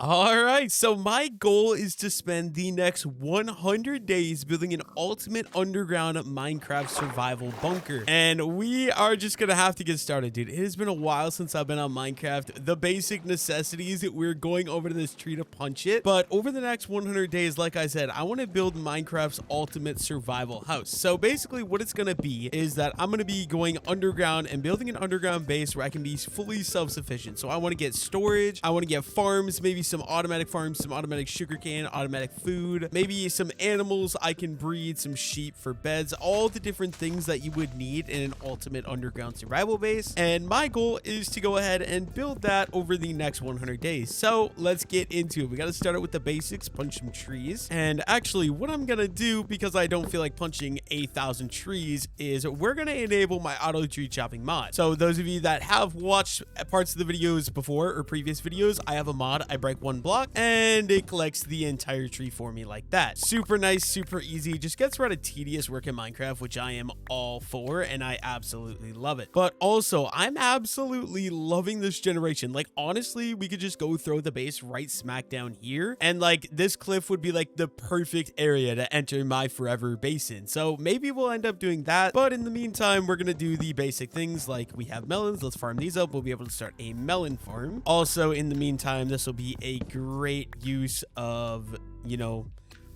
All right, so my goal is to spend the next 100 days building an ultimate underground Minecraft survival bunker. And we are just gonna have to get started, dude. It has been a while since I've been on Minecraft. The basic necessities, we're going over to this tree to punch it. But over the next 100 days, like I said, I want to build Minecraft's ultimate survival house. So basically what it's gonna be is that I'm gonna be going underground and building an underground base where I can be fully self-sufficient. So I want to get storage, I want to get farms, maybe some automatic farms, some automatic sugarcane, automatic food, maybe some animals I can breed, some sheep for beds, all the different things that you would need in an ultimate underground survival base. And my goal is to go ahead and build that over the next 100 days. So let's get into it. We got to start out with the basics, punch some trees. And actually what I'm going to do, because I don't feel like punching 1,000 trees, is we're going to enable my auto tree chopping mod. So those of you that have watched parts of the videos before or previous videos, I have a mod. I break one block and it collects the entire tree for me like that. Super nice, super easy, just gets rid of tedious work in Minecraft, which I am all for, and I absolutely love it. But also I'm absolutely loving this generation. Like honestly, we could just go throw the base right smack down here, and like this cliff would be like the perfect area to enter my forever base in. So maybe we'll end up doing that, but in the meantime we're gonna do the basic things. Like we have melons, let's farm these up. We'll be able to start a melon farm. Also in the meantime, this will be a great use of, you know,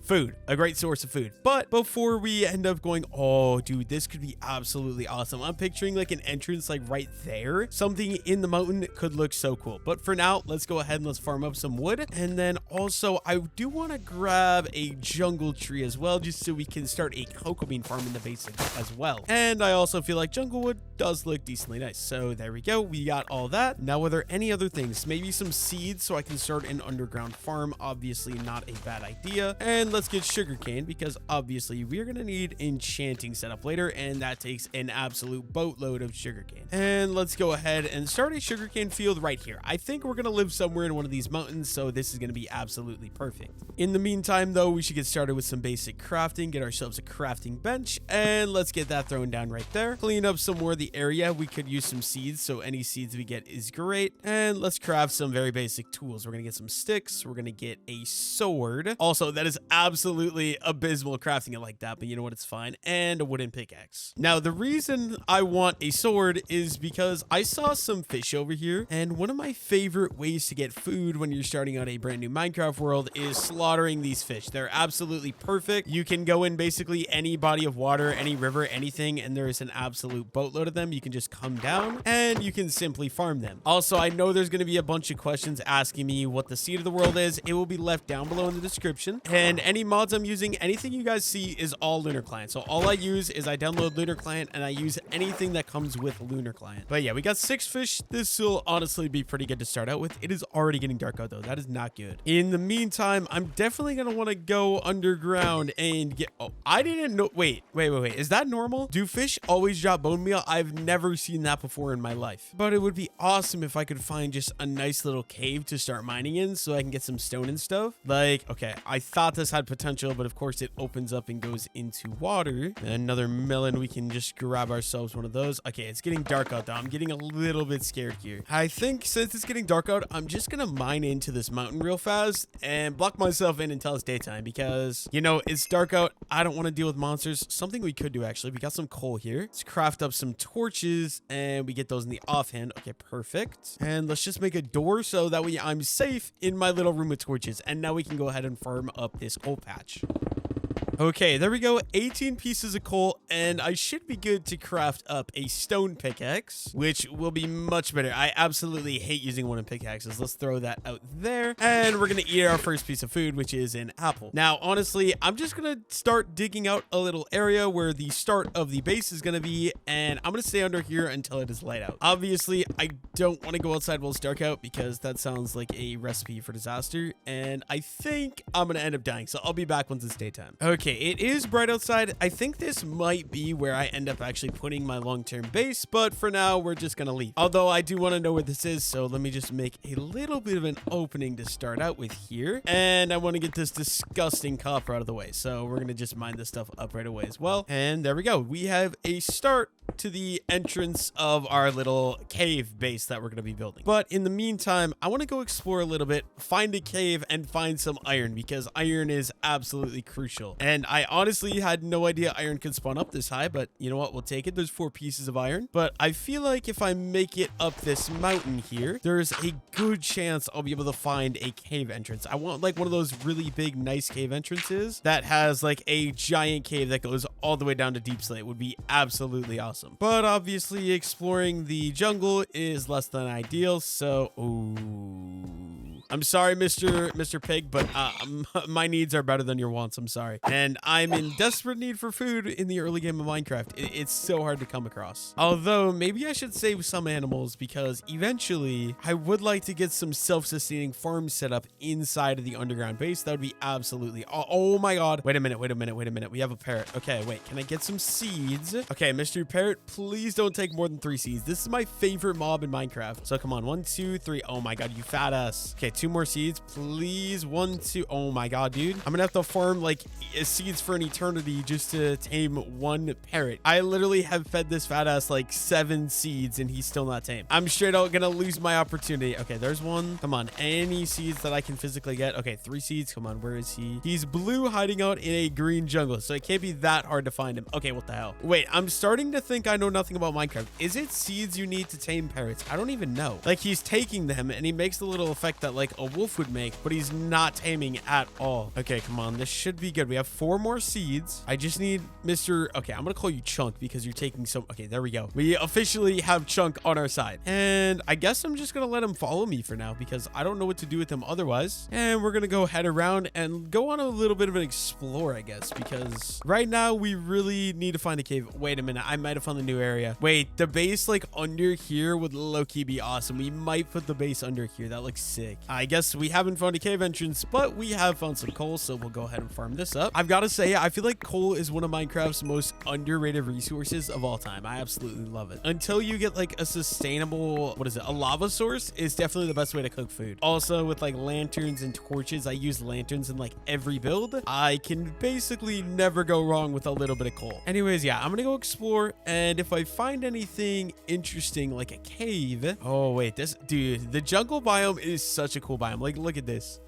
food, a great source of food. But before we end up going, oh dude, this could be absolutely awesome. I'm picturing like an entrance like right there. Something in the mountain could look so cool. But for now, let's go ahead and let's farm up some wood. And then also I do want to grab a jungle tree as well, just so we can start a cocoa bean farm in the base as well. And I also feel like jungle wood does look decently nice. So there we go. We got all that. Now, are there any other things? Maybe some seeds so I can start an underground farm. Obviously not a bad idea. And let's get sugarcane, because obviously we're gonna need enchanting setup later, and that takes an absolute boatload of sugarcane. And let's go ahead and start a sugarcane field right here. I think we're gonna live somewhere in one of these mountains, so this is gonna be absolutely perfect. In the meantime though, we should get started with some basic crafting, get ourselves a crafting bench, and let's get that thrown down right there. Clean up some more of the area. We could use some seeds, so any seeds we get is great. And let's craft some very basic tools. We're gonna get some sticks, we're gonna get a sword. Also, that is absolutely abysmal crafting it like that, but you know what, it's fine. And a wooden pickaxe. Now the reason I want a sword is because I saw some fish over here, and one of my favorite ways to get food when you're starting out a brand new Minecraft world is slaughtering these fish. They're absolutely perfect. You can go in basically any body of water, any river, anything, and there is an absolute boatload of them. You can just come down and you can simply farm them. Also, I know there's going to be a bunch of questions asking me what the seed of the world is. It will be left down below in the description, and any mods I'm using, anything you guys see is all Lunar Client. So all I use is I download Lunar Client and I use anything that comes with Lunar Client. But yeah, we got 6 fish. This will honestly be pretty good to start out with. It is already getting dark out though. That is not good. In the meantime, I'm definitely going to want to go underground and get, oh, I didn't know. Wait. Is that normal? Do fish always drop bone meal? I've never seen that before in my life. But it would be awesome if I could find just a nice little cave to start mining in so I can get some stone and stuff. Like, okay, I thought this had potential, but of course it opens up and goes into water. Another melon, we can just grab ourselves one of those. Okay, it's getting dark out though. I'm getting a little bit scared here. I think since it's getting dark out, I'm just gonna mine into this mountain real fast and block myself in until it's daytime, because you know it's dark out. I don't want to deal with monsters. Something we could do, actually, we got some coal here. Let's craft up some torches and we get those in the offhand. Okay, perfect. And let's just make a door so that way I'm safe in my little room with torches. And now we can go ahead and farm up this coal patch. Okay, there we go. 18 pieces of coal, and I should be good to craft up a stone pickaxe, which will be much better. I absolutely hate using wooden pickaxes. Let's throw that out there, and we're gonna eat our first piece of food, which is an apple. Now, honestly, I'm just gonna start digging out a little area where the start of the base is gonna be, and I'm gonna stay under here until it is light out. Obviously, I don't want to go outside while it's dark out, because that sounds like a recipe for disaster, and I think I'm gonna end up dying, so I'll be back once it's daytime. Okay. Okay, it is bright outside. I think this might be where I end up actually putting my long-term base, but for now, we're just gonna leave. Although I do want to know where this is, so let me just make a little bit of an opening to start out with here. And I want to get this disgusting copper out of the way, so we're gonna just mine this stuff up right away as well. And there we go. We have a start to the entrance of our little cave base that we're going to be building. But in the meantime, I want to go explore a little bit, find a cave, and find some iron, because iron is absolutely crucial. And I honestly had no idea iron could spawn up this high, but you know what? We'll take it. There's 4 pieces of iron. But I feel like if I make it up this mountain here, there's a good chance I'll be able to find a cave entrance. I want like one of those really big, nice cave entrances that has like a giant cave that goes all the way down to deep slate. Would be absolutely awesome. But obviously exploring the jungle is less than ideal, so I'm sorry, Mr. Pig, but my needs are better than your wants. I'm sorry. And I'm in desperate need for food in the early game of Minecraft. It's so hard to come across. Although maybe I should save some animals, because eventually I would like to get some self-sustaining farms set up inside of the underground base. That would be absolutely... Oh my god. Wait a minute. We have a parrot. Okay, wait. Can I get some seeds? Okay, Mr. Parrot, please don't take more than 3 seeds. This is my favorite mob in Minecraft. So come on. 1, 2, 3. Oh my god, you fat ass. Okay, 2 more seeds, please. 1, 2. Oh my god, dude. I'm gonna have to farm like seeds for an eternity just to tame 1 parrot. I literally have fed this fat ass like 7 seeds and he's still not tamed. I'm straight out gonna lose my opportunity. Okay, there's 1. Come on, any seeds that I can physically get. Okay, 3 seeds. Come on, where is he? He's blue, hiding out in a green jungle, so it can't be that hard to find him. Okay, what the hell? Wait, I'm starting to think I know nothing about Minecraft. Is it seeds you need to tame parrots? I don't even know. Like, he's taking them and he makes the little effect that like a wolf would make, but he's not taming at all. Okay, come on, this should be good. We have 4 more seeds. I just need Mr. Okay, I'm gonna call you Chunk because you're taking so... Okay, there we go. We officially have Chunk on our side, and I guess I'm just gonna let him follow me for now because I don't know what to do with him otherwise. And we're gonna go head around and go on a little bit of an explore, I guess, because right now we really need to find a cave. Wait a minute, I might have found a new area. Wait, the base like under here would low-key be awesome. We might put the base under here. That looks sick. I guess we haven't found a cave entrance, but we have found some coal, so we'll go ahead and farm this up. I've got to say, I feel like coal is one of Minecraft's most underrated resources of all time. I absolutely love it. Until you get like a sustainable, what is it, a lava source is definitely the best way to cook food. Also, with like lanterns and torches, I use lanterns in like every build. I can basically never go wrong with a little bit of coal. Anyways, yeah, I'm gonna go explore, and if I find anything interesting like a cave... Oh wait, this dude, the jungle biome is such a cool biome. Like, look at this.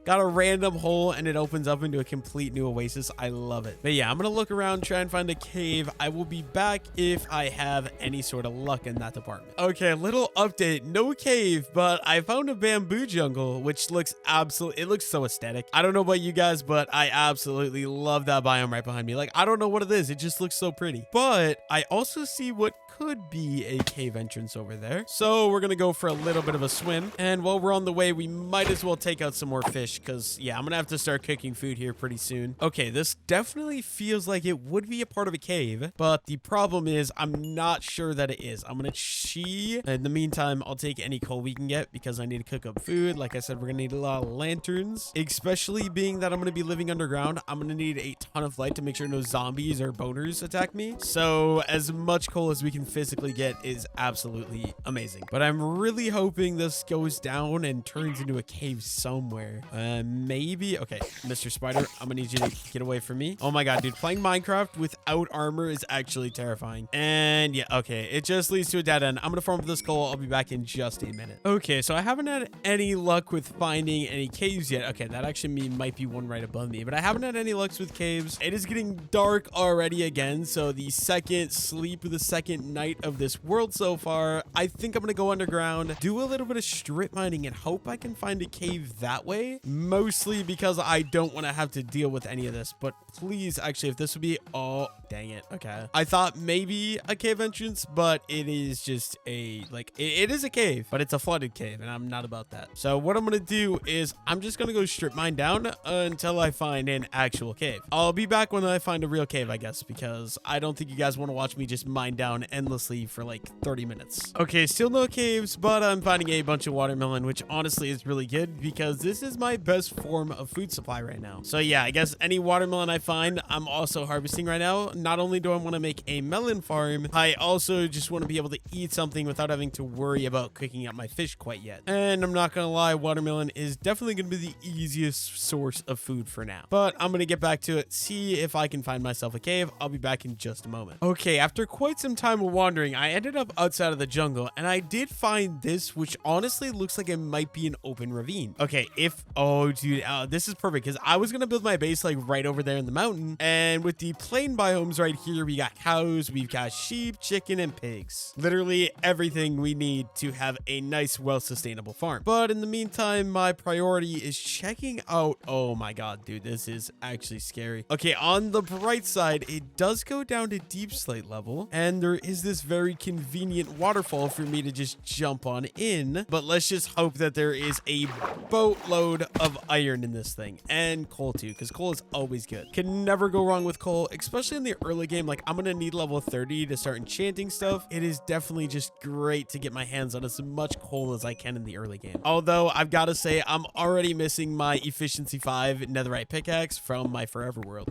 Got a random hole and it opens up into a complete new oasis. I love it. But yeah, I'm gonna look around, try and find a cave. I will be back if I have any sort of luck in that department. Okay, little update. No cave, but I found a bamboo jungle, which looks absolutely... It looks so aesthetic. I don't know about you guys, but I absolutely love that biome right behind me. Like, I don't know what it is. It just looks so pretty. But I also see what could be a cave entrance over there. So we're gonna go for a little bit of a swim. And while we're on the way, we might as well take out some more fish, because yeah, I'm gonna have to start cooking food here pretty soon. Okay, this definitely feels like it would be a part of a cave, but the problem is I'm not sure that it is. I'm gonna see. In the meantime, I'll take any coal we can get because I need to cook up food. Like I said, we're gonna need a lot of lanterns, especially being that I'm gonna be living underground. I'm gonna need a ton of light to make sure no zombies or boners attack me. So as much coal as we can physically get is absolutely amazing. But I'm really hoping this goes down and turns into a cave somewhere. Maybe. Okay, Mr. Spider, I'm gonna need you to get away from me. Oh my god, dude, playing Minecraft without armor is actually terrifying. And yeah, okay, it just leads to a dead end. I'm gonna farm this coal. I'll be back in just a minute. Okay, so I haven't had any luck with finding any caves yet. Okay, that actually might be one right above me, but I haven't had any lucks with caves. It is getting dark already again, so the second sleep, the second night of this world so far, I think I'm gonna go underground, do a little bit of strip mining, and hope I can find a cave that way. Mostly because I don't want to have to deal with any of this, but please, actually, if this would be... Oh, dang it. Okay. I thought maybe a cave entrance, but it is just a, like, it is a cave, but it's a flooded cave, and I'm not about that. So what I'm going to do is I'm just going to go strip mine down until I find an actual cave. I'll be back when I find a real cave, I guess, because I don't think you guys want to watch me just mine down endlessly for like 30 minutes. Okay, still no caves, but I'm finding a bunch of watermelon, which honestly is really good because this is my best form of food supply right now. So yeah, I guess any watermelon I find, I'm also harvesting right now. Not only do I want to make a melon farm, I also just want to be able to eat something without having to worry about cooking up my fish quite yet. And I'm not gonna lie, watermelon is definitely gonna be the easiest source of food for now. But I'm gonna get back to it, see if I can find myself a cave. I'll be back in just a moment. Okay, after quite some time of wandering, I ended up outside of the jungle, and I did find this, which honestly looks like it might be an open ravine. Okay, oh dude, this is perfect, because I was gonna build my base like right over there in the mountain, and with the plain biomes right here, we got cows, we've got sheep, chicken, and pigs. Literally everything we need to have a nice, well-sustainable farm. But in the meantime, my priority is checking out, oh my god, dude, this is actually scary. Okay, on the bright side, it does go down to deep slate level, and there is this very convenient waterfall for me to just jump on in. But let's just hope that there is a boatload of iron in this thing, and coal too, because coal is always good. Can never go wrong with coal, especially in the early game. Like, I'm gonna need level 30 to start enchanting stuff. It is definitely just great to get my hands on as much coal as I can in the early game. Although I've got to say, I'm already missing my efficiency 5 netherite pickaxe from my forever world.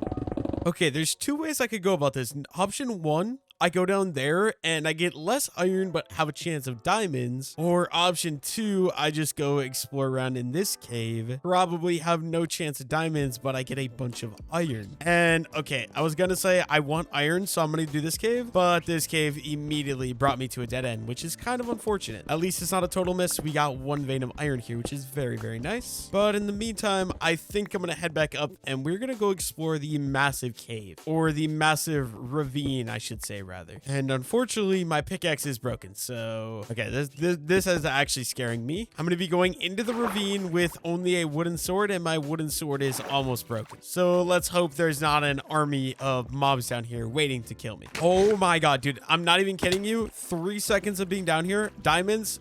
Okay, there's two ways I could go about this. Option 1, I go down there and I get less iron but have a chance of diamonds. Or option 2, I just go explore around in this cave, probably have no chance of diamonds, but I get a bunch of iron. And okay, I was gonna say I want iron, so I'm gonna do this cave, but this cave immediately brought me to a dead end, which is kind of unfortunate. At least it's not a total miss. We got one vein of iron here, which is very, very nice. But in the meantime, I think I'm gonna head back up and we're gonna go explore the massive cave, or the massive ravine, I should say, rather. And unfortunately, my pickaxe is broken. So, okay, this is actually scaring me. I'm going to be going into the ravine with only a wooden sword, and my wooden sword is almost broken. So let's hope there's not an army of mobs down here waiting to kill me. Oh my god, dude, I'm not even kidding you. 3 seconds of being down here. Diamonds.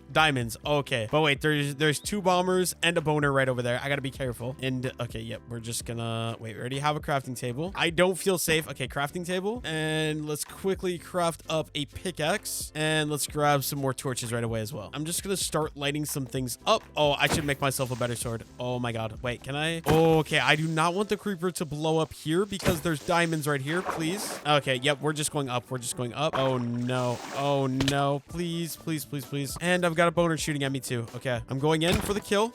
Okay, but wait, there's 2 bombers and a boner right over there. I gotta be careful. And okay, yep, we're just gonna wait. We already have a crafting table. I don't feel safe. Okay, crafting table, and let's quickly craft up a pickaxe, and let's grab some more torches right away as well. I'm just gonna start lighting some things up. Oh, I should make myself a better sword. Oh my god, wait, can I? Oh, okay, I do not want the creeper to blow up here because there's diamonds right here. Please. Okay, yep, we're just going up. Oh no, please. And I've got a boner shooting at me too. Okay, I'm going in for the kill.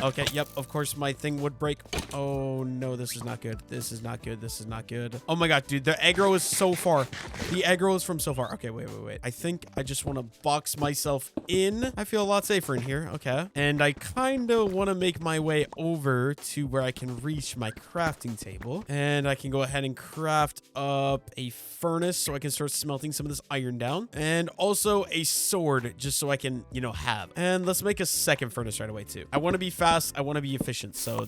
Okay, yep, of course my thing would break. Oh no, this is not good. Oh my god, dude, the aggro is so far. The aggro is from so far. Okay, wait. I think I just want to box myself in. I feel a lot safer in here. Okay, and I kind of want to make my way over to where I can reach my crafting table, and I can go ahead and craft up a furnace so I can start smelting some of this iron down, and also a sword just so I can, have. And let's make a second furnace right away too. I want to be fast. I want to be efficient. So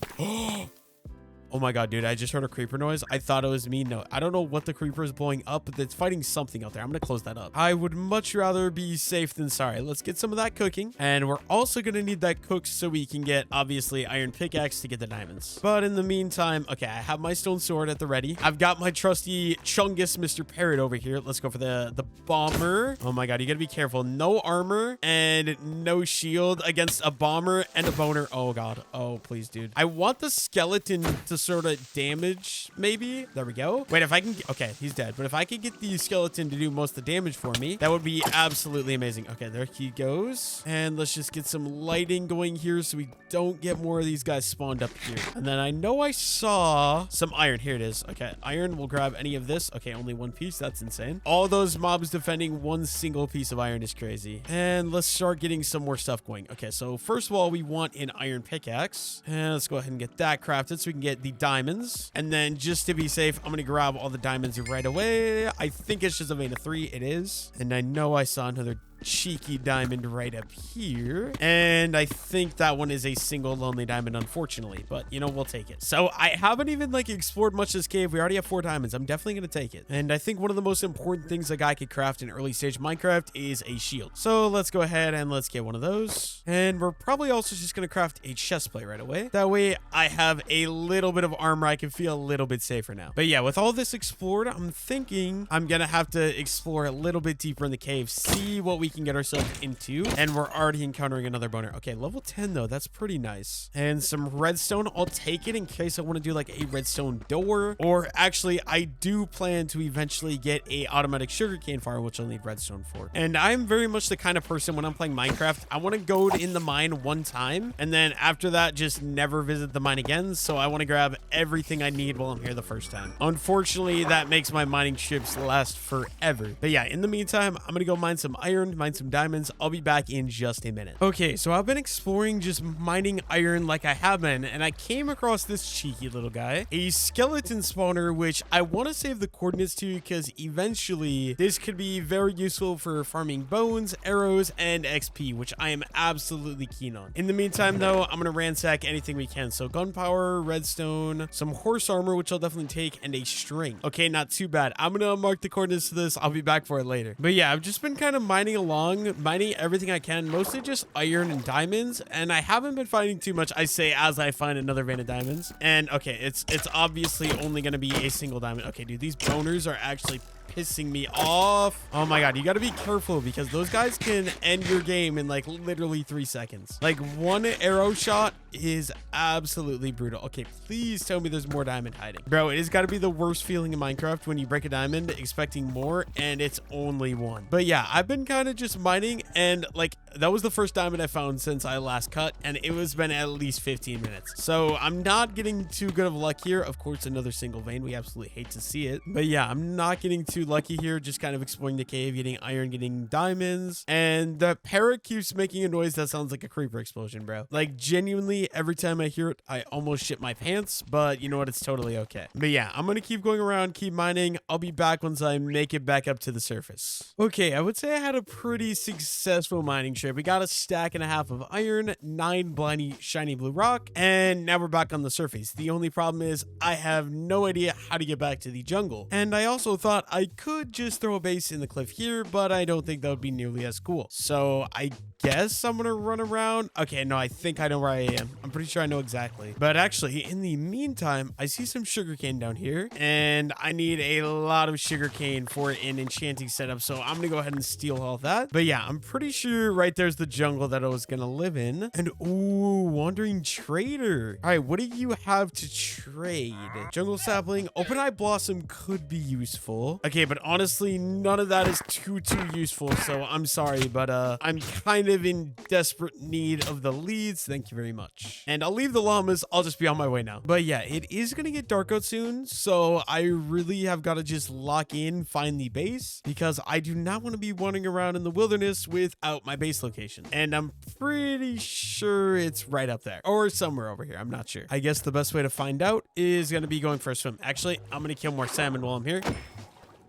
oh my god, dude, I just heard a creeper noise. I thought it was me. No, I don't know what the creeper is blowing up, but it's fighting something out there. I'm gonna close that up. I would much rather be safe than sorry. Let's get some of that cooking, and we're also gonna need that cooked so we can get, obviously, iron pickaxe to get the diamonds. But in the meantime, okay, I have my stone sword at the ready. I've got my trusty Chungus Mr. Parrot over here. Let's go for the bomber. Oh my god, you gotta be careful. No armor and no shield against a bomber and a boner. Oh god. Oh please, dude. I want the skeleton to sort of damage, maybe. There we go. Wait, if I can okay, he's dead, but if I could get the skeleton to do most of the damage for me, that would be absolutely amazing. Okay, there he goes, and let's just get some lighting going here so we don't get more of these guys spawned up here. And then I know I saw some iron. Here it is. Okay, iron. We'll grab any of this. Okay, only one piece. That's insane. All those mobs defending one single piece of iron is crazy. And let's start getting some more stuff going. Okay, so first of all, we want an iron pickaxe, and let's go ahead and get that crafted so we can get the diamonds. And then just to be safe, I'm gonna grab all the diamonds right away. I think it's just a vein of 3. It is. And I know I saw another cheeky diamond right up here, and I think that one is a single lonely diamond, unfortunately, but we'll take it. So I haven't even explored much this cave. We already have 4 diamonds. I'm definitely gonna take it. And I think one of the most important things a guy could craft in early stage Minecraft is a shield. So let's go ahead and let's get one of those, and we're probably also just gonna craft a chest plate right away. That way I have a little bit of armor. I can feel a little bit safer now. But yeah, with all this explored, I'm thinking I'm gonna have to explore a little bit deeper in the cave, see what we we can get ourselves into. And we're already encountering another boner. Okay, level 10 though. That's pretty nice. And some redstone. I'll take it in case I want to do like a redstone door. Or actually, I do plan to eventually get a automatic sugarcane farm, which I'll need redstone for. And I'm very much the kind of person when I'm playing Minecraft, I want to go in the mine one time. And then after that, just never visit the mine again. So I want to grab everything I need while I'm here the first time. Unfortunately, that makes my mining trips last forever. But yeah, in the meantime, I'm going to go mine some iron, mine some diamonds. I'll be back in just a minute. Okay, so I've been exploring just mining iron like I have been, and I came across this cheeky little guy, a skeleton spawner, which I want to save the coordinates to because eventually this could be very useful for farming bones, arrows, and XP, which I am absolutely keen on. In the meantime, though, I'm going to ransack anything we can. So gunpowder, redstone, some horse armor, which I'll definitely take, and a string. Okay, not too bad. I'm going to mark the coordinates to this. I'll be back for it later. But yeah, I've just been kind of mining along, mining everything I can, mostly just iron and diamonds, and I haven't been finding too much, I say, as I find another vein of diamonds. And okay, it's obviously only going to be a single diamond. Okay, dude, these boners are actually pissing me off. Oh my god, you got to be careful because those guys can end your game in like literally 3 seconds. Like one arrow shot is absolutely brutal. Okay, please tell me there's more diamond hiding. Bro, it has got to be the worst feeling in Minecraft when you break a diamond expecting more and it's only one. But yeah, I've been kind of just mining, and like that was the first diamond I found since I last cut, and it was been at least 15 minutes. So I'm not getting too good of luck here. Of course, another single vein. We absolutely hate to see it. But yeah, I'm not getting too lucky here, just kind of exploring the cave, getting iron, getting diamonds, and the parrot keeps making a noise that sounds like a creeper explosion, bro. Like genuinely, every time I hear it, I almost shit my pants, but you know what, it's totally okay. But yeah, I'm gonna keep going around, keep mining. I'll be back once I make it back up to the surface. Okay, I would say I had a pretty successful mining trip. We got a stack and a half of iron, 9 blindy shiny blue rock, and now we're back on the surface. The only problem is I have no idea how to get back to the jungle, and I also thought I could just throw a base in the cliff here, but I don't think that would be nearly as cool. So I guess I'm gonna run around. Okay, no, I think I know where I am. I'm pretty sure I know exactly. But actually, in the meantime, I see some sugarcane down here, and I need a lot of sugarcane for an enchanting setup, so I'm gonna go ahead and steal all that. But yeah, I'm pretty sure right there's the jungle that I was gonna live in. And ooh, wandering trader. All right, what do you have to trade? Jungle sapling, open eye blossom could be useful. Okay, but honestly, none of that is too useful, so I'm sorry, but I'm kind of in desperate need of the leads. Thank you very much. And I'll leave the llamas. I'll just be on my way now. But yeah, it is gonna get dark out soon, so I really have got to just lock in, find the base, because I do not want to be wandering around in the wilderness without my base location. And I'm pretty sure it's right up there or somewhere over here. I'm not sure. I guess the best way to find out is gonna be going for a swim. Actually, I'm gonna kill more salmon while I'm here.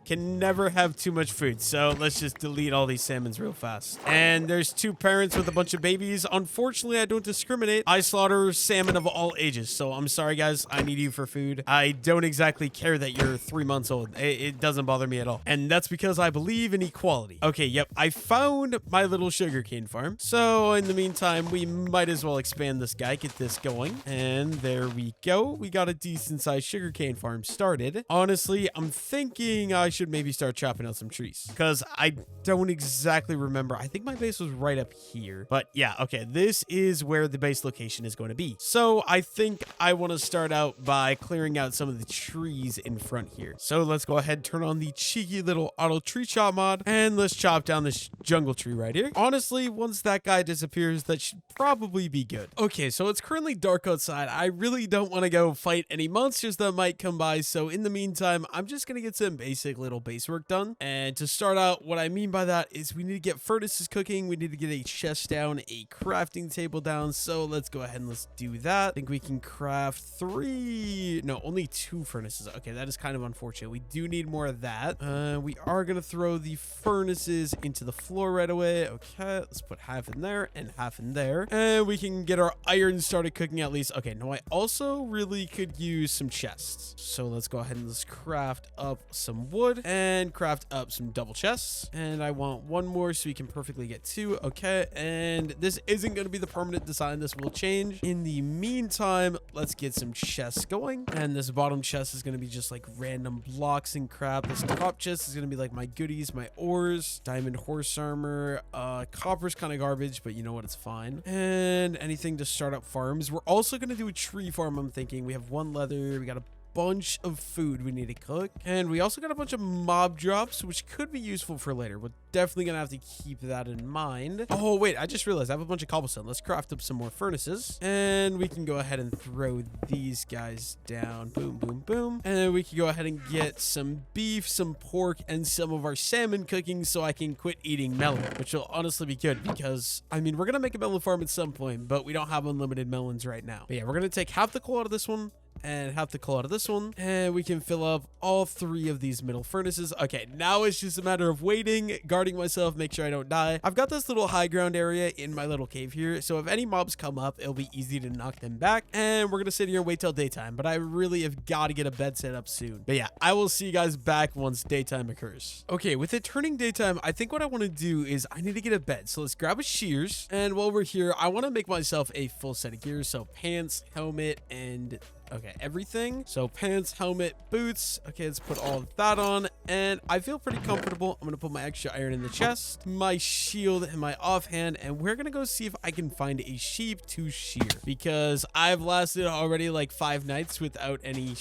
Can never have too much food, so let's just delete all these salmons real fast. And there's 2 parents with a bunch of babies. Unfortunately, I don't discriminate. I slaughter salmon of all ages, so I'm sorry guys, I need you for food. I don't exactly care that you're 3 months old. It doesn't bother me at all, and that's because I believe in equality. Okay, yep, I found my little sugarcane farm, so in the meantime we might as well expand this guy, get this going, and there we go. We got a decent sized sugarcane farm started. Honestly, I'm thinking I should maybe start chopping out some trees because I don't exactly remember. I think my base was right up here, but yeah, okay, this is where the base location is going to be. So I think I want to start out by clearing out some of the trees in front here. So let's go ahead, turn on the cheeky little auto tree chop mod, and let's chop down this jungle tree right here. Honestly, once that guy disappears, that should probably be good. Okay, so it's currently dark outside. I really don't want to go fight any monsters that might come by, so in the meantime, I'm just gonna get some basic little base work done. And to start out, what I mean by that is we need to get furnaces cooking, we need to get a chest down, a crafting table down. So let's go ahead and let's do that. I think we can craft only 2 furnaces. Okay, that is kind of unfortunate. We do need more of that. We are gonna throw the furnaces into the floor right away. Okay, let's put half in there and half in there, and we can get our iron started cooking at least. Okay, no, I also really could use some chests, so let's go ahead and let's craft up some wood. wood and craft up some double chests. And I want one more so we can perfectly get 2. Okay, and this isn't going to be the permanent design. This will change. In the meantime, let's get some chests going. And this bottom chest is going to be just like random blocks and crap. This top chest is going to be like my goodies, my ores, diamond horse armor, copper's kind of garbage, but you know what, it's fine. And anything to start up farms. We're also going to do a tree farm. I'm thinking we have 1 leather, we got a bunch of food we need to cook, and we also got a bunch of mob drops, which could be useful for later. We're definitely gonna have to keep that in mind. Oh wait, I just realized I have a bunch of cobblestone. Let's craft up some more furnaces, and we can go ahead and throw these guys down. Boom, boom, boom. And then we can go ahead and get some beef, some pork, and some of our salmon cooking so I can quit eating melon, which will honestly be good because, I mean, we're gonna make a melon farm at some point, but we don't have unlimited melons right now. But yeah, we're gonna take half the coal out of this one and have to call out of this one, and we can fill up all 3 of these middle furnaces. Okay, now it's just a matter of waiting, guarding myself, make sure I don't die. I've got this little high ground area in my little cave here, so if any mobs come up, it'll be easy to knock them back, and we're gonna sit here and wait till daytime. But I really have got to get a bed set up soon. But yeah, I will see you guys back once daytime occurs. Okay, with it turning daytime, I think what I want to do is I need to get a bed. So let's grab a shears, and while we're here, I want to make myself a full set of gear. So pants, helmet, and okay, everything. So pants, helmet, boots. Okay, let's put all of that on, and I feel pretty comfortable. I'm gonna put my extra iron in the chest, my shield, and my offhand, and we're gonna go see if I can find a sheep to shear, because I've lasted already like 5 nights without any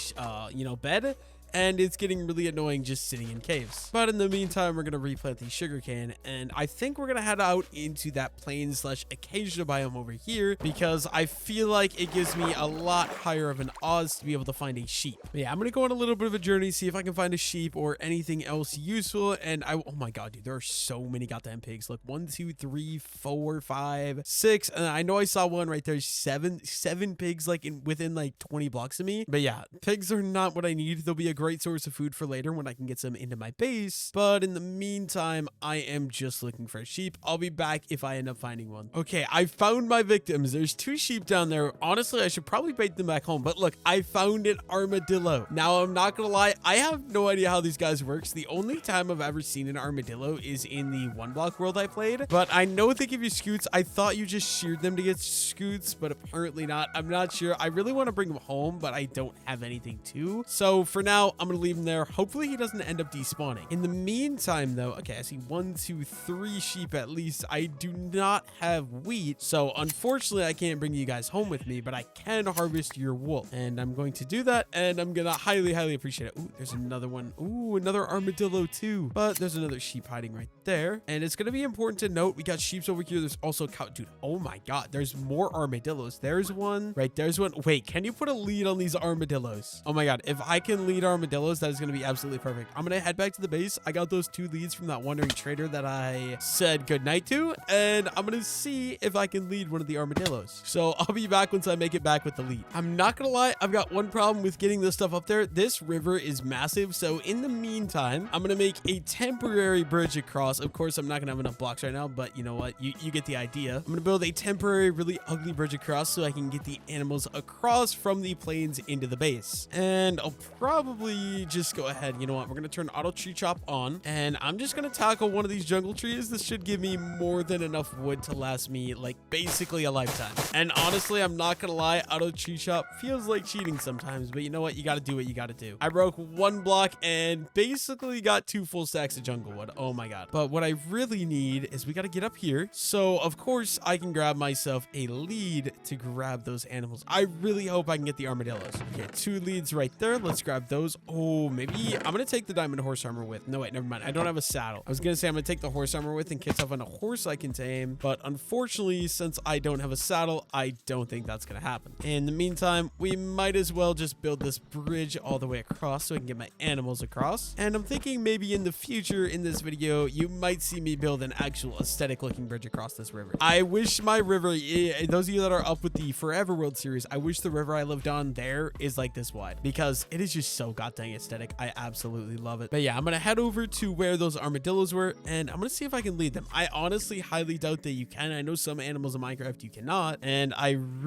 bed, and it's getting really annoying just sitting in caves. But in the meantime, we're gonna replant the sugarcane, and I think we're gonna head out into that plain/acacia biome over here, because I feel like it gives me a lot higher of an odds to be able to find a sheep. But yeah, I'm gonna go on a little bit of a journey, see if I can find a sheep or anything else useful. And oh my god, dude, there are so many goddamn pigs. Look, 1, 2, 3, 4, 5, 6, and I know I saw one right there. Seven pigs like within like 20 blocks of me. But yeah, pigs are not what I need. They'll be a great source of food for later when I can get some into my base. But in the meantime, I am just looking for a sheep. I'll be back if I end up finding one. Okay, I found my victims. There's 2 sheep down there. Honestly, I should probably bait them back home. But look, I found an armadillo. Now, I'm not gonna lie, I have no idea how these guys works. The only time I've ever seen an armadillo is in the 1 block world I played. But I know they give you scoots. I thought you just sheared them to get scoots, but apparently not. I'm not sure. I really want to bring them home, but I don't have anything to. So for now, I'm gonna leave him there. Hopefully he doesn't end up despawning. In the meantime though, okay, I see 1, 2, 3 sheep at least. I do not have wheat, so unfortunately I can't bring you guys home with me, but I can harvest your wool, and I'm going to do that, and I'm gonna highly appreciate it. Ooh, there's another one. Ooh, another armadillo too, but there's another sheep hiding right there. And it's gonna be important to note, we got sheep over here. There's also cow. Dude, oh my god, there's more armadillos. There's one right there's one. Wait, can you put a lead on these armadillos? Oh my god, if I can lead armadillos, that is going to be absolutely perfect. I'm going to head back to the base. I got those 2 leads from that wandering trader that I said goodnight to, and I'm going to see if I can lead one of the armadillos. So I'll be back once I make it back with the lead. I'm not going to lie, I've got one problem with getting this stuff up there. This river is massive, so in the meantime, I'm going to make a temporary bridge across. Of course, I'm not going to have enough blocks right now, but you know what? You get the idea. I'm going to build a temporary, really ugly bridge across so I can get the animals across from the plains into the base. And I'll probably just go ahead. You know what? We're going to turn auto tree chop on, and I'm just going to tackle one of these jungle trees. This should give me more than enough wood to last me like basically a lifetime. And honestly, I'm not going to lie, auto tree chop feels like cheating sometimes, but you know what? You got to do what you got to do. I broke 1 block and basically got 2 full stacks of jungle wood. Oh my god. But what I really need is we got to get up here. So of course I can grab myself a lead to grab those animals. I really hope I can get the armadillos. Okay, 2 leads right there. Let's grab those. Oh, maybe I'm going to take the diamond horse armor with. No, wait, never mind. I don't have a saddle. I was going to say I'm going to take the horse armor with in case I find a horse I can tame. But unfortunately, since I don't have a saddle, I don't think that's going to happen. In the meantime, we might as well just build this bridge all the way across so I can get my animals across. And I'm thinking maybe in the future in this video, you might see me build an actual aesthetic looking bridge across this river. I wish my river, those of you that are up with the Forever World series, I wish the river I lived on there is like this wide, because it is just so goddamn aesthetic. I absolutely love it. But yeah, I'm gonna head over to where those armadillos were, and I'm gonna see if I can lead them. I honestly highly doubt that you can. I know some animals in Minecraft you cannot, and I'm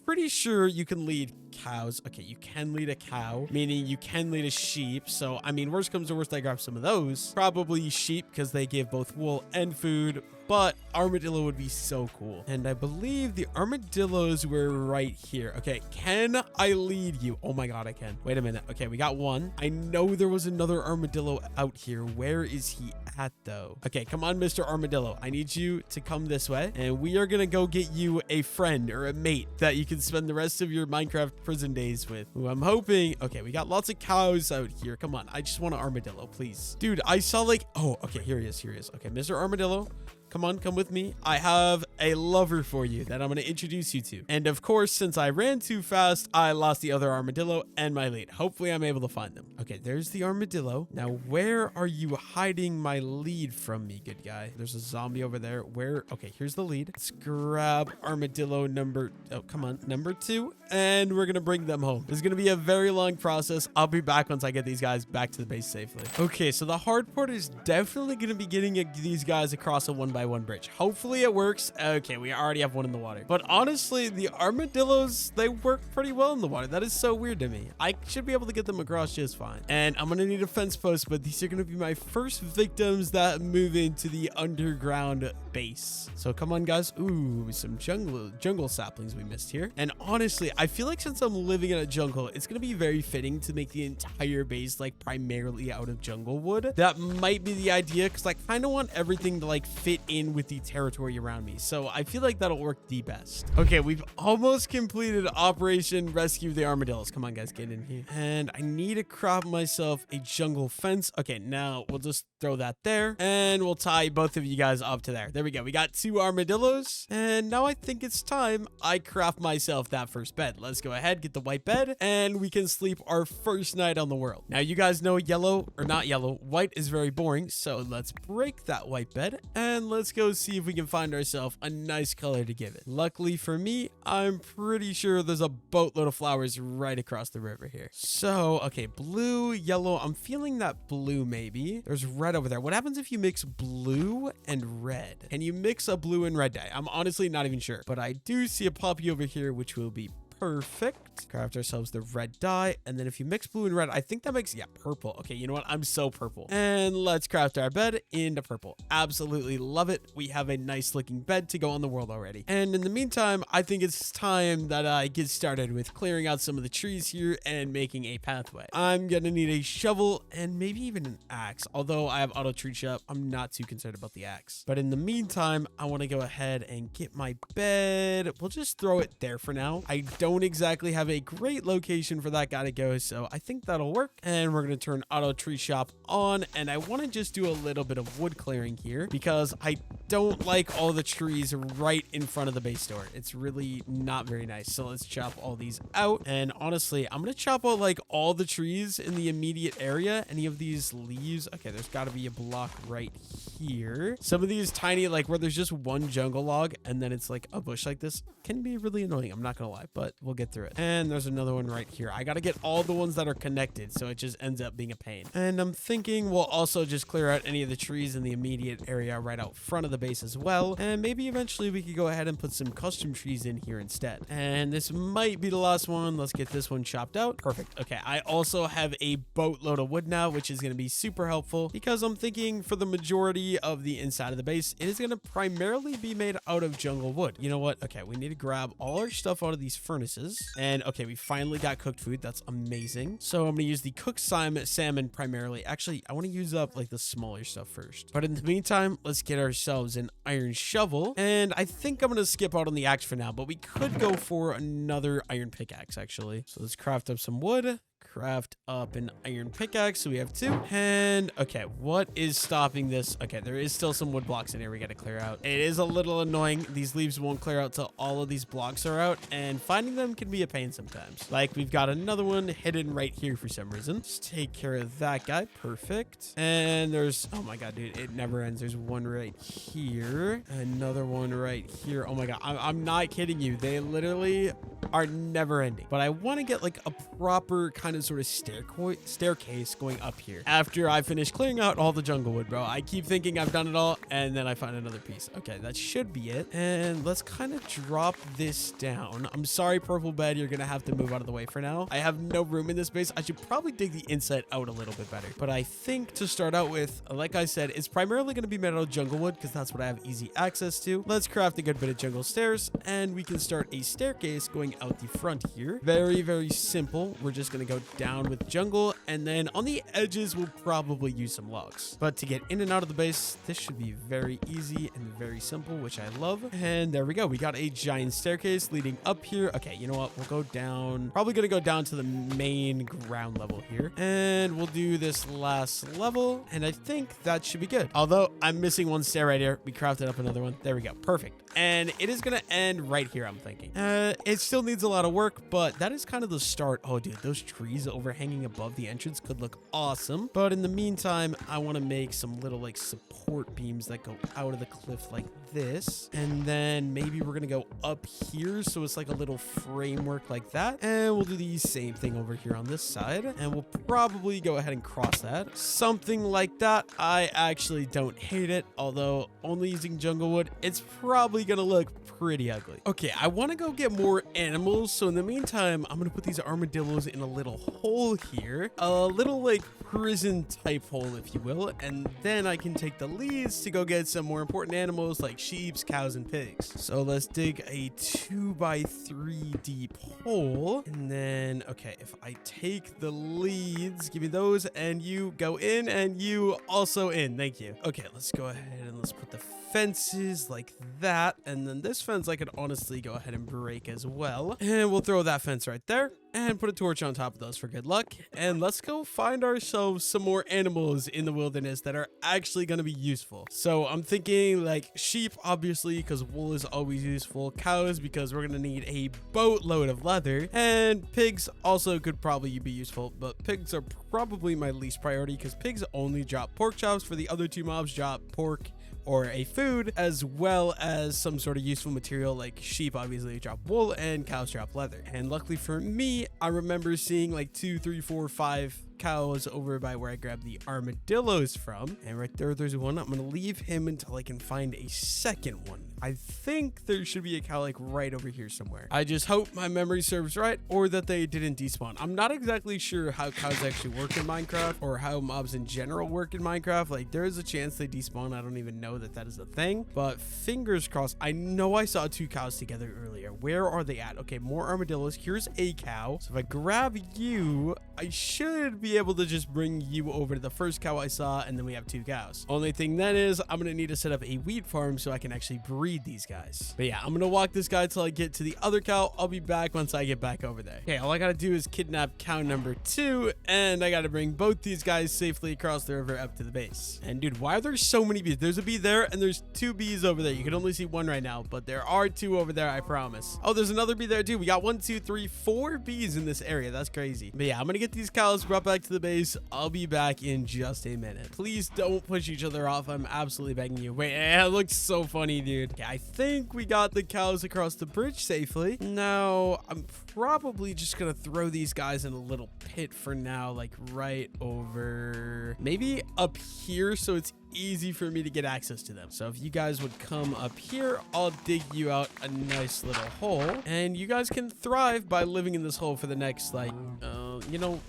pretty sure you can lead cows. Okay, you can lead a cow, meaning you can lead a sheep. So, I mean, worst comes to worst, I grab some of those. Probably sheep because they give both wool and food. But armadillo would be so cool. And I believe the armadillos were right here. Okay, can I lead you? Oh my god, I can. Wait a minute. Okay, we got one. I know there was another armadillo out here. Where is he at though? Okay, come on, Mr. Armadillo. I need you to come this way. And we are gonna go get you a friend or a mate that you can spend the rest of your Minecraft prison days with. Who I'm hoping. Okay, we got lots of cows out here. Come on. I just want an armadillo, please. Dude, I saw like... Oh, okay, here he is. Here he is. Okay, Mr. Armadillo. Come on, come with me. I have a lover for you that I'm going to introduce you to. And of course, since I ran too fast, I lost the other armadillo and my lead. Hopefully, I'm able to find them. Okay, there's the armadillo. Now, where are you hiding my lead from me, good guy? There's a zombie over there. Where? Okay, here's the lead. Let's grab armadillo number... Oh, come on. Number 2. And we're going to bring them home. This is going to be a very long process. I'll be back once I get these guys back to the base safely. Okay, so the hard part is definitely going to be getting these guys across a 1x1 bridge. Hopefully it works. Okay, we already have one in the water. But honestly, the armadillos, they work pretty well in the water. That is so weird to me. I should be able to get them across just fine. And I'm going to need a fence post, but these are going to be my first victims that move into the underground base. So come on, guys. Ooh, some jungle saplings we missed here. And honestly, I feel like since I'm living in a jungle, it's going to be very fitting to make the entire base like primarily out of jungle wood. That might be the idea because I kind of want everything to like fit in with the territory around me. So I feel like that'll work the best. Okay, we've almost completed Operation Rescue the Armadillos. Come on, guys, get in here. And I need to craft myself a jungle fence. Okay, now we'll just throw that there and we'll tie both of you guys up to there. There we go. We got 2 armadillos. And now I think it's time I craft myself that first bed. Let's go ahead, get the white bed, and we can sleep our first night on the world. Now, you guys know yellow, or not yellow, white is very boring. So let's break that white bed and let's go see if we can find ourselves a nice color to give it. Luckily for me, I'm pretty sure there's a boatload of flowers right across the river here. So, okay, blue, yellow. I'm feeling that blue maybe. There's red over there. What happens if you mix blue and red? Can you mix a blue and red dye? I'm honestly not even sure, but I do see a poppy over here, which will be perfect. Craft ourselves the red dye. And then if you mix blue and red, I think that makes, yeah, purple. Okay, you know what? I'm so purple. And let's craft our bed into purple. Absolutely love it. We have a nice looking bed to go on the world already. And in the meantime, I think it's time that I get started with clearing out some of the trees here and making a pathway. I'm gonna need a shovel and maybe even an axe. Although I have auto tree shop, I'm not too concerned about the axe. But in the meantime, I want to go ahead and get my bed. We'll just throw it there for now. I don't exactly have a great location for that guy to go, so I think that'll work. And we're going to turn auto tree shop on, and I want to just do a little bit of wood clearing here because I don't like all the trees right in front of the base door. It's really not very nice. So let's chop all these out. And honestly, I'm going to chop out like all the trees in the immediate area. Any of these leaves. Okay, there's got to be a block right here. Some of these tiny, like where there's just one jungle log and then it's like a bush like this, can be really annoying. I'm not going to lie, but we'll get through it. And there's another one right here. I got to get all the ones that are connected, so it just ends up being a pain. And I'm thinking we'll also just clear out any of the trees in the immediate area right out front of the base as well. And maybe eventually we could go ahead and put some custom trees in here instead. And this might be the last one. Let's get this one chopped out. Perfect. Okay, I also have a boatload of wood now, which is going to be super helpful because I'm thinking for the majority of the inside of the base, it is going to primarily be made out of jungle wood. You know what? Okay, we need to grab all our stuff out of these furnaces. And okay, we finally got cooked food. That's amazing. So I'm going to use the cooked salmon primarily. Actually, I want to use up like the smaller stuff first. But in the meantime, let's get ourselves an iron shovel. And I think I'm going to skip out on the axe for now, but we could go for another iron pickaxe actually. So let's craft up some wood. Craft up an iron pickaxe, so we have 2. And okay, what is stopping this? Okay, there is still some wood blocks in here we got to clear out. It is a little annoying. These leaves won't clear out till all of these blocks are out, and finding them can be a pain sometimes. Like we've got another one hidden right here for some reason. Let's take care of that guy. Perfect. And there's, oh my god, dude, it never ends. There's one right here, another one right here. Oh my god, I'm not kidding you. They literally are never ending. But I want to get like a proper kind of sort of staircase going up here after I finish clearing out all the jungle wood, bro. I keep thinking I've done it all, and then I find another piece. Okay, that should be it. And let's kind of drop this down. I'm sorry, purple bed, you're gonna have to move out of the way for now. I have no room in this base. I should probably dig the inside out a little bit better, but I think to start out with, like I said, it's primarily going to be made out of jungle wood because that's what I have easy access to. Let's craft a good bit of jungle stairs, and we can start a staircase going out the front here. Very, very simple. We're just going to go down with jungle, and then on the edges, we'll probably use some logs. But to get in and out of the base, this should be very easy and very simple, which I love. And there we go. We got a giant staircase leading up here. Okay, you know what? We'll go down. Probably going to go down to the main ground level here, and we'll do this last level, and I think that should be good. Although I'm missing one stair right here. We crafted up another one. There we go. Perfect. And it is going to end right here, I'm thinking. It still needs a lot of work, but that is kind of the start. Oh, dude, those trees overhanging above the entrance could look awesome. But in the meantime, I want to make some little like support beams that go out of the cliff like this. And then maybe we're going to go up here, so it's like a little framework like that. And we'll do the same thing over here on this side. And we'll probably go ahead and cross that. Something like that. I actually don't hate it, although only using jungle wood, it's probably gonna look pretty ugly. Okay, I want to go get more animals, so in the meantime, I'm gonna put these armadillos in a little hole here, a little like prison type hole, if you will, and then I can take the leads to go get some more important animals like sheep, cows, and pigs. So let's dig a 2x3 deep hole, and then okay, if I take the leads, give me those, and you go in, and you also in. Thank you. Okay, let's go ahead and let's put the fences like that, and then this fence I could honestly go ahead and break as well, and we'll throw that fence right there and put a torch on top of those for good luck. And let's go find ourselves some more animals in the wilderness that are actually going to be useful. So I'm thinking like sheep, obviously, because wool is always useful, cows because we're going to need a boatload of leather, and pigs also could probably be useful, but pigs are probably my least priority because pigs only drop pork chops. For the other two mobs, drop pork or a food, as well as some sort of useful material like sheep obviously drop wool and cows drop leather. And luckily for me, I remember seeing like 2, 3, 4, 5 cows over by where I grabbed the armadillos from, and right there's one. I'm gonna leave him until I can find a second one. I think there should be a cow like right over here somewhere. I just hope my memory serves right, or that they didn't despawn. I'm not exactly sure how cows actually work in Minecraft, or how mobs in general work in Minecraft. Like, there is a chance they despawn. I don't even know that that is a thing, but fingers crossed. I know I saw 2 cows together earlier. Where are they at? Okay, more armadillos. Here's a cow. So if I grab you, I should be able to just bring you over to the first cow I saw, and then we have 2 cows. Only thing then is I'm gonna need to set up a wheat farm so I can actually breed these guys. But yeah, I'm gonna walk this guy till I get to the other cow. I'll be back once I get back over there. Okay, all I gotta do is kidnap cow number 2, and I gotta bring both these guys safely across the river up to the base. And dude, why are there so many bees? There's a bee there, and there's 2 bees over there. You can only see 1 right now, but there are 2 over there, I promise. Oh, there's another bee there too. We got 1, 2, 3, 4 bees in this area. That's crazy. But yeah, I'm gonna get these cows brought back to the base. I'll be back in just a minute. Please don't push each other off. I'm absolutely begging you. Wait, it looks so funny, dude. Okay, I think we got the cows across the bridge safely. Now, I'm probably just gonna throw these guys in a little pit for now, like right over, maybe up here, so it's easy for me to get access to them. So if you guys would come up here, I'll dig you out a nice little hole, and you guys can thrive by living in this hole for the next, like,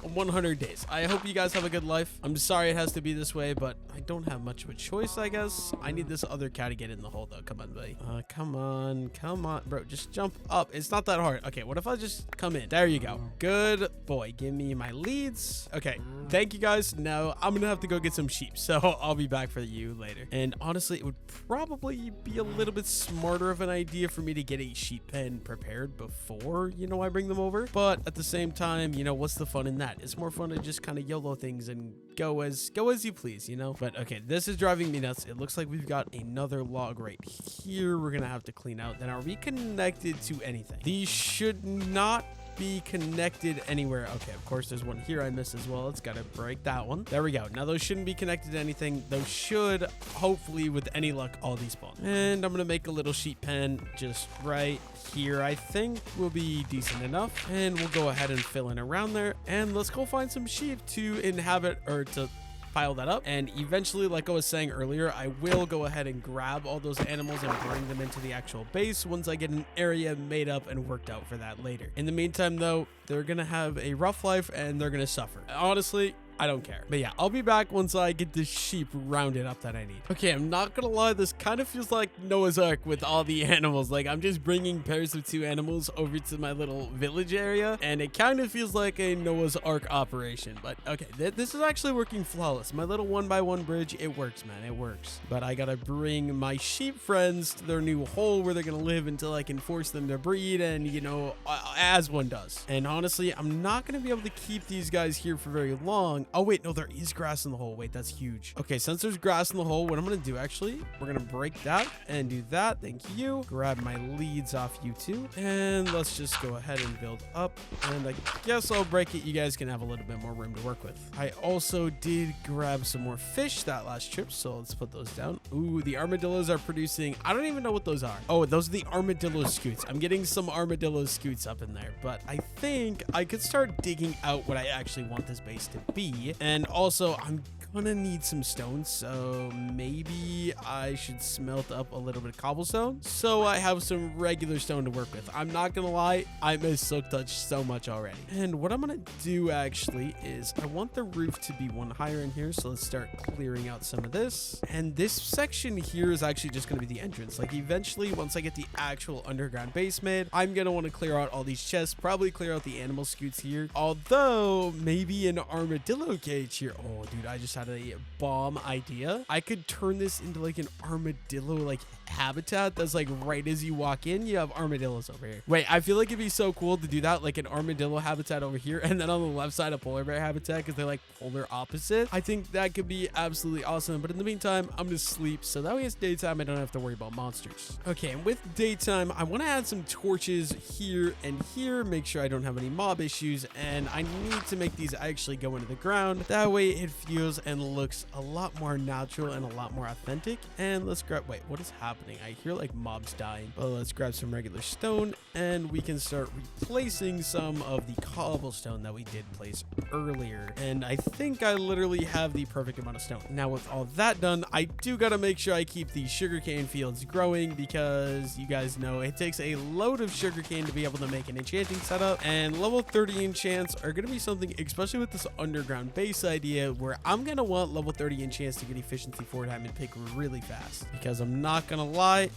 100 days. I hope you guys have a good life. I'm sorry it has to be this way, but I don't have much of a choice, I guess. I need this other cow to get in the hole, though. Come on, buddy. Come on, bro. Just jump up. It's not that hard. Okay, what if I just come in? There you go. Good boy. Give me my leads. Okay, thank you, guys. Now, I'm gonna have to go get some sheep, so I'll be back for you later. And honestly, it would probably be a little bit smarter of an idea for me to get a sheep pen prepared before, I bring them over. But at the same time, what's the fun in that? It's more fun to just kind of YOLO things and go as you please, But okay, this is driving me nuts. It looks like we've got another log right here we're gonna have to clean out. Then are we connected to anything? These should not be connected anywhere. Okay, of course, there's one here I missed as well. It's got to break that one. There we go. Now, those shouldn't be connected to anything. Those should, hopefully, with any luck, all despawn. And I'm going to make a little sheep pen just right here, I think, will be decent enough. And we'll go ahead and fill in around there. And let's go find some sheep to inhabit or to pile that up. And eventually, like I was saying earlier, I will go ahead and grab all those animals and bring them into the actual base once I get an area made up and worked out for that later. In the meantime, though, they're gonna have a rough life and they're gonna suffer. Honestly, I don't care. But yeah, I'll be back once I get the sheep rounded up that I need. Okay, I'm not gonna lie, this kind of feels like Noah's Ark with all the animals. Like, I'm just bringing pairs of 2 animals over to my little village area, and it kind of feels like a Noah's Ark operation. But okay, this is actually working flawless. My little 1x1 bridge, it works, man, it works. But I gotta bring my sheep friends to their new hole where they're gonna live until I can force them to breed, and you know, as one does. And honestly, I'm not gonna be able to keep these guys here for very long. Oh, wait, no, there is grass in the hole. Wait, that's huge. Okay, since there's grass in the hole, what I'm going to do, actually, we're going to break that and do that. Thank you. Grab my leads off you two. And let's just go ahead and build up. And I guess I'll break it. You guys can have a little bit more room to work with. I also did grab some more fish that last trip, so let's put those down. Ooh, the armadillos are producing. I don't even know what those are. Oh, those are the armadillo scoots. I'm getting some armadillo scoots up in there, but I think I could start digging out what I actually want this base to be. And also, I'm gonna need some stone, so maybe I should smelt up a little bit of cobblestone so I have some regular stone to work with. I'm not gonna lie, I miss Silk Touch so much already. And what I'm gonna do actually is I want the roof to be one higher in here, so let's start clearing out some of this. And this section here is actually just gonna be the entrance. Like, eventually, once I get the actual underground base made, I'm gonna want to clear out all these chests, probably clear out the animal scoots here, although maybe an armadillo cage here. Oh, dude, I just had a bomb idea. I could turn this into like an armadillo like habitat that's like right as you walk in, you have armadillos over here. Wait, I feel like it'd be so cool to do that, like an armadillo habitat over here, and then on the left side a polar bear habitat because they're like polar opposite. I think that could be absolutely awesome. But in the meantime, I'm gonna sleep so that way it's daytime, I don't have to worry about monsters. Okay, and with daytime, I want to add some torches here and here, make sure I don't have any mob issues, and I need to make these actually go into the ground. That way it feels and looks a lot more natural and a lot more authentic. And let's grab, wait, what is happening? I hear like mobs dying. But let's grab some regular stone and we can start replacing some of the cobblestone that we did place earlier. And I think I literally have the perfect amount of stone. Now with all that done, I do gotta make sure I keep the sugarcane fields growing because you guys know it takes a load of sugarcane to be able to make an enchanting setup. And level 30 enchants are gonna be something, especially with this underground base idea, where I'm gonna want level 30 enchants to get efficiency 4 diamond pick really fast. Because I'm not gonna lie,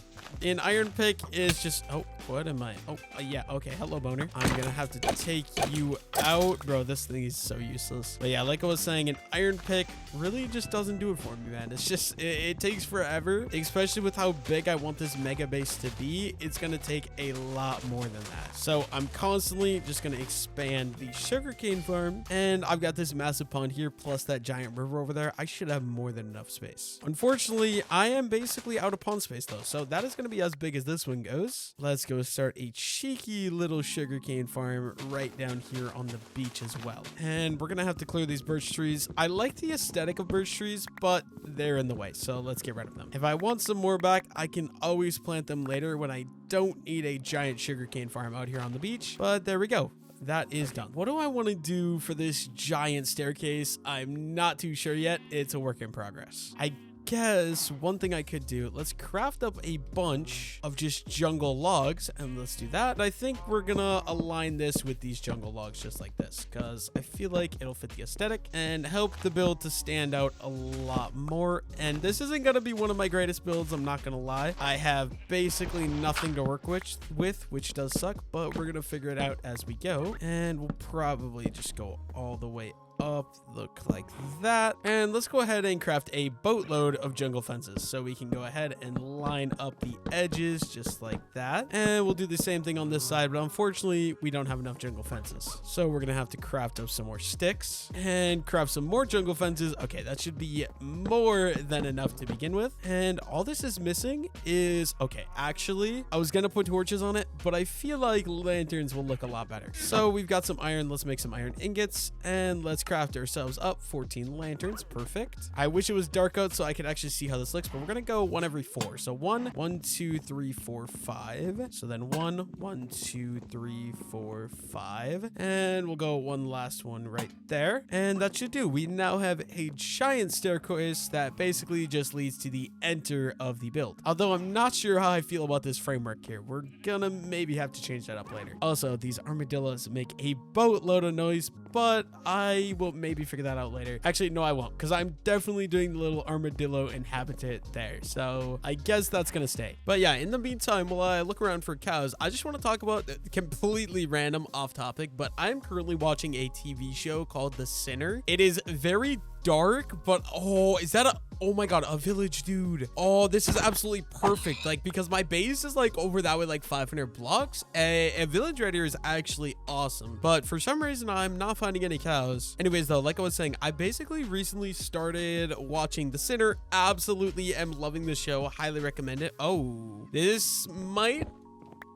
an iron pick is just, oh, what am I? Oh, yeah, okay, hello boner. I'm gonna have to take you out. Bro, this thing is so useless. But yeah, like I was saying, an iron pick really just doesn't do it for me, man. It's just, it takes forever, especially with how big I want this mega base to be. It's gonna take a lot more than that. So I'm constantly just gonna expand the sugarcane farm, and I've got this massive pond here, plus that giant river over there. I should have more than enough space. Unfortunately, I am basically out of pond space though, so that is going to be as big as this one goes. Let's go start a cheeky little sugarcane farm right down here on the beach as well. And we're going to have to clear these birch trees. I like the aesthetic of birch trees, but they're in the way, so let's get rid of them. If I want some more back, I can always plant them later when I don't need a giant sugarcane farm out here on the beach. But there we go. That is done. What do I want to do for this giant staircase? I'm not too sure yet. It's a work in progress. I guess one thing I could do, let's craft up a bunch of just jungle logs, and let's do that. I think we're gonna align this with these jungle logs just like this, because I feel like it'll fit the aesthetic and help the build to stand out a lot more. And this isn't gonna be one of my greatest builds, I'm not gonna lie. I have basically nothing to work with, which does suck, but we're gonna figure it out as we go. And we'll probably just go all the way up, look like that. And let's go ahead and craft a boatload of jungle fences. So we can go ahead and line up the edges just like that. And we'll do the same thing on this side, but unfortunately we don't have enough jungle fences. So we're gonna have to craft up some more sticks and craft some more jungle fences. Okay, that should be more than enough to begin with. And all this is missing is, okay, actually, I was gonna put torches on it, but I feel like lanterns will look a lot better. So we've got some iron. Let's make some iron ingots and let's craft ourselves up 14 lanterns. Perfect. I wish it was dark out so I could actually see how this looks, but we're gonna go 1 every 4. So 1, 2, 3, 4, 5. So then 1, 2, 3, 4, 5. And we'll go one last one right there. And that should do. We now have a giant staircase that basically just leads to the enter of the build. Although I'm not sure how I feel about this framework here. We're gonna maybe have to change that up later. Also, these armadillos make a boatload of noise, but I will maybe figure that out later. Actually, no, I won't, because I'm definitely doing the little armadillo inhabitant there. So I guess that's gonna stay. But yeah, in the meantime, while I look around for cows, I just want to talk about completely random off topic, but I'm currently watching a TV show called The Sinner. It is very dark, but oh, is that oh my god, a village, dude. Oh, this is absolutely perfect. Like, because my base is like over that way, like 500 blocks. A village right here is actually awesome, but for some reason I'm not finding any cows. Anyways though, like I was saying, I basically recently started watching The Sinner. Absolutely am loving the show. Highly recommend it. Oh, this might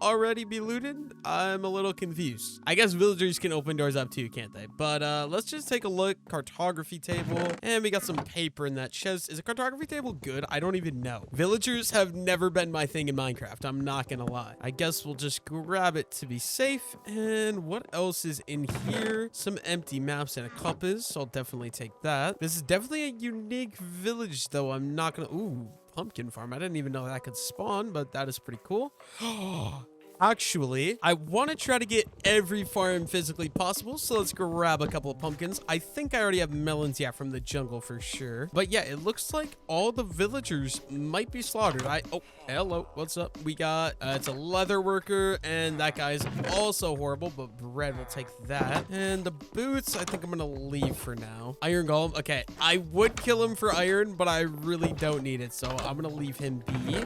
already be looted. I'm a little confused. I guess villagers can open doors up too, can't they? But let's just take a look. Cartography table, and we got some paper in that chest. Is a cartography table good? I don't even know. Villagers have never been my thing in Minecraft, I'm not gonna lie. I guess we'll just grab it to be safe. And what else is in here? Some empty maps and a compass, so I'll definitely take that. This is definitely a unique village though. I'm not gonna ooh, pumpkin farm. I didn't even know that could spawn, but that is pretty cool. Actually, I want to try to get every farm physically possible, so let's grab a couple of pumpkins. I think I already have melons, yeah, from the jungle for sure. But yeah, it looks like all the villagers might be slaughtered. Oh, hello, what's up? We got, it's a leather worker, and that guy's also horrible, but bread will take that. And the boots, I think I'm gonna leave for now. Iron golem, okay, I would kill him for iron, but I really don't need it, so I'm gonna leave him be.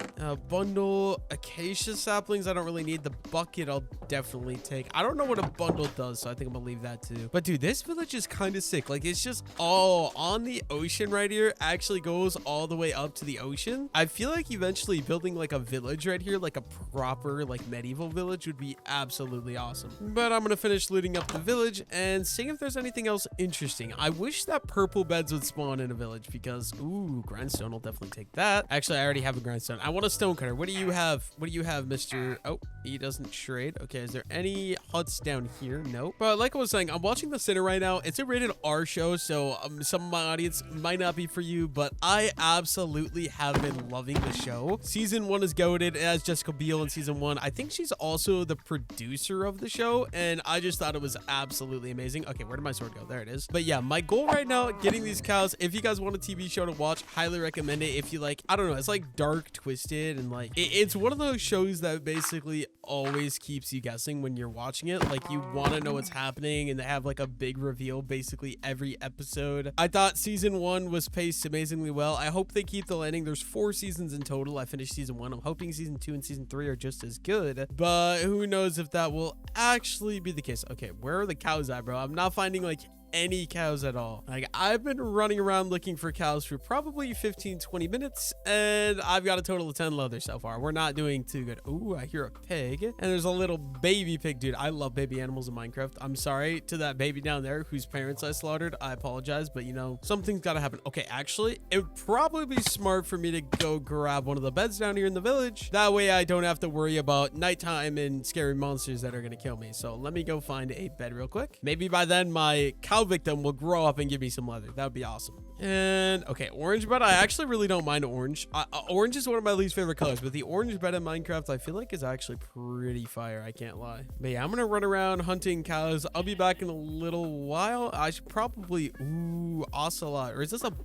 Bundle acacia saplings, I don't really need. The bucket I'll definitely take. I don't know what a bundle does, so I think I'm gonna leave that too. But dude, this village is kind of sick. Like, it's just all on the ocean right here. Actually goes all the way up to the ocean. I feel like eventually building like a village right here, like a proper like medieval village, would be absolutely awesome. But I'm gonna finish looting up the village and seeing if there's anything else interesting. I wish that purple beds would spawn in a village, because ooh, grindstone, I'll definitely take that. Actually, I already have a grindstone. I want a stone cutter. What do you have? What do you have, Mr. Oh, he doesn't trade. Okay, is there any huts down here? Nope. But like I was saying, I'm watching The Sinner right now. It's a rated R show, so some of my audience might not be for you, but I absolutely have been loving the show. Season 1 is goated. It has Jessica Biel in season 1. I think she's also the producer of the show, and I just thought it was absolutely amazing. Okay, where did my sword go? There it is. But yeah, my goal right now, getting these cows. If you guys want a TV show to watch, highly recommend it. If you like, I don't know, it's like dark, twisted, and like it's one of those shows that basically always keeps you guessing when you're watching it. Like, you want to know what's happening, and they have like a big reveal basically every episode. I thought season 1 was paced amazingly well. I hope they keep the landing. There's 4 seasons in total. I finished season 1. I'm hoping season 2 and season 3 are just as good, but who knows if that will actually be the case. Okay, where are the cows at, bro? I'm not finding like any cows at all. Like, I've been running around looking for cows for probably 15-20 minutes, and I've got a total of 10 leather so far. We're not doing too good. Ooh, I hear a pig, and there's a little baby pig. Dude, I love baby animals in Minecraft. I'm sorry to that baby down there whose parents I slaughtered. I apologize, but you know, something's gotta happen. Okay, actually, it would probably be smart for me to go grab one of the beds down here in the village. That way I don't have to worry about nighttime and scary monsters that are gonna kill me. So let me go find a bed real quick. Maybe by then my cow victim will grow up and give me some leather. That would be awesome. And okay, orange bed. I actually really don't mind orange. Orange is one of my least favorite colors, but the orange bed in Minecraft I feel like is actually pretty fire. I can't lie. But yeah, I'm gonna run around hunting cows. I'll be back in a little while. I should probably ocelot, or is this an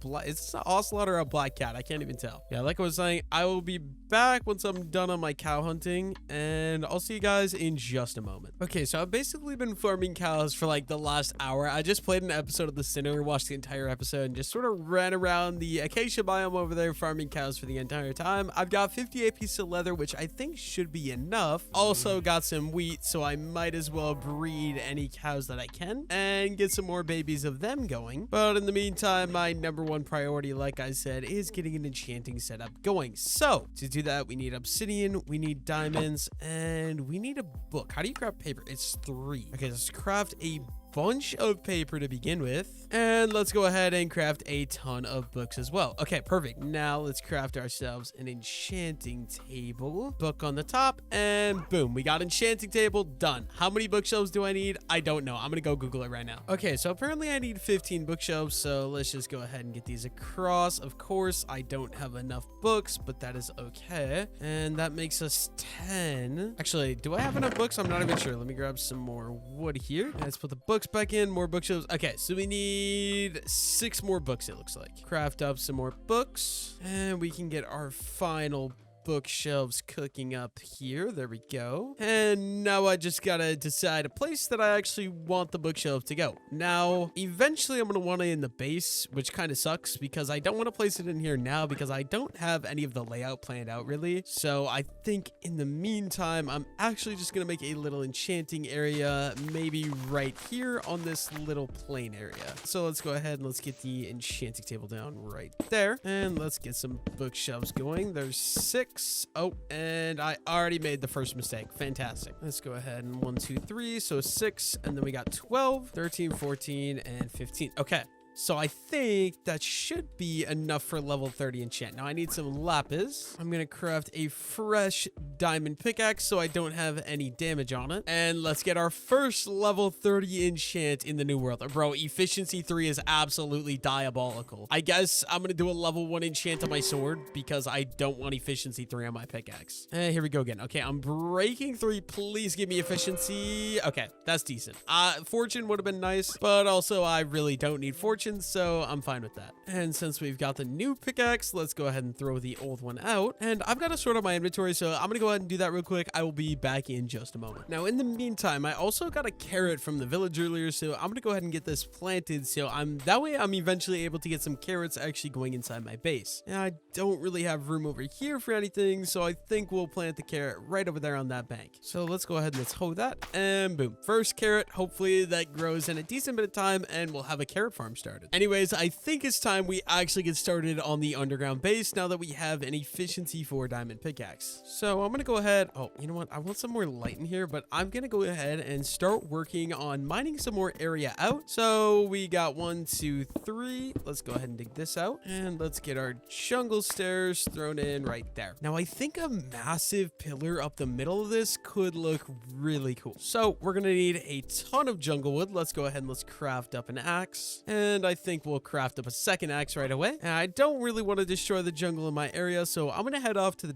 ocelot or a black cat? I can't even tell. Yeah, like I was saying, I will be back once I'm done on my cow hunting, and I'll see you guys in just a moment. Okay, so I've basically been farming cows for like the last hour. I just played an episode of The Sinner, watched the entire episode, and just sort of ran around the acacia biome over there farming cows for the entire time. I've got 58 pieces of leather, which I think should be enough. Also got some wheat, so I might as well breed any cows that I can and get some more babies of them going. But in the meantime, my #1 priority, like I said, is getting an enchanting setup going. So to do that, we need obsidian, we need diamonds, and we need a book. How do you craft paper? It's 3. Okay, let's craft a bunch of paper to begin with, and let's go ahead and craft a ton of books as well. Okay, perfect. Now let's craft ourselves an enchanting table. Book on the top, and boom, we got enchanting table done. How many bookshelves do I need? I don't know. I'm gonna go Google it right now. Okay, so apparently I need 15 bookshelves, so let's just go ahead and get these across. Of course, I don't have enough books, but that is okay, and that makes us 10. Actually, do I have enough books? I'm not even sure. Let me grab some more wood here. Let's put the books back in. More bookshelves. Okay, so we need 6 more books, it looks like. Craft up some more books, and we can get our final bookshelves cooking up here. There we go. And now I just gotta decide a place that I actually want the bookshelf to go. Now, eventually I'm gonna want it in the base, which kind of sucks because I don't want to place it in here now because I don't have any of the layout planned out really. So I think in the meantime, I'm actually just gonna make a little enchanting area, maybe right here on this little plain area. So let's go ahead and let's get the enchanting table down right there. And let's get some bookshelves going. There's 6. Oh, and I already made the first mistake. Fantastic. Let's go ahead and 1, 2, 3. So 6, and then we got 12, 13, 14, and 15. Okay. So I think that should be enough for level 30 enchant. Now I need some lapis. I'm gonna craft a fresh diamond pickaxe so I don't have any damage on it. And let's get our first level 30 enchant in the new world. Bro, efficiency 3 is absolutely diabolical. I guess I'm gonna do a level 1 enchant on my sword because I don't want efficiency 3 on my pickaxe. And here we go again. Okay, I'm breaking 3. Please give me efficiency. Okay, that's decent. Fortune would have been nice, but also I really don't need fortune, so I'm fine with that. And since we've got the new pickaxe, let's go ahead and throw the old one out. And I've got to sort out my inventory, so I'm gonna go ahead and do that real quick. I will be back in just a moment. Now, in the meantime, I also got a carrot from the village earlier, so I'm gonna go ahead and get this planted, so that way I'm eventually able to get some carrots actually going inside my base. Now, I don't really have room over here for anything, so I think we'll plant the carrot right over there on that bank. So let's go ahead and let's hoe that, and boom, first carrot. Hopefully that grows in a decent bit of time, and we'll have a carrot farm started. Anyways, I think it's time we actually get started on the underground base now that we have an efficiency 4 diamond pickaxe. So I'm gonna go ahead. Oh, you know what? I want some more light in here, but I'm gonna go ahead and start working on mining some more area out. So we got 1, 2, 3. Let's go ahead and dig this out, and let's get our jungle stairs thrown in right there. Now I think a massive pillar up the middle of this could look really cool. So we're gonna need a ton of jungle wood. Let's go ahead and let's craft up an axe, and I think we'll craft up a second axe right away. And I don't really want to destroy the jungle in my area, so I'm gonna head off to the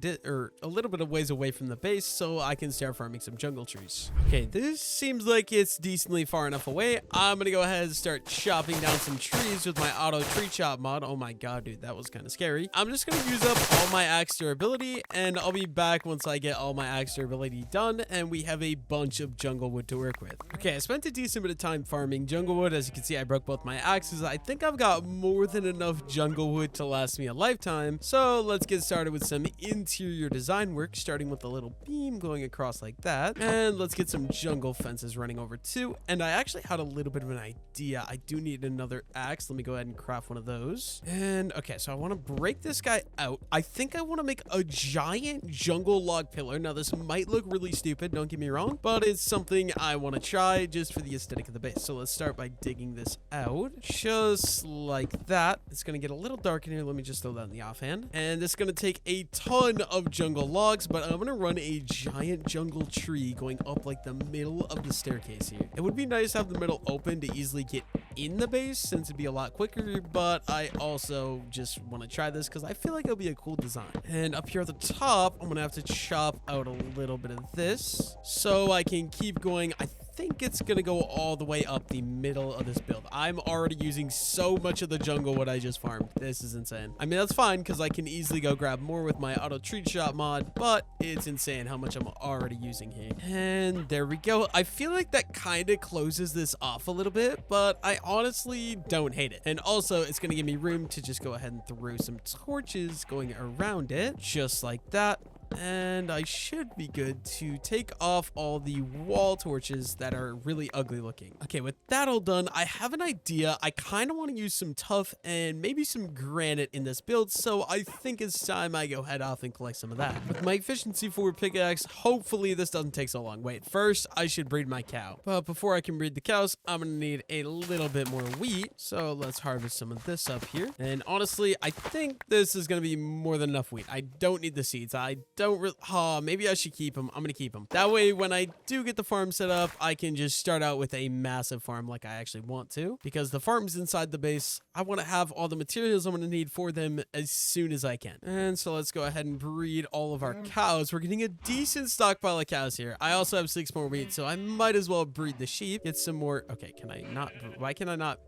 a little bit of ways away from the base so I can start farming some jungle trees. Okay, this seems like it's decently far enough away. I'm gonna go ahead and start chopping down some trees with my auto tree chop mod. Oh my god, dude, that was kind of scary. I'm just gonna use up all my axe durability, and I'll be back once I get all my axe durability done and we have a bunch of jungle wood to work with. Okay, I spent a decent bit of time farming jungle wood. As you can see, I broke both my axes. I think I've got more than enough jungle wood to last me a lifetime. So let's get started with some interior design work, starting with a little beam going across like that. And let's get some jungle fences running over too. And I actually had a little bit of an idea. I do need another axe. Let me go ahead and craft one of those. And okay, so I want to break this guy out. I think I want to make a giant jungle log pillar. Now this might look really stupid, don't get me wrong, but it's something I want to try just for the aesthetic of the base. So let's start by digging this out. Just like that. It's going to get a little dark in here. Let me just throw that in the offhand. And it's going to take a ton of jungle logs, but I'm going to run a giant jungle tree going up like the middle of the staircase here. It would be nice to have the middle open to easily get in the base since it'd be a lot quicker, but I also just want to try this because I feel like it'll be a cool design. And up here at the top, I'm gonna have to chop out a little bit of this so I can keep going. I think it's gonna go all the way up the middle of this build. I'm already using so much of the jungle what I just farmed. This is insane. I mean, that's fine because I can easily go grab more with my auto tree shot mod, but it's insane how much I'm already using here. And there we go. I feel like that kind of closes this off a little bit, but I honestly don't hate it. And also, it's gonna give me room to just go ahead and throw some torches going around it, just like that. And I should be good to take off all the wall torches that are really ugly looking. Okay, with that all done, I have an idea. I kind of want to use some tuff and maybe some granite in this build, so I think it's time I go head off and collect some of that. With my efficiency 4 pickaxe, hopefully this doesn't take so long. Wait, first I should breed my cow. But before I can breed the cows, I'm going to need a little bit more wheat. So let's harvest some of this up here. And honestly, I think this is going to be more than enough wheat. I don't need the seeds. I don't really, maybe I should keep them. I'm gonna keep them. That way, when I do get the farm set up, I can just start out with a massive farm like I actually want to, because the farm's inside the base. I want to have all the materials I'm gonna need for them as soon as I can. And so let's go ahead and breed all of our cows. We're getting a decent stockpile of cows here. I also have 6 more wheat, so I might as well breed the sheep. Get some more. Okay, can I not? Why can I not?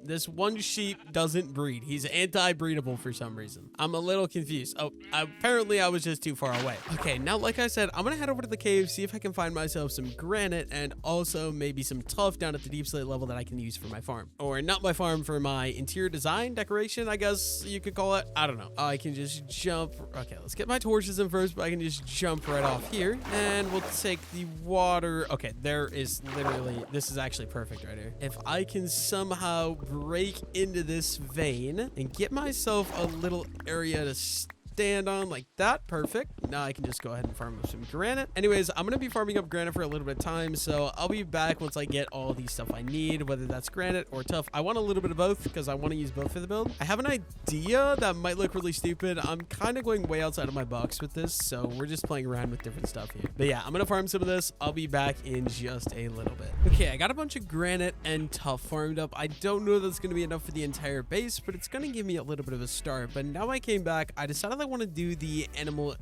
This one sheep doesn't breed. He's anti-breedable for some reason. I'm a little confused. Oh, apparently I was just too far away. Okay, now like I said, I'm gonna head over to the cave, see if I can find myself some granite and also maybe some tuff down at the deep slate level that I can use for my farm. Or not my farm, for my interior design decoration, I guess you could call it. I don't know. I can just jump. Okay, let's get my torches in first, but I can just jump right off here. And we'll take the water. Okay, there is literally, this is actually perfect right here. If I can somehow break into this vein and get myself a little area to stand on like that. Perfect. Now I can just go ahead and farm up some granite. Anyways, I'm going to be farming up granite for a little bit of time, so I'll be back once I get all the stuff I need, whether that's granite or tuff. I want a little bit of both because I want to use both for the build. I have an idea that might look really stupid. I'm kind of going way outside of my box with this, so we're just playing around with different stuff here. But yeah, I'm going to farm some of this. I'll be back in just a little bit. Okay, I got a bunch of granite and tuff farmed up. I don't know if that's going to be enough for the entire base, but it's going to give me a little bit of a start. But now I came back, I decided I want to do the animal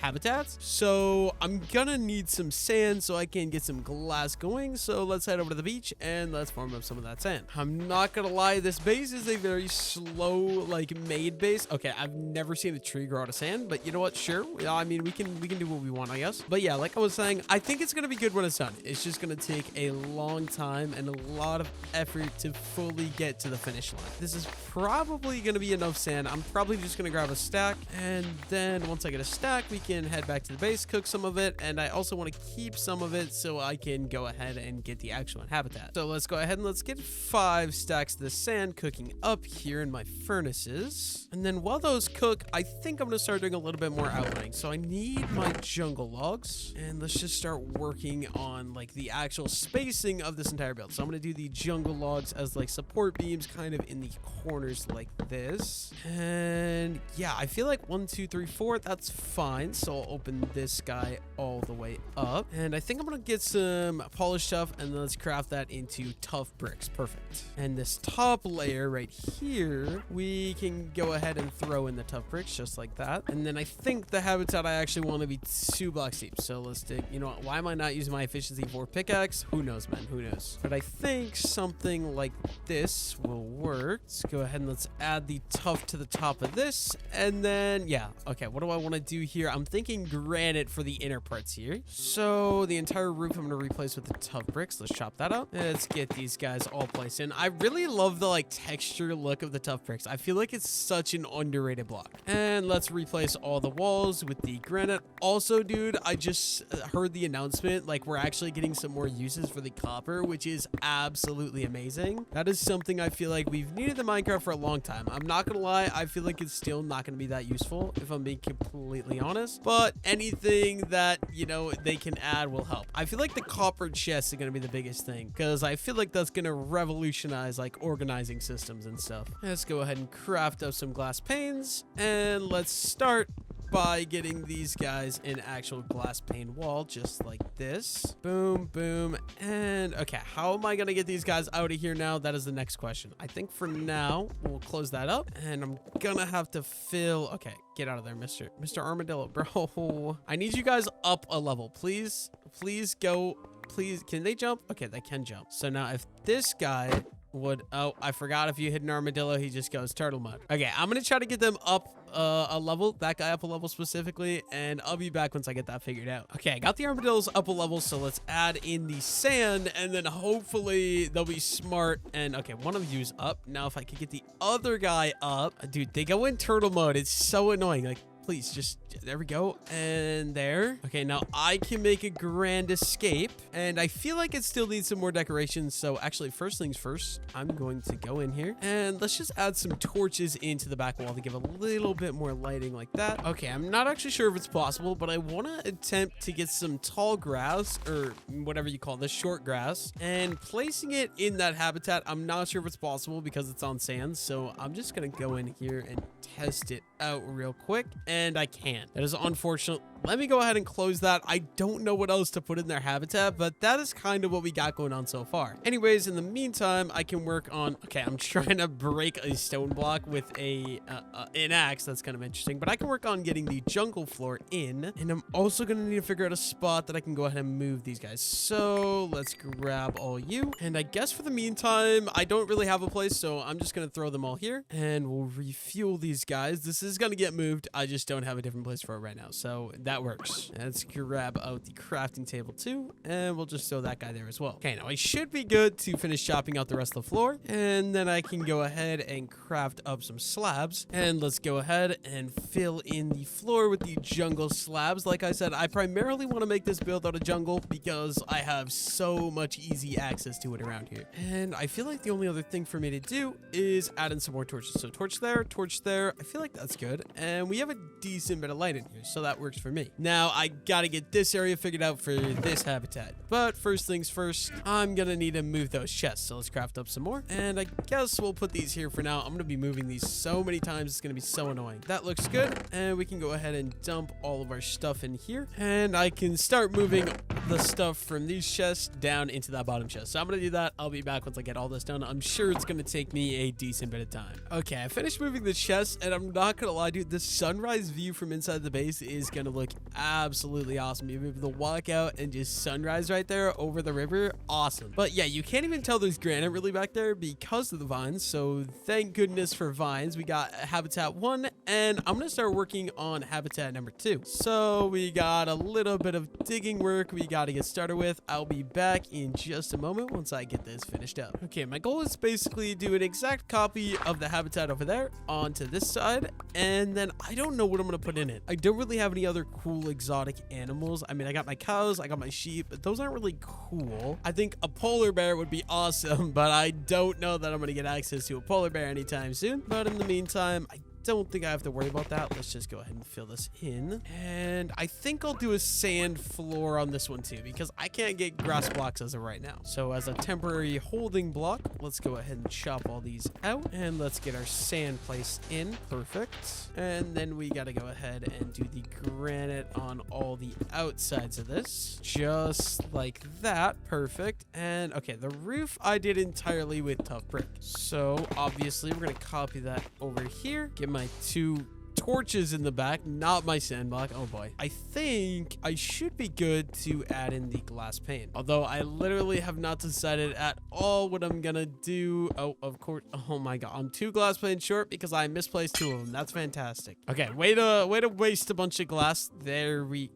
habitats. So I'm gonna need some sand so I can get some glass going. So let's head over to the beach and let's farm up some of that sand. I'm not gonna lie, this base is a very slow, like, made base. Okay, I've never seen a tree grow out of sand, but you know what? Sure. I mean, we can do what we want, I guess. But yeah, like I was saying, I think it's gonna be good when it's done. It's just gonna take a long time and a lot of effort to fully get to the finish line. This is probably gonna be enough sand. I'm probably just gonna grab a stack, and then once I get a stack, we can head back to the base, cook some of it, and I also want to keep some of it so I can go ahead and get the actual habitat. So let's go ahead and let's get 5 stacks of the sand cooking up here in my furnaces. And then while those cook, I think I'm going to start doing a little bit more outlining. So I need my jungle logs, and let's just start working on like the actual spacing of this entire build. So I'm going to do the jungle logs as like support beams kind of in the corners like this. And yeah, I feel like 1, 2, 3, 4, that's fine. So I'll open this guy all the way up, and I think I'm gonna get some polished tuff, and let's craft that into tough bricks. Perfect. And this top layer right here, we can go ahead and throw in the tough bricks just like that. And then I think the habitat I actually want to be 2 blocks deep. So let's dig. You know what? Why am I not using my efficiency 4 pickaxe? Who knows, man? Who knows? But I think something like this will work. Let's go ahead and let's add the tuff to the top of this, and then yeah. Okay, what do I want to do here? I'm thinking granite for the inner parts here. So the entire roof I'm going to replace with the tough bricks. Let's chop that up. Let's get these guys all placed in. I really love the like texture look of the tough bricks. I feel like it's such an underrated block. And let's replace all the walls with the granite. Also, dude, I just heard the announcement, like we're actually getting some more uses for the copper, which is absolutely amazing. That is something I feel like we've needed in Minecraft for a long time. I'm not going to lie, I feel like it's still not going to be that useful if I'm being completely honest, but anything that, you know, they can add will help. I feel like the copper chests are going to be the biggest thing, because I feel like that's going to revolutionize like organizing systems and stuff. Let's go ahead and craft up some glass panes, and let's start by getting these guys an actual glass pane wall, just like this. Boom, boom, and okay, how am I gonna get these guys out of here now? That is the next question. I think for now, we'll close that up, and I'm gonna have to fill... Okay, get out of there, Mr. Armadillo, bro. I need you guys up a level, please. Please go. Please, can they jump? Okay, they can jump. So now if this guy would... Oh, I forgot if you hit an armadillo, he just goes turtle mode. Okay, I'm gonna try to get them up a level, that guy up a level specifically, and I'll be back once I get that figured out. Okay, I got the armadillos up a level, so let's add in the sand, and then hopefully they'll be smart. And okay, one of you's up. Now if I could get the other guy up... Dude, they go in turtle mode. It's so annoying. Like, please, just... There we go. And there. Okay, now I can make a grand escape. And I feel like it still needs some more decorations. So actually, first things first, I'm going to go in here. And let's just add some torches into the back wall to give a little bit more lighting like that. Okay, I'm not actually sure if it's possible, but I want to attempt to get some tall grass, or whatever you call this, short grass, and placing it in that habitat. I'm not sure if it's possible because it's on sand. So I'm just going to go in here and test it out real quick. And I can't. That is unfortunate. Let me go ahead and close that. I don't know what else to put in their habitat, but that is kind of what we got going on so far. Anyways, in the meantime, I can work on... Okay, I'm trying to break a stone block with an axe. That's kind of interesting, but I can work on getting the jungle floor in, and I'm also going to need to figure out a spot that I can go ahead and move these guys. So let's grab all you, and I guess for the meantime, I don't really have a place, so I'm just going to throw them all here, and we'll refuel these guys. This is going to get moved. I just don't have a different place for it right now, so that works. Let's grab out the crafting table too, and we'll just throw that guy there as well. Okay, now I should be good to finish chopping out the rest of the floor, and then I can go ahead and craft up some slabs, and let's go ahead and fill in the floor with the jungle slabs. Like I said, I primarily want to make this build out of jungle because I have so much easy access to it around here, and I feel like the only other thing for me to do is add in some more torches. So torch there, torch there. I feel like that's good, and we have a decent bit of light in here, so that works for me. Now I gotta get this area figured out for this habitat, but first things first, I'm gonna need to move those chests. So let's craft up some more, and I guess we'll put these here for now. I'm gonna be moving these so many times, it's gonna be so annoying. That looks good, and we can go ahead and dump all of our stuff in here, and I can start moving the stuff from these chests down into that bottom chest. So I'm gonna do that. I'll be back once I get all this done. I'm sure it's gonna take me a decent bit of time. Okay, I finished moving the chests, and I'm not gonna lie, dude, the sunrise view from inside the base is gonna look absolutely awesome. You'll be able to walk out and just sunrise right there over the river. Awesome. But yeah, you can't even tell there's granite really back there because of the vines. So thank goodness for vines. We got habitat 1, and I'm gonna start working on habitat number 2. So we got a little bit of digging work we got to get started with. I'll be back in just a moment once I get this finished up. Okay, my goal is basically do an exact copy of the habitat over there onto this side, and then I don't know what I'm gonna put in it. I don't really have any other cool exotic animals. I mean, I got my cows, I got my sheep, but those aren't really cool. I think a polar bear would be awesome, but I don't know that I'm gonna get access to a polar bear anytime soon. But in the meantime, I don't think I have to worry about that. Let's just go ahead and fill this in, and I think I'll do a sand floor on this one too, because I can't get grass blocks as of right now. So as a temporary holding block, let's go ahead and chop all these out, and let's get our sand placed in. Perfect. And then we got to go ahead and do the granite on all the outsides of this, just like that. Perfect. And okay, the roof I did entirely with tough brick, so obviously we're gonna copy that over here. Get my 2 torches in the back, not my sandblock. Oh boy. I think I should be good to add in the glass pane, although I literally have not decided at all what I'm gonna do. Oh, of course. Oh my god, I'm 2 glass panes short because I misplaced 2 of them. That's fantastic. Okay, way to waste a bunch of glass. There we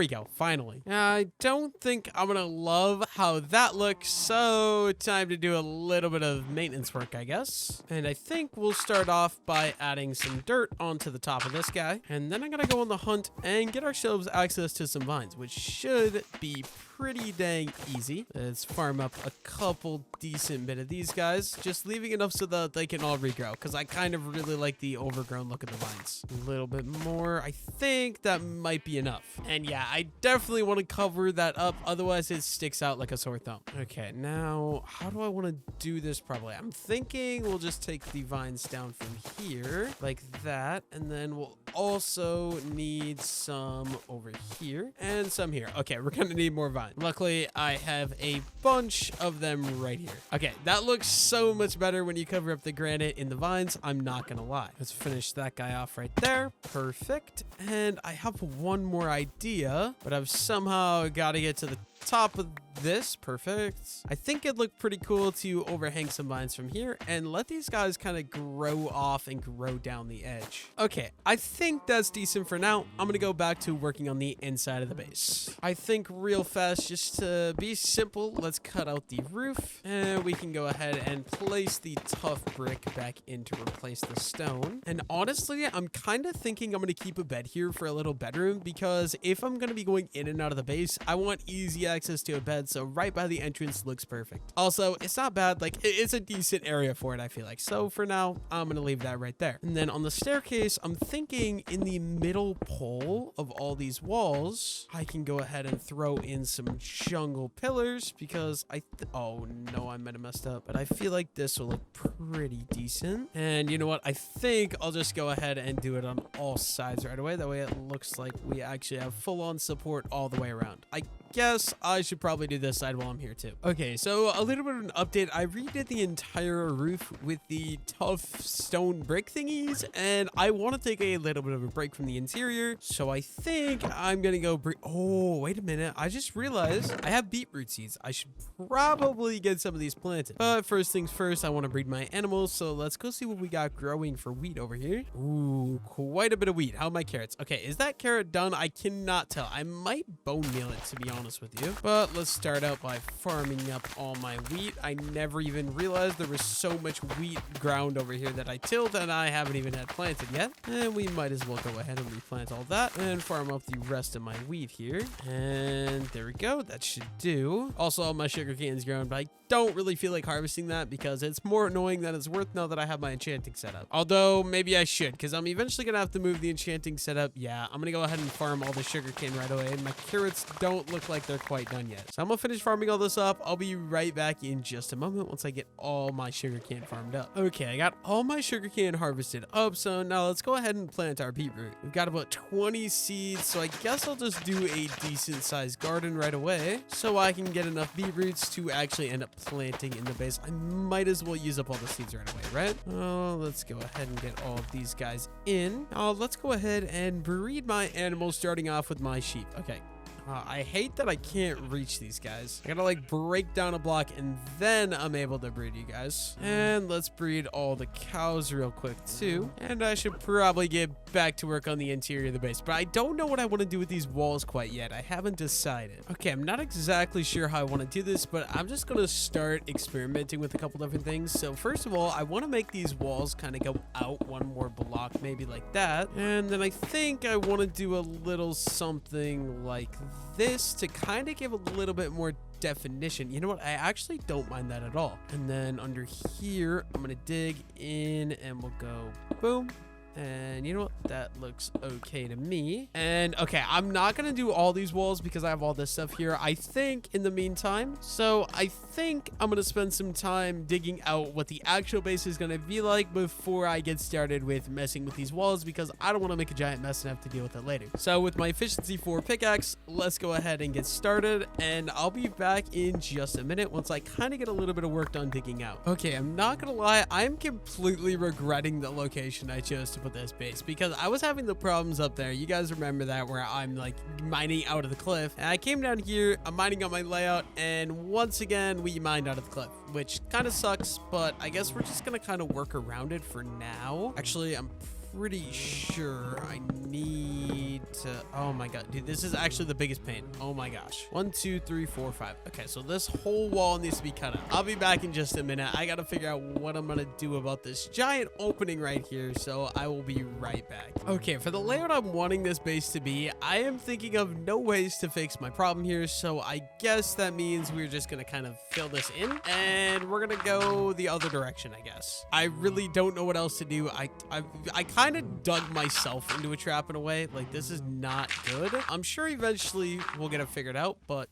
go, finally. I don't think I'm gonna love how that looks, so time to do a little bit of maintenance work, I guess. And I think we'll start off by adding some dirt onto the top of this guy, and then I'm gonna go on the hunt and get ourselves access to some vines, which should be pretty dang easy. Let's farm up a couple decent bit of these guys, just leaving enough so that they can all regrow, because I kind of really like the overgrown look of the vines. A little bit more. I think that might be enough. And yeah, I definitely want to cover that up, otherwise it sticks out like a sore thumb. Okay, now how do I want to do this properly? I'm thinking we'll just take the vines down from here like that, and then we'll also need some over here and some here. Okay, we're gonna need more vines. Luckily, I have a bunch of them right here. Okay, that looks so much better when you cover up the granite in the vines. I'm not gonna lie. Let's finish that guy off right there. Perfect. And I have one more idea, but I've somehow got to get to the top of this. Perfect. I think it looked pretty cool to overhang some vines from here and let these guys kind of grow off and grow down the edge. Okay, I think that's decent for now. I'm gonna go back to working on the inside of the base. I think real fast, just to be simple, let's cut out the roof and we can go ahead and place the tough brick back in to replace the stone. And honestly, I'm kind of thinking I'm gonna keep a bed here for a little bedroom, because if I'm gonna be going in and out of the base, I want easy access to a bed, so right by the entrance looks perfect. Also, it's not bad. Like, it's a decent area for it, I feel like. So for now, I'm gonna leave that right there. And then on the staircase, I'm thinking in the middle pole of all these walls, I can go ahead and throw in some jungle pillars, because oh no, I might have messed up, but I feel like this will look pretty decent. And you know what? I think I'll just go ahead and do it on all sides right away. That way it looks like we actually have full-on support all the way around. I guess I should probably do this side while I'm here too. Okay, so a little bit of an update. I redid the entire roof with the tough stone brick thingies, and I want to take a little bit of a break from the interior, so I think I'm gonna go oh, wait a minute. I just realized I have beetroot seeds. I should probably get some of these planted. But first things first, I want to breed my animals, so let's go see what we got growing for wheat over here. Ooh, quite a bit of wheat. How are my carrots? Okay, is that carrot done? I cannot tell. I might bone meal it, to be honest with you. But let's start out by farming up all my wheat. I never even realized there was so much wheat ground over here that I tilled and I haven't even had planted yet. And we might as well go ahead and replant all that and farm up the rest of my wheat here. And there we go. That should do. Also, all my sugar cane's grown, but I don't really feel like harvesting that because it's more annoying than it's worth now that I have my enchanting set up. Although maybe I should, because I'm eventually gonna have to move the enchanting setup. Yeah, I'm gonna go ahead and farm all the sugar cane right away, and my carrots don't look like they're quite done yet. So I'm gonna finish farming all this up. I'll be right back in just a moment once I get all my sugar cane farmed up. Okay, I got all my sugar cane harvested up, so now let's go ahead and plant our beetroot. We've got about 20 seeds, so I guess I'll just do a decent sized garden right away so I can get enough beetroots to actually end up planting in the base. I might as well use up all the seeds right away, right? Oh, let's go ahead and get all of these guys in. Let's go ahead and breed my animals, starting off with my sheep. Okay. I hate that I can't reach these guys. I gotta like break down a block and then I'm able to breed you guys. And let's breed all the cows real quick too. And I should probably get back to work on the interior of the base, but I don't know what I want to do with these walls quite yet. I haven't decided. Okay, I'm not exactly sure how I want to do this, but I'm just gonna start experimenting with a couple different things. So first of all, I want to make these walls kind of go out one more block, maybe like that. And then I think I want to do a little something like this to kind of give a little bit more definition. You know what? I actually don't mind that at all. And then under here, I'm gonna dig in and we'll go boom. And you know what? That looks okay to me. And okay, I'm not gonna do all these walls because I have all this stuff here, I think, in the meantime. So I think I'm gonna spend some time digging out what the actual base is gonna be like before I get started with messing with these walls, because I don't want to make a giant mess and have to deal with it later. So with my efficiency 4 pickaxe, let's go ahead and get started, and I'll be back in just a minute once I kind of get a little bit of work done digging out. Okay, I'm not gonna lie, I'm completely regretting the location I chose to put this base, because I was having the problems up there. You guys remember that, where I'm like mining out of the cliff, and I came down here, I'm mining on my layout, and once again we mined out of the cliff, which kind of sucks, but I guess we're just gonna kind of work around it for now. Actually, I'm pretty sure I need need to... Oh my god, dude, this is actually the biggest pain. Oh my gosh. 1, 2, 3, 4, 5. Okay, so this whole wall needs to be cut out. I'll be back in just a minute. I gotta figure out what I'm gonna do about this giant opening right here, so I will be right back. Okay, for the layout I'm wanting this base to be, I am thinking of no ways to fix my problem here, so I guess that means we're just gonna kind of fill this in, and we're gonna go the other direction, I guess. I really don't know what else to do. I kind of dug myself into a trap in a way. Like, this is not good. I'm sure eventually we'll get it figured out, but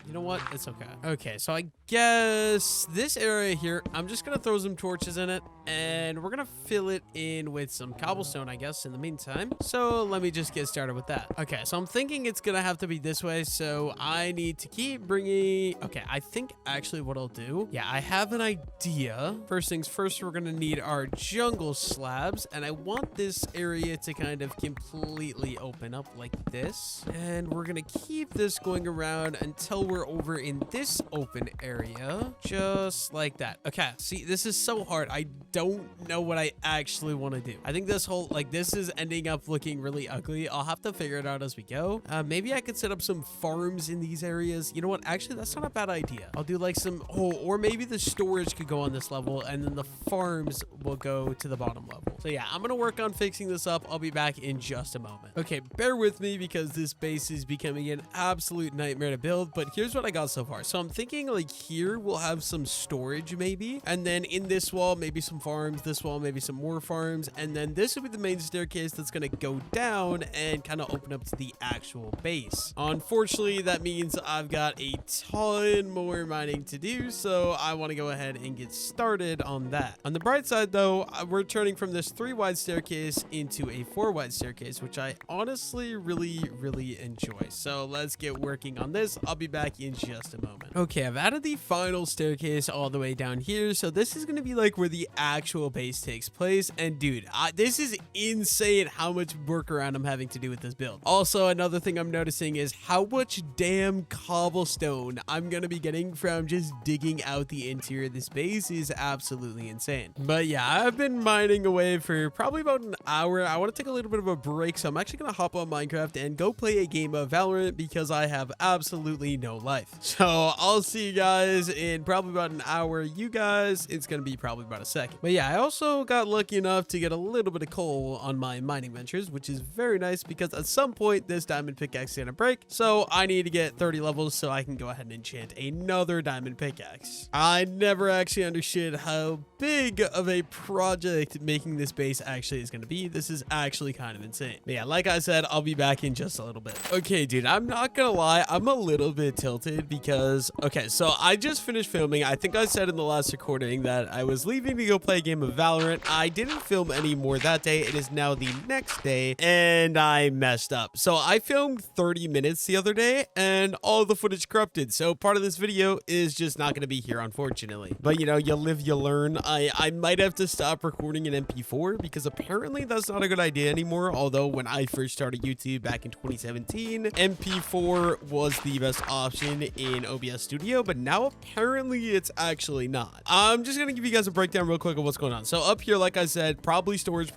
you know what? It's okay. Okay, so I guess this area here, I'm just going to throw some torches in it, and we're going to fill it in with some cobblestone, I guess, in the meantime. So let me just get started with that. Okay, so I'm thinking it's going to have to be this way, so I need to keep bringing... Okay, I think actually what I'll do... Yeah, I have an idea. First things first, we're going to need our jungle slabs, and I want this area to kind of completely open up like this. And we're going to keep this going around until we're over in this open area, just like that. Okay, see, this is so hard. I don't know what I actually want to do. I think this whole, like, this is ending up looking really ugly. I'll have to figure it out as we go. Maybe I could set up some farms in these areas. You know what? Actually, that's not a bad idea. I'll do like some, or maybe the storage could go on this level, and then the farms will go to the bottom level. So yeah, I'm gonna work on fixing this up. I'll be back in just a moment. Okay, bear with me because this base is becoming an absolute nightmare to build, but here's what I got so far. So I'm thinking like here we'll have some storage maybe, and then in this wall maybe some farms, this wall maybe some more farms, and then this will be the main staircase that's gonna go down and kind of open up to the actual base. Unfortunately, that means I've got a ton more mining to do, so I want to go ahead and get started on that. On the bright side though, we're turning from this 3-wide staircase into a 4-wide staircase, which I honestly really enjoy. So let's get working on this. I'll be back in just a moment. Okay, I've added the final staircase all the way down here, so this is going to be like where the actual base takes place. And dude, this is insane how much workaround I'm having to do with this build. Also, another thing I'm noticing is how much damn cobblestone I'm going to be getting from just digging out the interior of this base is absolutely insane. But yeah, I've been mining away for probably about an hour. I want to take a little bit of a break, so I'm actually going to hop on Minecraft and go play a game of Valorant because I have absolutely no life. So I'll see you guys in probably about an hour. You guys, it's going to be probably about a second. But yeah, I also got lucky enough to get a little bit of coal on my mining ventures, which is very nice because at some point this diamond pickaxe is going to break. So I need to get 30 levels so I can go ahead and enchant another diamond pickaxe. I never actually understood how big of a project making this base actually is going to be. This is actually kind of insane. But yeah, like I said, I'll be back in just a little bit. Okay, dude, I'm not going to lie. I'm a little bit tilted because, okay, so I just finished filming. I think I said in the last recording that I was leaving to go play a game of Valorant. I didn't film any more that day. It is now the next day and I messed up. So I filmed 30 minutes the other day and all the footage corrupted. So part of this video is just not going to be here, unfortunately. But you know, you live, you learn. I might have to stop recording in MP4 because apparently that's not a good idea anymore. Although when I first started YouTube back in 2017, MP4 was the best option in OBS Studio, but now apparently it's actually not. I'm just gonna give you guys a breakdown real quick of what's going on. So up here, like I said, probably storage.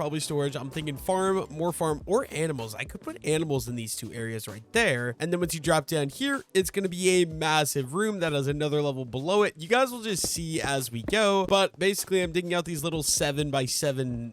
I'm thinking farm, more farm, or animals. I could put animals in these two areas right there. And then once you drop down here, it's gonna be a massive room that has another level below it. You guys will just see as we go, but basically I'm digging out these little 7x7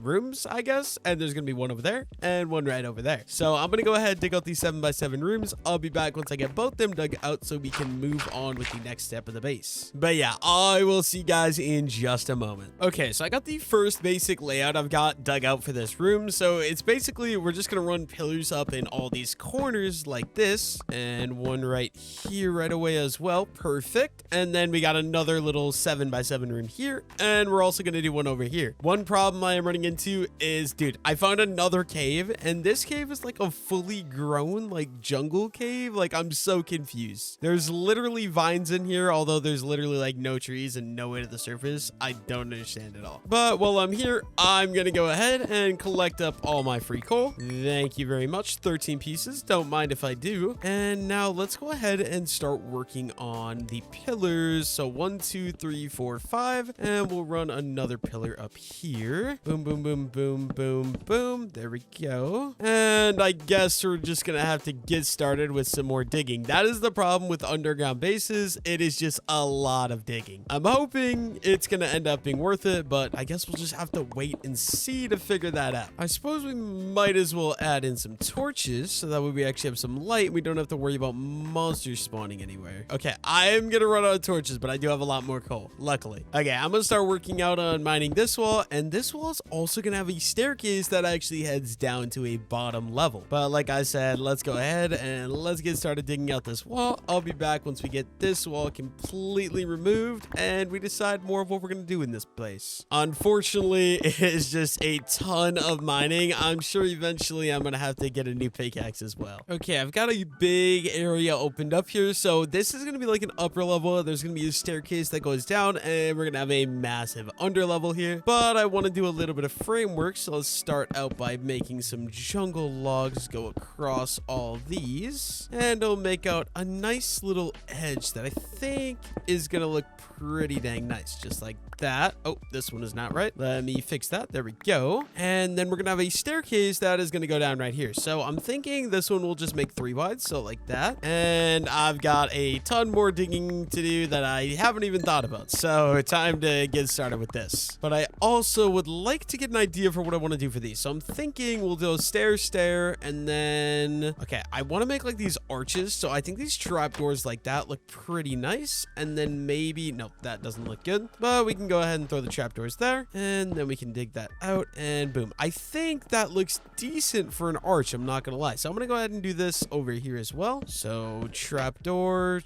rooms, I guess, and there's gonna be one over there and one right over there. So I'm gonna go ahead and dig out these 7x7 rooms. I'll be back once I get both them dug out so we can move on with the next step of the base. But yeah, I will see you guys in just a moment. Okay, so I got the first basic layout I've got dug out for this room. So it's basically, we're just gonna run pillars up in all these corners like this, and one right here right away as well. Perfect. And then we got another little 7x7 room here, and we're also gonna do one over here. One problem I am running into is, dude, I found another cave, and this cave is like a fully grown like jungle cave. Like, I'm so confused. There's literally vines in here, although there's literally like no trees and no way to the surface. I don't understand at all. But while I'm here, I'm gonna go ahead and collect up all my free coal. Thank you very much. 13 pieces. Don't mind if I do. And now let's go ahead and start working on the pillars. So 1, 2, 3, 4, 5. And we'll run another pillar up here. Boom, boom, boom, boom, boom, boom. There we go. And I guess we're just gonna have to get started with some more digging. That is the problem with underground bases. It is just a lot of digging. I'm hoping it's gonna end up being worth it, but I guess we'll just have to wait and see to figure that out. I suppose we might as well add in some torches so that way we actually have some light. We don't have to worry about monsters spawning anywhere. Okay, I am gonna run out of torches, but I do have a lot more coal, luckily. Okay, I'm gonna start working out on mining this wall, and this wall is also gonna have a staircase that actually heads down to a bottom level. But like I said, let's go ahead and let's get started digging out this wall. I'll be back once we get this wall completely removed and we decide more of what we're gonna do in this place. Unfortunately, it is just a ton of mining. I'm sure eventually I'm gonna have to get a new pickaxe as well. Okay, I've got a big area opened up here, so this is gonna be like an upper level. There's gonna be a staircase that goes down, and we're gonna have a massive under level here. But I want to do a little bit of framework, so let's start out by making some jungle logs go across all these, and it'll make out a nice little edge that I think is gonna look pretty dang nice, just like that. Oh, this one is not right. Let me fix that. There we go. And then we're gonna have a staircase that is gonna go down right here. So I'm thinking this one will just make 3 wide, so like that. And I've got a ton more digging to do that I haven't even thought about. So time to get started with this. But I also would like to get an idea for what I want to do for these. So I'm thinking we'll do a stair, and then okay, I want to make like these arches. So I think these trapdoors like that look pretty nice. And then maybe no, that doesn't look good, but we can go ahead and throw the trapdoors there, and then we can dig that out, and boom. I think that looks decent for an arch, I'm not gonna lie. So I'm gonna go ahead and do this over here as well. So trapdoor,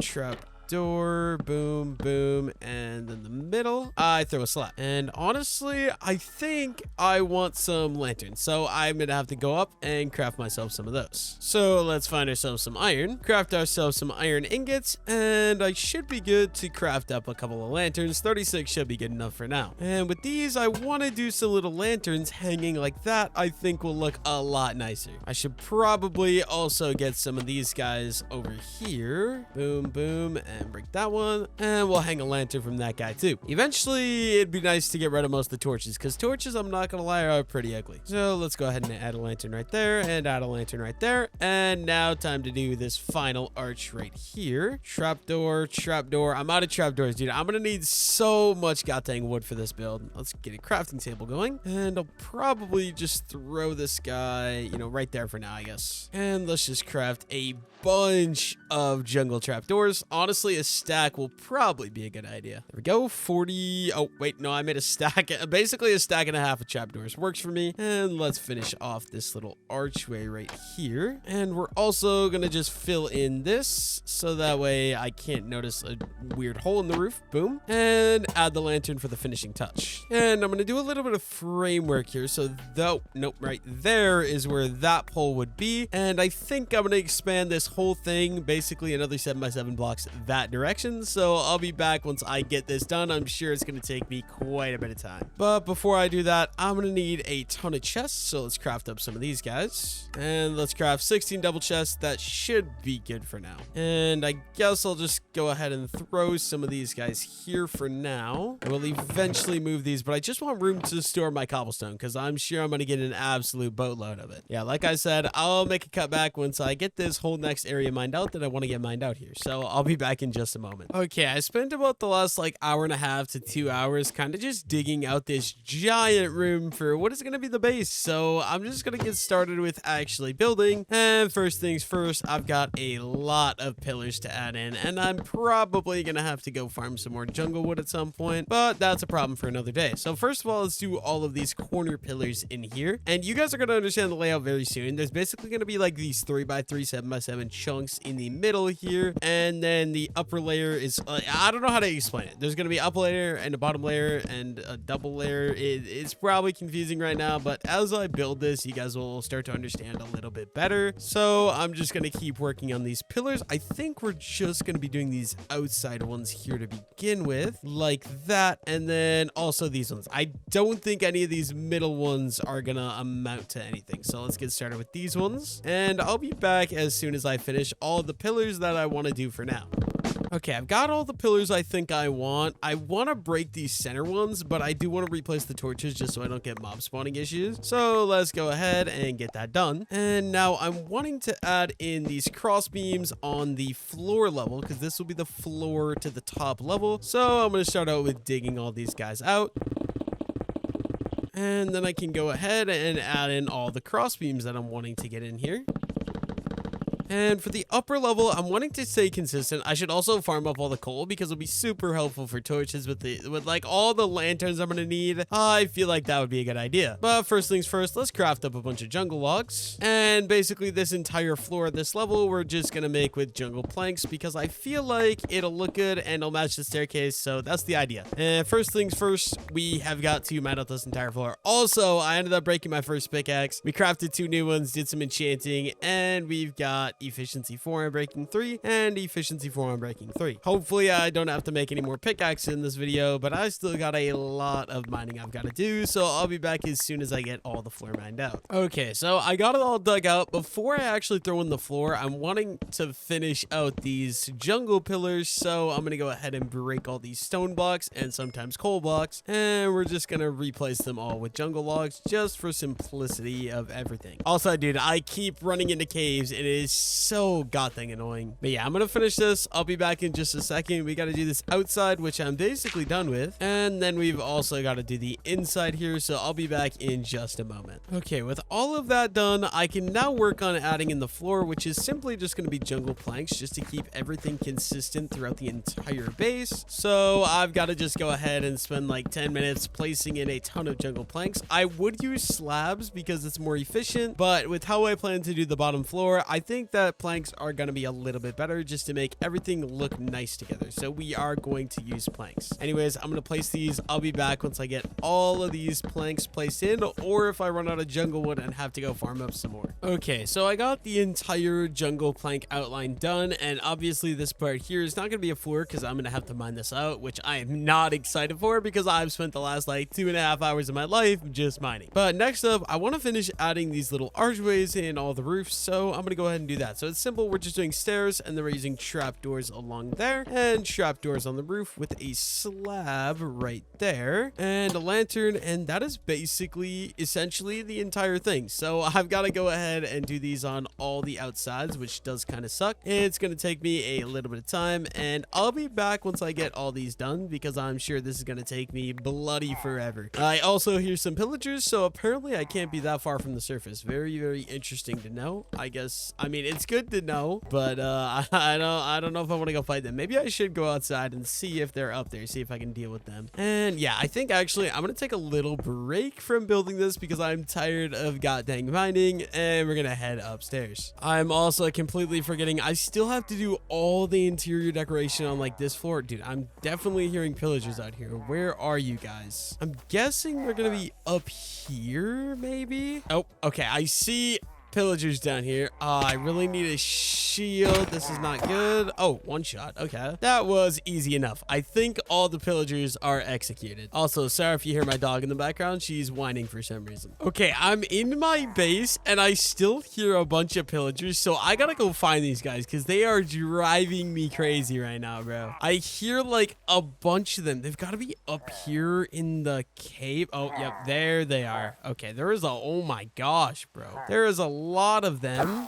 boom, boom, and in the middle I throw a slab. And honestly, I think I want some lanterns, so I'm gonna have to go up and craft myself some of those. So let's find ourselves some iron, craft ourselves some iron ingots, and I should be good to craft up a couple of lanterns. 36 should be good enough for now. And with these, I want to do some little lanterns hanging like that. I think will look a lot nicer. I should probably also get some of these guys over here. Boom, boom, and break that one, and we'll hang a lantern from that guy too. Eventually it'd be nice to get rid of most of the torches, because torches, I'm not gonna lie, are pretty ugly. So let's go ahead and add a lantern right there, and add a lantern right there. And now time to do this final arch right here. Trapdoor. I'm out of trapdoors, dude. I'm gonna need so much goddamn wood for this build. Let's get a crafting table going, and I'll probably just throw this guy, you know, right there for now, I guess. And let's just craft a bunch of jungle trapdoors. Honestly, a stack will probably be a good idea. There we go. 40. Oh, wait, no, I made a stack. Basically a stack and a half of trapdoors works for me. And let's finish off this little archway right here. And we're also gonna just fill in this so that way I can't notice a weird hole in the roof. Boom. And add the lantern for the finishing touch. And I'm gonna do a little bit of framework here. So though, nope, right there is where that pole would be. And I think I'm gonna expand this whole thing basically another 7x7 blocks that direction. So I'll be back once I get this done. I'm sure it's going to take me quite a bit of time, but before I do that, I'm going to need a ton of chests. So let's craft up some of these guys, and let's craft 16 double chests. That should be good for now. And I guess I'll just go ahead and throw some of these guys here for now. I will eventually move these, but I just want room to store my cobblestone, because I'm sure I'm going to get an absolute boatload of it. Yeah, like I said, I'll make a cutback once I get this whole next area mined out that I want to get mined out here. So I'll be back in just a moment. Okay, I spent about the last like hour and a half to 2 hours kind of just digging out this giant room for what is going to be the base. So I'm just going to get started with actually building. And first things first, I've got a lot of pillars to add in, and I'm probably going to have to go farm some more jungle wood at some point, but that's a problem for another day. So first of all, let's do all of these corner pillars in here, and you guys are going to understand the layout very soon. There's basically going to be like these 3x3 7x7 chunks in the middle here, and then the upper layer is I don't know how to explain it. There's gonna be upper layer and a bottom layer and a double layer. It's probably confusing right now, but as I build this, you guys will start to understand a little bit better. So I'm just gonna keep working on these pillars. I think we're just gonna be doing these outside ones here to begin with, like that, and then also these ones. I don't think any of these middle ones are gonna amount to anything, so let's get started with these ones, and I'll be back as soon as I finish all the pillars that I want to do for now. Okay, I've got all the pillars I think I want. I want to break these center ones, but I do want to replace the torches just so I don't get mob spawning issues. So let's go ahead and get that done. And now I'm wanting to add in these cross beams on the floor level because this will be the floor to the top level. So I'm going to start out with digging all these guys out. And then I can go ahead and add in all the cross beams that I'm wanting to get in here. And for the upper level, I'm wanting to stay consistent. I should also farm up all the coal because it'll be super helpful for torches with like all the lanterns I'm gonna need. I feel like that would be a good idea. But first things first, let's craft up a bunch of jungle logs. And basically this entire floor at this level, we're just gonna make with jungle planks because I feel like it'll look good and it'll match the staircase. So that's the idea. And first things first, we have got to mine out this entire floor. Also, I ended up breaking my first pickaxe. We crafted 2 new ones, did some enchanting, and we've got efficiency 4 on breaking 3 and efficiency 4 on breaking 3. Hopefully I don't have to make any more pickaxes in this video, but I still got a lot of mining I've got to do, so I'll be back as soon as I get all the floor mined out. Okay, so I got it all dug out. Before I actually throw in the floor, I'm wanting to finish out these jungle pillars, so I'm gonna go ahead and break all these stone blocks and sometimes coal blocks, and we're just gonna replace them all with jungle logs just for simplicity of everything. Also, dude, I keep running into caves. It is so god dang annoying. But yeah, I'm gonna finish this. I'll be back in just a second. We got to do this outside, which I'm basically done with, and then we've also got to do the inside here, so I'll be back in just a moment. Okay, with all of that done, I can now work on adding in the floor, which is simply just going to be jungle planks just to keep everything consistent throughout the entire base. So I've got to just go ahead and spend like 10 minutes placing in a ton of jungle planks. I would use slabs because it's more efficient, but with how I plan to do the bottom floor, I think that planks are going to be a little bit better just to make everything look nice together. So we are going to use planks. Anyways, I'm going to place these. I'll be back once I get all of these planks placed in, or if I run out of jungle wood and have to go farm up some more. Okay, so I got the entire jungle plank outline done, and obviously this part here is not going to be a floor because I'm going to have to mine this out, which I am not excited for because I've spent the last like 2.5 hours of my life just mining. But next up, I want to finish adding these little archways in all the roofs, so I'm going to go ahead and do that. So it's simple. We're just doing stairs, and then we're using trapdoors along there and trapdoors on the roof with a slab right there and a lantern, and that is basically essentially the entire thing. So I've got to go ahead and do these on all the outsides, which does kind of suck. It's going to take me a little bit of time, and I'll be back once I get all these done because I'm sure this is going to take me bloody forever. I also hear some pillagers, so apparently I can't be that far from the surface. Very, very interesting to know. I guess, I mean, it's good to know, but I don't know if I want to go fight them. Maybe I should go outside and see if they're up there, see if I can deal with them. And yeah, I think actually I'm going to take a little break from building this because I'm tired of god dang mining, and we're going to head upstairs. I'm also completely forgetting I still have to do all the interior decoration on like this floor. Dude, I'm definitely hearing pillagers out here. Where are you guys? I'm guessing they're going to be up here, maybe? Oh, okay. I see pillagers down here. I really need a shield. This is not good. Oh, one shot. Okay. That was easy enough. I think all the pillagers are executed. Also, sorry if you hear my dog in the background. She's whining for some reason. Okay, I'm in my base and I still hear a bunch of pillagers. So I gotta go find these guys because they are driving me crazy right now, bro. I hear like a bunch of them. They've got to be up here in the cave. Oh, yep. There they are. Okay, there is a, oh my gosh, bro. There is a lot of them,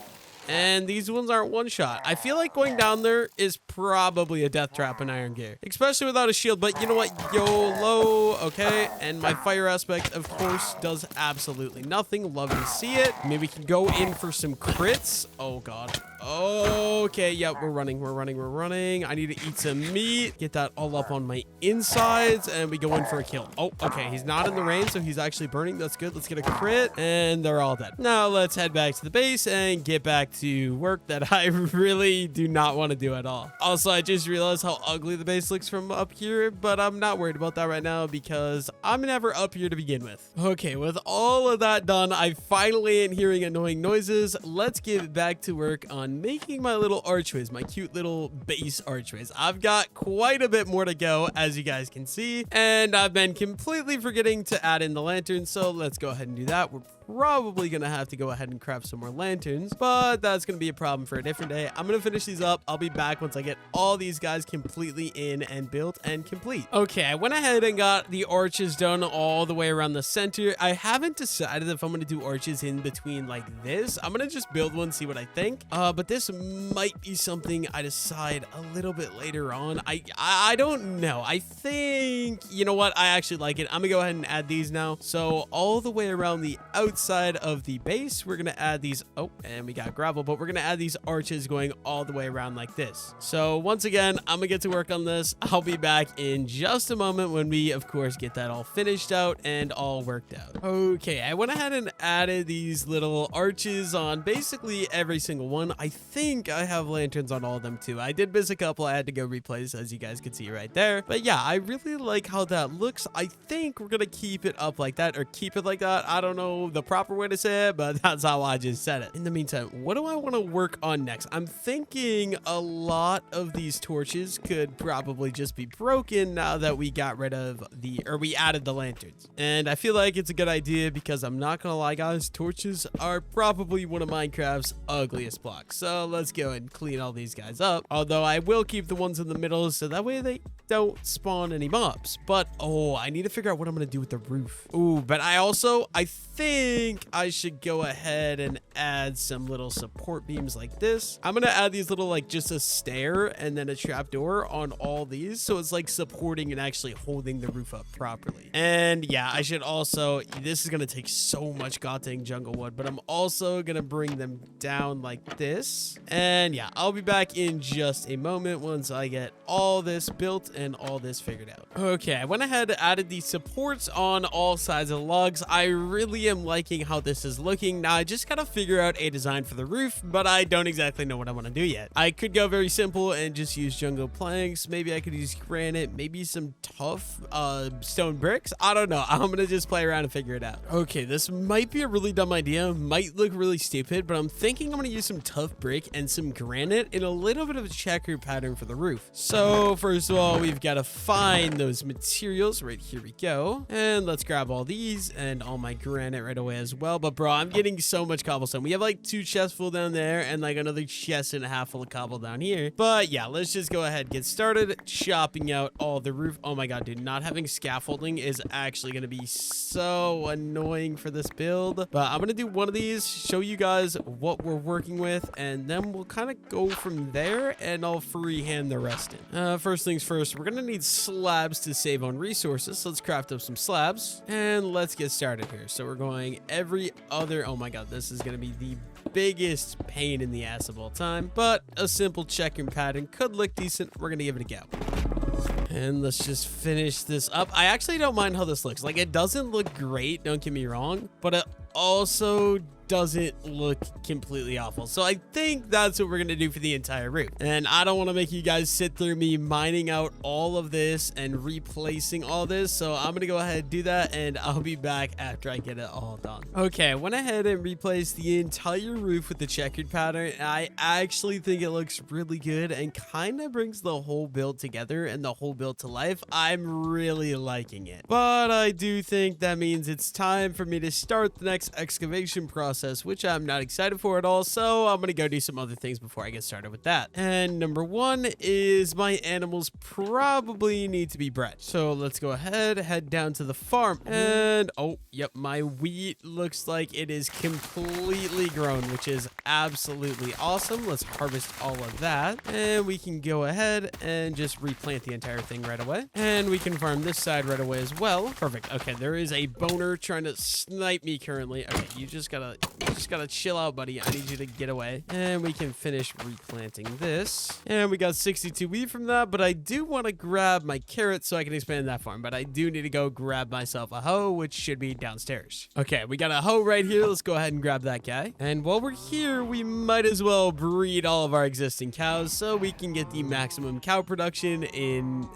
and these ones aren't one shot. I feel like going down there is probably a death trap in iron gear, especially without a shield, but you know what? YOLO. Okay, and my fire aspect of course does absolutely nothing. Love to see it. Maybe we can go in for some crits. Oh god. Okay, yeah, we're running. I need to eat some meat, get that all up on my insides, and we go in for a kill. Oh, okay, he's not in the rain, so he's actually burning. That's good. Let's get a crit, and they're all dead. Now let's head back to the base and get back to work that I really do not want to do at all. Also, I just realized how ugly the base looks from up here, but I'm not worried about that right now because I'm never up here to begin with. Okay, with all of that done, I finally am hearing annoying noises. Let's get back to work on making my little archways, my cute little base archways. I've got quite a bit more to go, as you guys can see, and I've been completely forgetting to add in the lantern, so let's go ahead and do that. We're probably gonna have to go ahead and craft some more lanterns, but that's gonna be a problem for a different day. I'm gonna finish these up. I'll be back once I get all these guys completely in and built and complete. Okay, I went ahead and got the arches done all the way around the center. I haven't decided if I'm gonna do arches in between like this. I'm gonna just build one, see what I think. But this might be something I decide a little bit later on. I don't know. I think, you know what? I actually like it. I'm gonna go ahead and add these now. So all the way around the outside of the base, we're gonna add these. Oh, and we got gravel, but we're gonna add these arches going all the way around like this. So once again, I'm gonna get to work on this. I'll be back in just a moment when we, of course, get that all finished out and all worked out. Okay, I went ahead and added these little arches on basically every single one. I think I have lanterns on all of them too. I did miss a couple I had to go replace, as you guys can see right there. But yeah, I really like how that looks. I think we're gonna keep it up like that, or keep it like that. I don't know the proper way to say it, but that's how I just said it. In the meantime, what do I want to work on next? I'm thinking a lot of these torches could probably just be broken now that we got rid of we added the lanterns. And I feel like it's a good idea because I'm not gonna lie, guys, torches are probably one of Minecraft's ugliest blocks. So let's go and clean all these guys up. Although I will keep the ones in the middle so that way they don't spawn any mobs. But oh, I need to figure out what I'm gonna do with the roof. Ooh, but I think I should go ahead and add some little support beams like this. I'm gonna add these little, like, just a stair and then a trapdoor on all these, so it's like supporting and actually holding the roof up properly. And yeah, I should also, this is gonna take so much goddamn jungle wood, but I'm also gonna bring them down like this. And yeah, I'll be back in just a moment once I get all this built and all this figured out. Okay, I went ahead and added these supports on all sides of the logs. I really am liking how this is looking. Now I just gotta figure out a design for the roof, but I don't exactly know what I want to do yet. I could go very simple and just use jungle planks. Maybe I could use granite, maybe some tough stone bricks. I don't know. I'm gonna just play around and figure it out. Okay, this might be a really dumb idea, might look really stupid, but I'm thinking I'm gonna use some tough brick and some granite in a little bit of a checker pattern for the roof. So first of all, we've got to find those materials. Right, here we go. And let's grab all these and all my granite right away as well. But bro, I'm getting so much cobblestone. We have like 2 chests full down there and like another chest and a half full of cobble down here. But yeah, let's just go ahead, get started chopping out all the roof. Oh my god, dude, not having scaffolding is actually going to be so annoying for this build. But I'm going to do one of these, show you guys what we're working with, and then we'll kind of go from there and I'll freehand the rest in. First things first, we're going to need slabs to save on resources. So let's craft up some slabs and let's get started here. So we're going every other, oh my god, this is going to be the biggest pain in the ass of all time, but a simple checking pattern could look decent. We're going to give it a go. And let's just finish this up. I actually don't mind how this looks. Like, it doesn't look great, don't get me wrong, but it also doesn't look completely awful. So I think that's what we're gonna do for the entire roof. And I don't want to make you guys sit through me mining out all of this and replacing all this, so I'm gonna go ahead and do that, and I'll be back after I get it all done. Okay, I went ahead and replaced the entire roof with the checkered pattern. I actually think it looks really good and kind of brings the whole build together and the whole build to life. I'm really liking it, but I do think that means it's time for me to start the next excavation process, which I'm not excited for at all, so I'm gonna go do some other things before I get started with that. And number one is my animals probably need to be bred. So let's go ahead, head down to the farm, and oh, yep, my wheat looks like it is completely grown, which is absolutely awesome. Let's harvest all of that, and we can go ahead and just replant the entire thing right away, and we can farm this side right away as well. Perfect. Okay, there is a boner trying to snipe me currently. Okay, you just gotta chill out, buddy. I need you to get away. And we can finish replanting this. And we got 62 wheat from that, but I do want to grab my carrots so I can expand that farm. But I do need to go grab myself a hoe, which should be downstairs. Okay, we got a hoe right here. Let's go ahead and grab that guy. And while we're here, we might as well breed all of our existing cows so we can get the maximum cow production in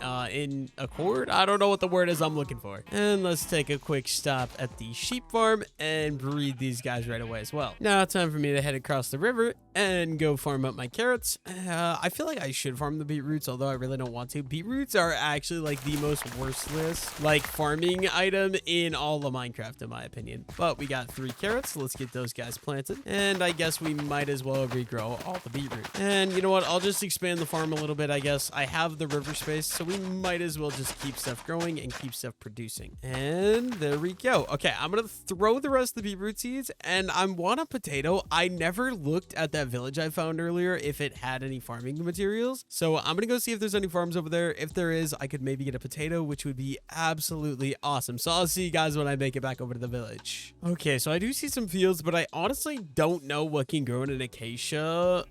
accord. I don't know what the word is I'm looking for. And let's take a quick stop at the sheep farm and breed these guys right away as well. Now it's time for me to head across the river and go farm up my carrots. I feel like I should farm the beetroots, although I really don't want to. Beetroots are actually like the most worthless like farming item in all of Minecraft, in my opinion. But we got 3 carrots. So let's get those guys planted. And I guess we might as well regrow all the beetroot. And you know what? I'll just expand the farm a little bit, I guess. I have the river space, so we might as well just keep stuff growing and keep stuff producing. And there we go. Okay, I'm gonna throw the rest of the beetroot seeds, and I want a potato. I never looked at that village I found earlier if it had any farming materials, so I'm gonna go see if there's any farms over there. If there is, I could maybe get a potato, which would be absolutely awesome. So I'll see you guys when I make it back over to the village. Okay, so I do see some fields, but I honestly don't know what can grow in an acacia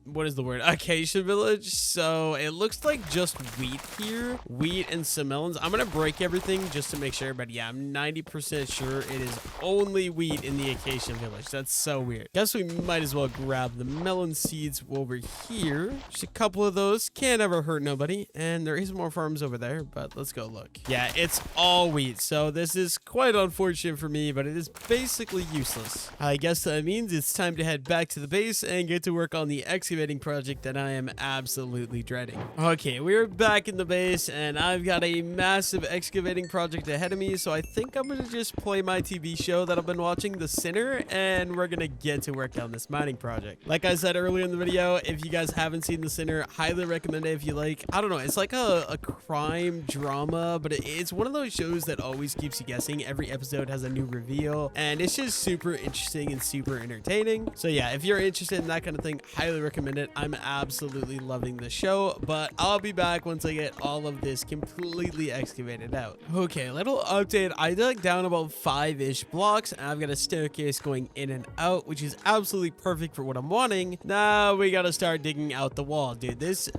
what is the word, acacia village. So it looks like just wheat here, wheat and some melons. I'm gonna break everything just to make sure, but yeah, I'm 90% sure it is only wheat in the acacia village. That's so weird. Guess we might as well grab the melon seeds over here. Just a couple of those, can't ever hurt nobody. And there is more farms over there, but let's go look. Yeah, it's all wheat, so this is quite unfortunate for me, but it is basically useless. I guess that means it's time to head back to the base and get to work on the excavating project that I am absolutely dreading. Okay, we're back in the base, and I've got a massive excavating project ahead of me, so I think I'm gonna just play my TV show that I've been watching, The Sinner, and we're gonna get to work on this mining project. Like I said earlier in the video, if you guys haven't seen The Sinner, highly recommend it if you like. I don't know, it's like a crime drama, but it's one of those shows that always keeps you guessing. Every episode has a new reveal, and it's just super interesting and super entertaining. So yeah, if you're interested in that kind of thing, highly recommend it. I'm absolutely loving the show, but I'll be back once I get all of this completely excavated out. Okay, little update. I dug down about 5-ish blocks, and I've got a staircase going in and out, which is absolutely perfect for what I'm wanting. Now we gotta start digging out the wall, dude. This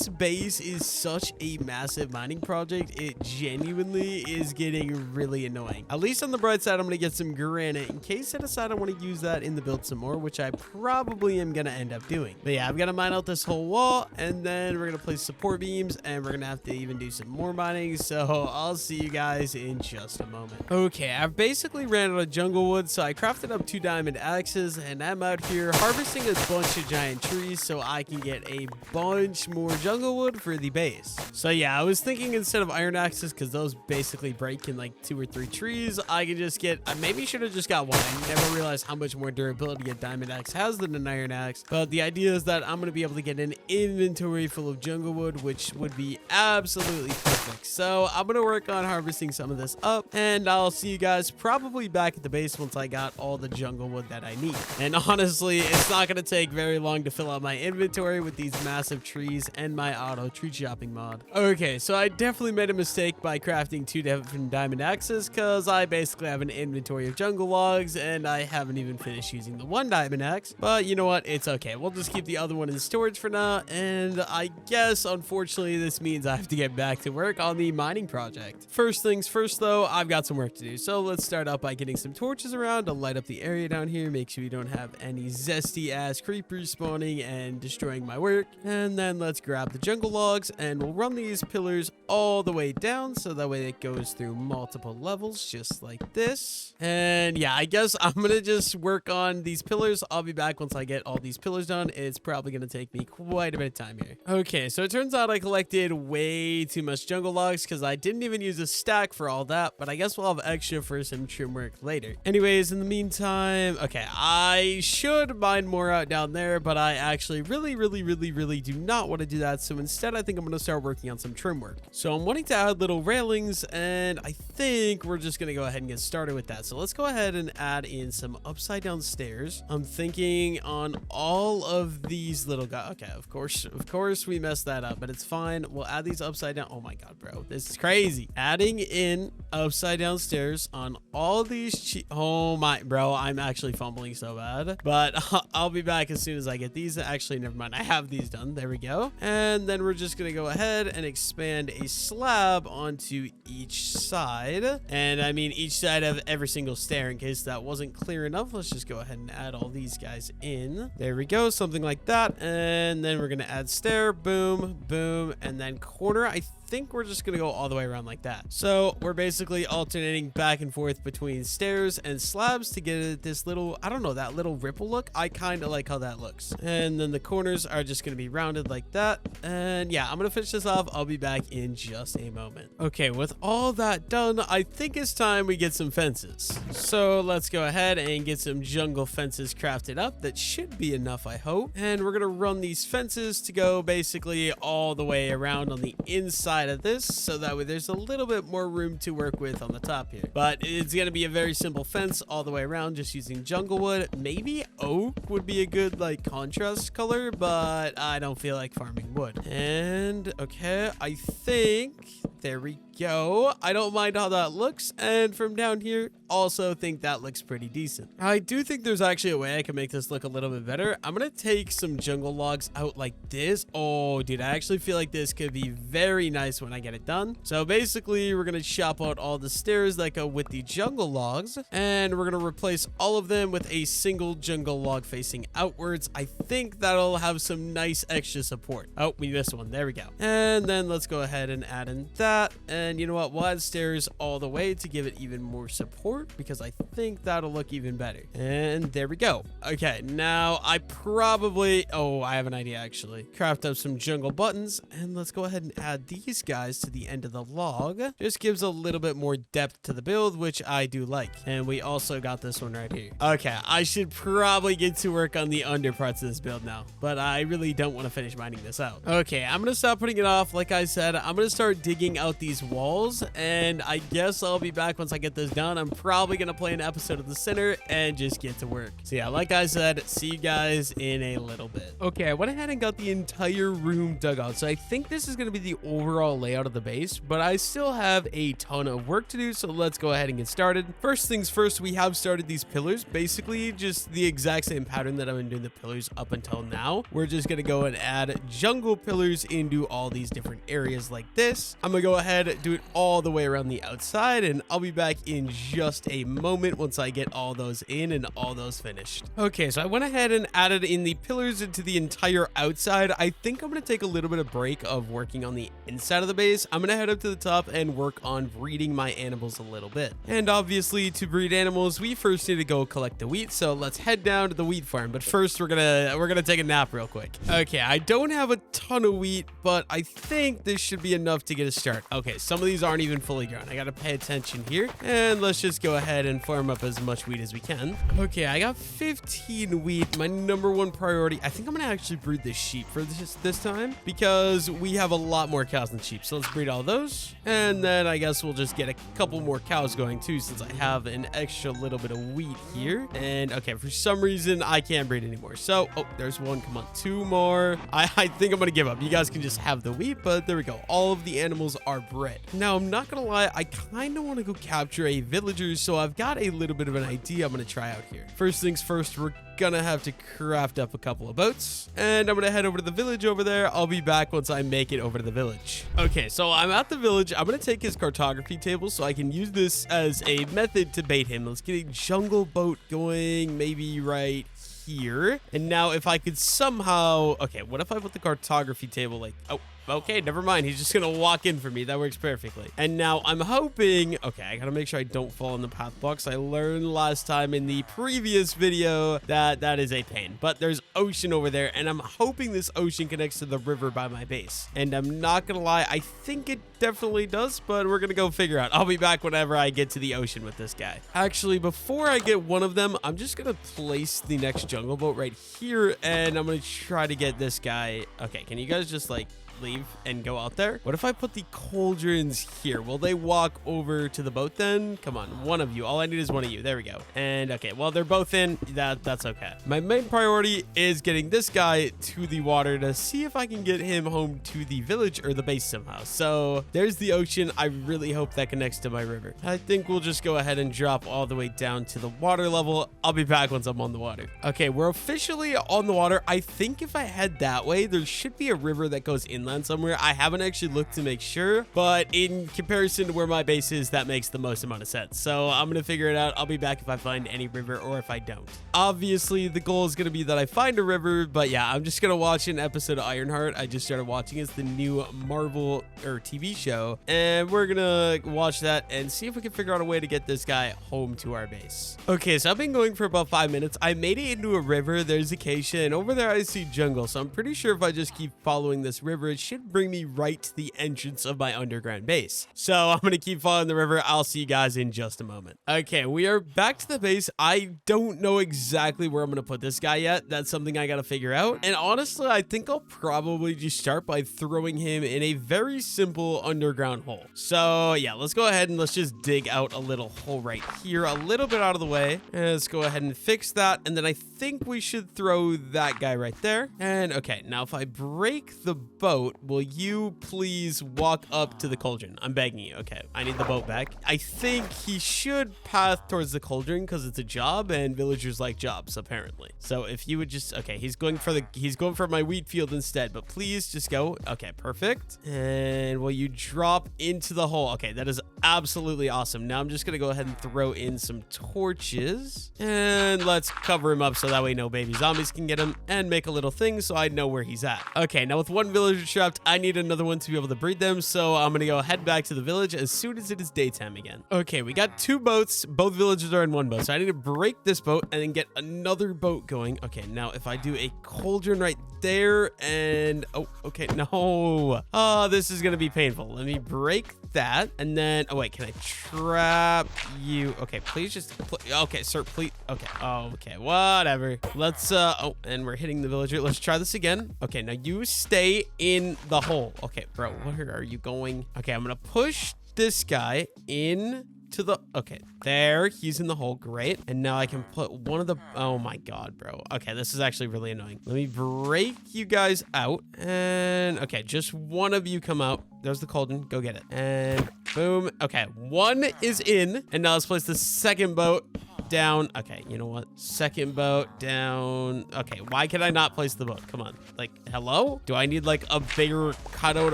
base is such a massive mining project. It genuinely is getting really annoying. At least on the bright side, I'm gonna get some granite in case I decide I want to use that in the build some more, which I probably am gonna end up doing. But yeah, I've got to mine out this whole wall, and then we're gonna place support beams, and we're gonna have to even do some more mining. So I'll see you guys in just a moment. Okay, I've basically ran out of jungle wood, so I crafted up 2 diamond axes, and I'm out here harvesting a bunch of giant trees so I can get a bunch more jungle wood for the base. So yeah, I was thinking instead of iron axes, because those basically break in like 2 or 3 trees, I could just get, I maybe should have just got one. I never realized how much more durability a diamond axe has than an iron axe, but the idea is that I'm going to be able to get an inventory full of jungle wood, which would be absolutely perfect. So I'm going to work on harvesting some of this up, and I'll see you guys probably back at the base once I got all the jungle wood that I need. And honestly, it's not going to take very long to fill out my inventory with these massive trees and my auto tree chopping mod. Okay, so I definitely made a mistake by crafting 2 different diamond axes, because I basically have an inventory of jungle logs, and I haven't even finished using the 1 diamond axe. But you know what? It's okay. We'll just keep the other one in storage for now, and I guess unfortunately this means I have to get back to work on the mining project. First things first though, I've got some work to do, so let's start out by getting some torches around to light up the area down here, make sure we don't have any zesty ass creepers spawning and destroying my work. And then let's grab the jungle logs, and we'll run these pillars all the way down so that way it goes through multiple levels just like this. And yeah, I guess I'm gonna just work on these pillars. I'll be back once I get all these pillars done. It's probably gonna take me quite a bit of time here. Okay, so it turns out I collected way too much jungle logs because I didn't even use a stack for all that, but I guess we'll have extra for some trim work later. Anyways, in the meantime, okay, I should mine more out down there, but I actually really do not want to do that. So instead, I think I'm gonna start working on some trim work. So I'm wanting to add little railings, and I think we're just gonna go ahead and get started with that. So let's go ahead and add in some upside down stairs. I'm thinking on all of these little guys. Okay, of course we messed that up, but it's fine. We'll add these upside down. Oh my god, bro, this is crazy. Adding in upside down stairs on all these oh my, bro, I'm actually fumbling so bad, but I'll be back as soon as I get these. Actually, never mind, I have these done. There we go. And then we're just gonna go ahead and expand a slab onto each side, and I mean each side of every single stair. In case that wasn't clear enough, let's just go ahead and add all these guys in. There we go, something like that. And then we're gonna add stair, boom, boom, and then corner. I think we're just gonna go all the way around like that. So we're basically alternating back and forth between stairs and slabs to get this little, I don't know, that little ripple look. I kind of like how that looks. And then the corners are just gonna be rounded like that. And yeah, I'm gonna finish this off. I'll be back in just a moment. Okay, with all that done, I think it's time we get some fences. So let's go ahead and get some jungle fences crafted up. That should be enough, I hope. And we're gonna run these fences to go basically all the way around on the inside of this, so that way there's a little bit more room to work with on the top here. But it's gonna be a very simple fence all the way around, just using jungle wood. Maybe oak would be a good like contrast color, but I don't feel like farming wood. And okay, I think there we go. I don't mind how that looks, and from down here also think that looks pretty decent. I do think there's actually a way I can make this look a little bit better. I'm gonna take some jungle logs out like this. Oh dude, I actually feel like this could be very nice when I get it done. So basically we're gonna chop out all the stairs that go with the jungle logs, and we're gonna replace all of them with a single jungle log facing outwards. I think that'll have some nice extra support. Oh, we missed one. There we go. And then let's go ahead and add in that. And you know what? We'll add stairs all the way to give it even more support, because I think that'll look even better. And there we go. Okay, now I probably, oh, I have an idea actually. Craft up some jungle buttons, and let's go ahead and add these guys to the end of the log. Just gives a little bit more depth to the build, which I do like. And we also got this one right here. Okay, I should probably get to work on the under parts of this build now, but I really don't want to finish mining this out. Okay, I'm gonna stop putting it off. Like I said, I'm gonna start digging out these walls, and I guess I'll be back once I get this done. I'm probably gonna play an episode of The Sinner and just get to work. So yeah, like I said, see you guys in a little bit. Okay, I went ahead and got the entire room dug out, so I think this is gonna be the overall layout of the base, but I still have a ton of work to do, so let's go ahead and get started. First things first, we have started these pillars, basically just the exact same pattern that I've been doing the pillars up until now. We're just gonna go and add jungle pillars into all these different areas like this. I'm gonna go ahead, do it all the way around the outside, and I'll be back in just a moment once I get all those in and all those finished. Okay, so I went ahead and added in the pillars into the entire outside. I think I'm gonna take a little bit of break of working on the inside of the base. I'm gonna head up to the top and work on breeding my animals a little bit. And obviously, to breed animals, we first need to go collect the wheat, so let's head down to the wheat farm. But first, we're gonna take a nap real quick. Okay, I don't have a ton of wheat, but I think this should be enough to get a start. Okay, some of these aren't even fully grown. I gotta pay attention here, and let's just go ahead and farm up as much wheat as we can. Okay, I got 15 wheat. My number one priority, I think I'm gonna actually breed the sheep for this time, because we have a lot more cows than sheep. So let's breed all those, and then I guess we'll just get a couple more cows going too, since I have an extra little bit of wheat here. And okay, for some reason I can't breed anymore. So, oh, there's one. Come on, two more. I think I'm gonna give up. You guys can just have the wheat, but there we go. All of the animals are bred. Now, I'm not gonna lie, I kind of want to go capture a villager, so I've got a little bit of an idea I'm gonna try out here. First things first, we're gonna have to craft up a couple of boats, and I'm gonna head over to the village over there. I'll be back once I make it over to the village. Okay, so I'm at the village. I'm gonna take his cartography table so I can use this as a method to bait him. Let's get a jungle boat going, maybe right here. And now if I could somehow, okay, what if I put the cartography table like, oh, okay, never mind. He's just gonna walk in for me. That works perfectly. And now I'm hoping, okay, I gotta make sure I don't fall in the path box. I learned last time in the previous video that that is a pain, but there's ocean over there, and I'm hoping this ocean connects to the river by my base. And I'm not gonna lie, I think it definitely does, but we're gonna go figure out. I'll be back whenever I get to the ocean with this guy. Actually, before I get one of them, I'm just gonna place the next jungle boat right here, and I'm gonna try to get this guy. Okay, can you guys just like leave and go out there? What if I put the cauldrons here? Will they walk over to the boat then? Come on, one of you. All I need is one of you. There we go. And okay, well, they're both in. That's okay. My main priority is getting this guy to the water to see if I can get him home to the village or the base somehow. So there's the ocean. I really hope that connects to my river. I think we'll just go ahead and drop all the way down to the water level. I'll be back once I'm on the water. Okay, we're officially on the water. I think if I head that way, there should be a river that goes in inland somewhere. I haven't actually looked to make sure, but in comparison to where my base is, that makes the most amount of sense. So I'm gonna figure it out. I'll be back if I find any river or if I don't. Obviously, the goal is gonna be that I find a river, but yeah, I'm just gonna watch an episode of Ironheart. I just started watching. It's the new Marvel or TV show, and we're gonna watch that and see if we can figure out a way to get this guy home to our base. Okay, so I've been going for about 5 minutes. I made it into a river. There's acacia, and over there I see jungle. So I'm pretty sure if I just keep following this river, it should bring me right to the entrance of my underground base. So I'm gonna keep following the river. I'll see you guys in just a moment. Okay, we are back to the base. I don't know exactly where I'm gonna put this guy yet. That's something I gotta figure out. And honestly, I think I'll probably just start by throwing him in a very simple underground hole. So yeah, let's go ahead and let's just dig out a little hole right here, a little bit out of the way. And let's go ahead and fix that. And then I think we should throw that guy right there. And okay, now if I break the boat, will you please walk up to the cauldron? I'm begging you. Okay, I need the boat back. I think he should path towards the cauldron because it's a job and villagers like jobs apparently. So if you would just, okay, he's going for my wheat field instead, but please just go. Okay, perfect. And will you drop into the hole? Okay, that is absolutely awesome. Now I'm just gonna go ahead and throw in some torches and let's cover him up so that way no baby zombies can get him, and make a little thing so I know where he's at. Okay, now with one villager trapped, I need another one to be able to breed them, so I'm gonna go head back to the village as soon as it is daytime again. Okay, we got 2 boats. Both villagers are in one boat, so I need to break this boat and then get another boat going. Okay, now if I do a cauldron right there and oh, okay, no. Oh, this is gonna be painful. Let me break that, and then oh wait, can I trap you? Okay, please just okay, sir, please. Okay, okay, whatever. Let's oh, and we're hitting the villager. Let's try this again. Okay, now you stay in the hole. Okay, bro, where are you going? Okay, I'm gonna push this guy in to the, okay, there, he's in the hole. Great. And now I can put one of the, oh my god, bro. Okay, this is actually really annoying. Let me break you guys out, and okay, just one of you come out. There's the cauldron. Go get it. And boom. Okay, one is in, and now let's place the second boat down. Okay, you know what? Second boat down. Okay, why can I not place the boat? Come on. Like, hello? Do I need like a bigger cutout